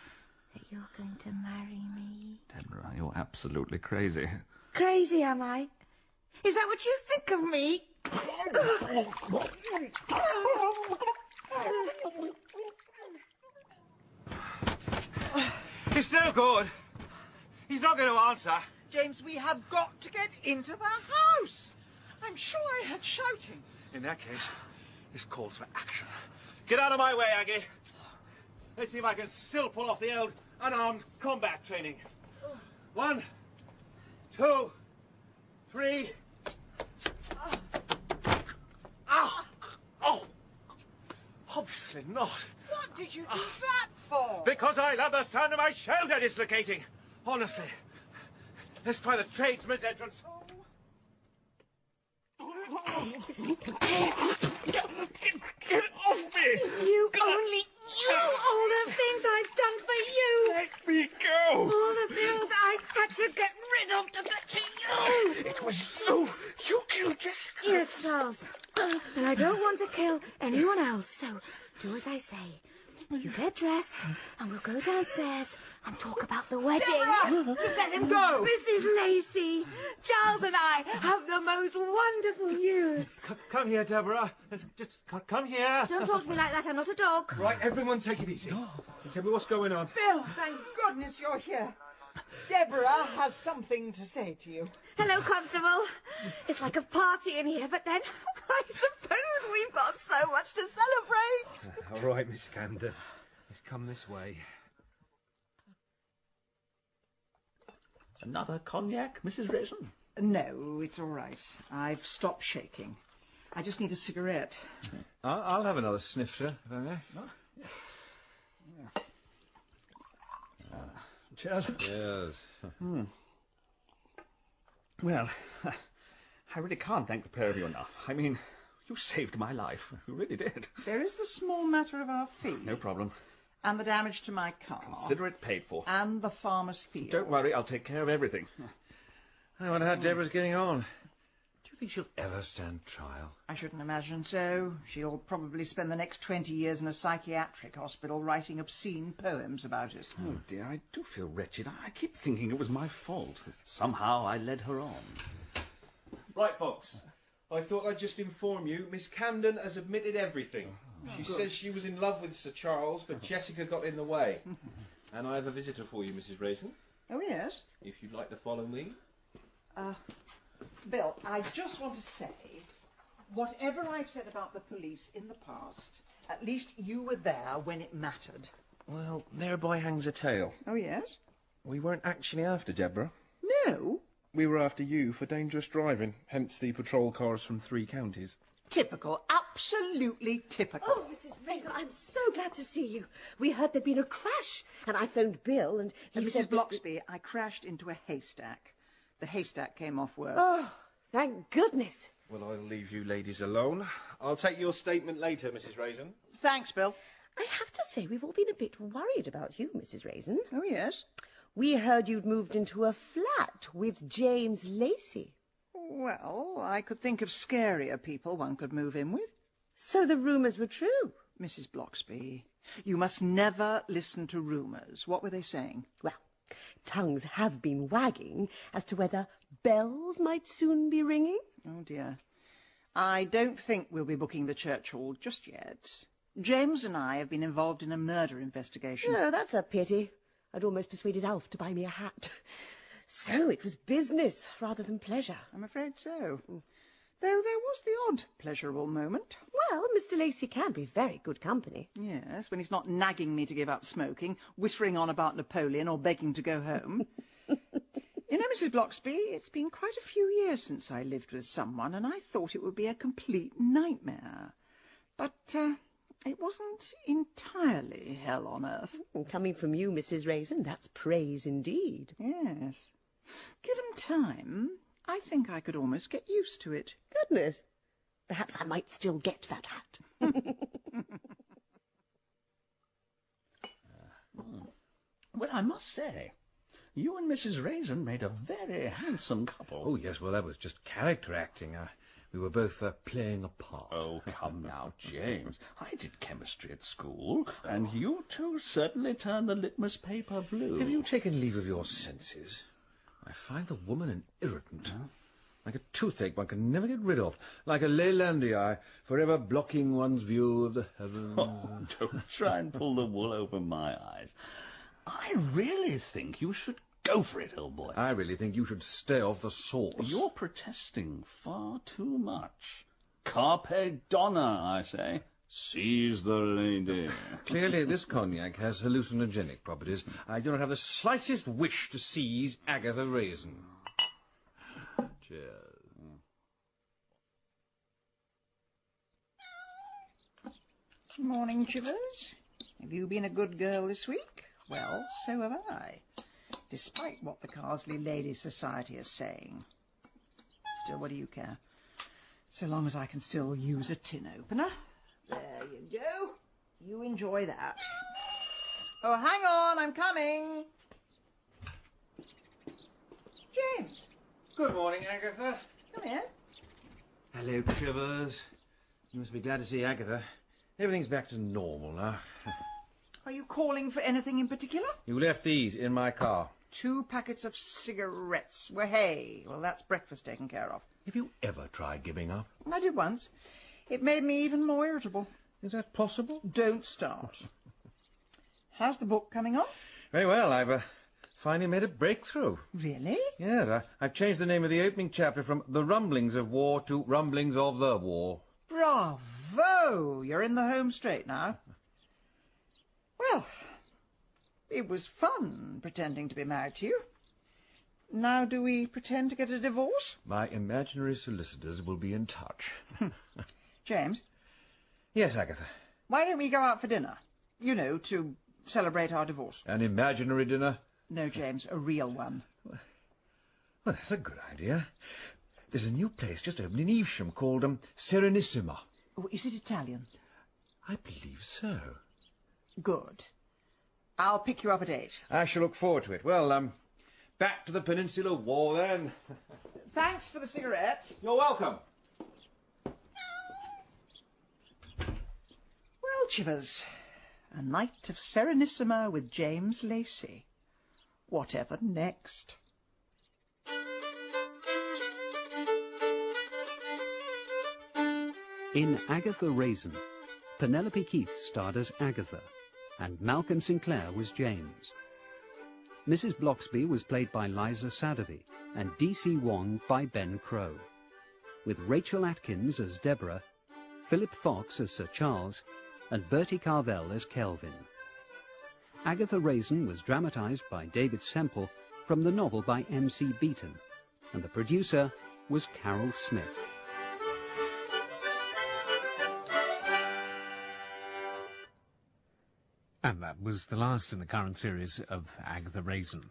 Speaker 9: that you're going to marry me.
Speaker 25: Deborah, you're absolutely crazy.
Speaker 9: Crazy, am I? Is that what you think of me?
Speaker 4: It's no good. He's not going to answer.
Speaker 1: James, we have got to get into the house. I'm sure I heard shouting.
Speaker 4: In that case, this calls for action. Get out of my way, Aggie. Let's see if I can still pull off the old unarmed combat training. 1, 2, 3. Oh! Obviously not.
Speaker 1: What did you do that for?
Speaker 4: Because I love the sound of my shoulder dislocating. Honestly. Let's try the tradesman's entrance. Get off me!
Speaker 9: You only knew all the things I've done for you.
Speaker 4: Let me go!
Speaker 9: All the things I've had to get rid of to get to you.
Speaker 4: It was you! You killed Jessica!
Speaker 9: Yes, Charles. And I don't want to kill anyone else, so do as I say. You get dressed, and we'll go downstairs and talk about the wedding.
Speaker 16: Deborah! Just let him go!
Speaker 9: Mrs. Lacey, Charles and I have the most wonderful news.
Speaker 4: Come here, Deborah. Just come here.
Speaker 9: Don't talk to me like that, I'm not a dog.
Speaker 4: Right, everyone take it easy. And tell me what's going on.
Speaker 1: Bill, thank goodness you're here. Deborah has something to say to you.
Speaker 9: Hello, Constable. It's like a party in here, but then I suppose we've got so much to celebrate.
Speaker 4: All right, Miss Camden. Let's come this way.
Speaker 25: Another cognac, Mrs. Raisin?
Speaker 1: No, it's all right. I've stopped shaking. I just need a cigarette.
Speaker 7: I'll have another sniff, sir, if I may.
Speaker 25: Cheers.
Speaker 7: Cheers.
Speaker 25: Well, I really can't thank the pair of you enough. I mean, you saved my life. You really did.
Speaker 1: There is the small matter of our fee.
Speaker 25: No problem.
Speaker 1: And the damage to my car.
Speaker 25: Consider it paid for.
Speaker 1: And the farmer's field.
Speaker 25: Don't worry, I'll take care of everything.
Speaker 7: I wonder how Deborah's getting on. Do you think she'll ever stand trial?
Speaker 1: I shouldn't imagine so. She'll probably spend the next 20 years in a psychiatric hospital writing obscene poems about it.
Speaker 25: Oh, dear, I do feel wretched. I keep thinking it was my fault. That somehow I led her on.
Speaker 14: Right, folks. I thought I'd just inform you, Miss Camden has admitted everything. She says she was in love with Sir Charles, but Jessica got in the way. And I have a visitor for you, Mrs. Raisin.
Speaker 1: Oh, yes?
Speaker 14: If you'd like to follow me.
Speaker 1: Bill, I just want to say, whatever I've said about the police in the past, at least you were there when it mattered.
Speaker 14: Well, thereby hangs a tale.
Speaker 1: Oh, yes?
Speaker 14: We weren't actually after Deborah.
Speaker 1: No?
Speaker 14: We were after you for dangerous driving, hence the patrol cars from 3 counties.
Speaker 1: Typical, absolutely typical.
Speaker 12: Oh, Mrs. Raisin, I'm so glad to see you. We heard there'd been a crash, and I phoned Bill, and he said...
Speaker 1: Mrs. Bloxby, I crashed into a haystack. The haystack came off worse.
Speaker 12: Oh, thank goodness.
Speaker 14: Well, I'll leave you ladies alone. I'll take your statement later, Mrs. Raisin.
Speaker 1: Thanks, Bill.
Speaker 12: I have to say, we've all been a bit worried about you, Mrs. Raisin.
Speaker 1: Oh, yes?
Speaker 12: We heard you'd moved into a flat with James Lacey.
Speaker 1: Well, I could think of scarier people one could move in with.
Speaker 12: So the rumours were true?
Speaker 1: Mrs. Bloxby, you must never listen to rumours. What were they saying?
Speaker 12: Well, tongues have been wagging as to whether bells might soon be ringing.
Speaker 1: Oh, dear. I don't think we'll be booking the church hall just yet. James and I have been involved in a murder investigation.
Speaker 12: No, that's a pity. I'd almost persuaded Alf to buy me a hat. So it was business rather than pleasure.
Speaker 1: I'm afraid so. Though there was the odd pleasurable moment.
Speaker 12: Well, Mr. Lacey can be very good company.
Speaker 1: Yes, when he's not nagging me to give up smoking, whittering on about Napoleon or begging to go home. You know, Mrs. Bloxby, it's been quite a few years since I lived with someone, and I thought it would be a complete nightmare. But it wasn't entirely hell on earth.
Speaker 12: Coming from you, Mrs. Raisin, that's praise indeed.
Speaker 1: Yes. Given time, I think I could almost get used to it.
Speaker 12: Goodness. Perhaps I might still get that hat.
Speaker 25: Well, I must say, you and Mrs. Raisin made a very handsome couple.
Speaker 7: Oh, yes, well, that was just character acting. We were both playing a part.
Speaker 25: Oh, come now, James. I did chemistry at school, and you two certainly turned the litmus paper blue.
Speaker 7: Have you taken leave of your senses? I find the woman an irritant. Like a toothache one can never get rid of. Like a Leylandii, forever blocking one's view of the heavens.
Speaker 25: Oh, don't try and pull the wool over my eyes. I really think you should go for it, old boy.
Speaker 7: I really think you should stay off the sauce.
Speaker 25: You're protesting far too much. Carpe donna, I say. Seize the lady.
Speaker 7: Clearly, this cognac has hallucinogenic properties. I do not have the slightest wish to seize Agatha Raisin. Cheers.
Speaker 1: Morning, Chivers. Have you been a good girl this week? Well, so have I, despite what the Carsley Ladies' Society is saying. Still, what do you care? So long as I can still use a tin opener. There you go. You enjoy that. Oh, hang on, I'm coming. James.
Speaker 7: Good morning, Agatha.
Speaker 1: Come here.
Speaker 7: Hello, Chivers. You must be glad to see Agatha. Everything's back to normal now.
Speaker 1: Are you calling for anything in particular?
Speaker 7: You left these in my car.
Speaker 1: 2 packets of cigarettes. Well, hey, well, that's breakfast taken care of.
Speaker 7: Have you ever tried giving up?
Speaker 1: I did once. It made me even more irritable.
Speaker 7: Is that possible?
Speaker 1: Don't start. How's the book coming on?
Speaker 7: Very well. I've finally made a breakthrough.
Speaker 1: Really?
Speaker 7: Yes, I've changed the name of the opening chapter from The Rumblings of War to Rumblings of the War.
Speaker 1: Bravo! You're in the home straight now. Well, it was fun pretending to be married to you. Now do we pretend to get a divorce?
Speaker 7: My imaginary solicitors will be in touch.
Speaker 1: James?
Speaker 7: Yes, Agatha.
Speaker 1: Why don't we go out for dinner? You know, to celebrate our divorce.
Speaker 7: An imaginary dinner?
Speaker 1: No, James, a real one.
Speaker 7: Well, that's a good idea. There's a new place just opened in Evesham called Serenissima.
Speaker 1: Oh, is it Italian?
Speaker 7: I believe so.
Speaker 1: Good. I'll pick you up at 8.
Speaker 7: I shall look forward to it. Well, back to the Peninsular War, then.
Speaker 1: Thanks for the cigarettes.
Speaker 7: You're welcome.
Speaker 1: Well, Chivers, a night of Serenissima with James Lacey. Whatever next?
Speaker 18: In Agatha Raisin, Penelope Keith starred as Agatha, and Malcolm Sinclair was James. Mrs. Bloxby was played by Liza Sadovy, and D.C. Wong by Ben Crow, with Rachel Atkins as Deborah, Philip Fox as Sir Charles, and Bertie Carvel as Kelvin. Agatha Raisin was dramatised by David Semple from the novel by M.C. Beaton, and the producer was Carol Smith.
Speaker 13: And that was the last in the current series of Agatha Raisin.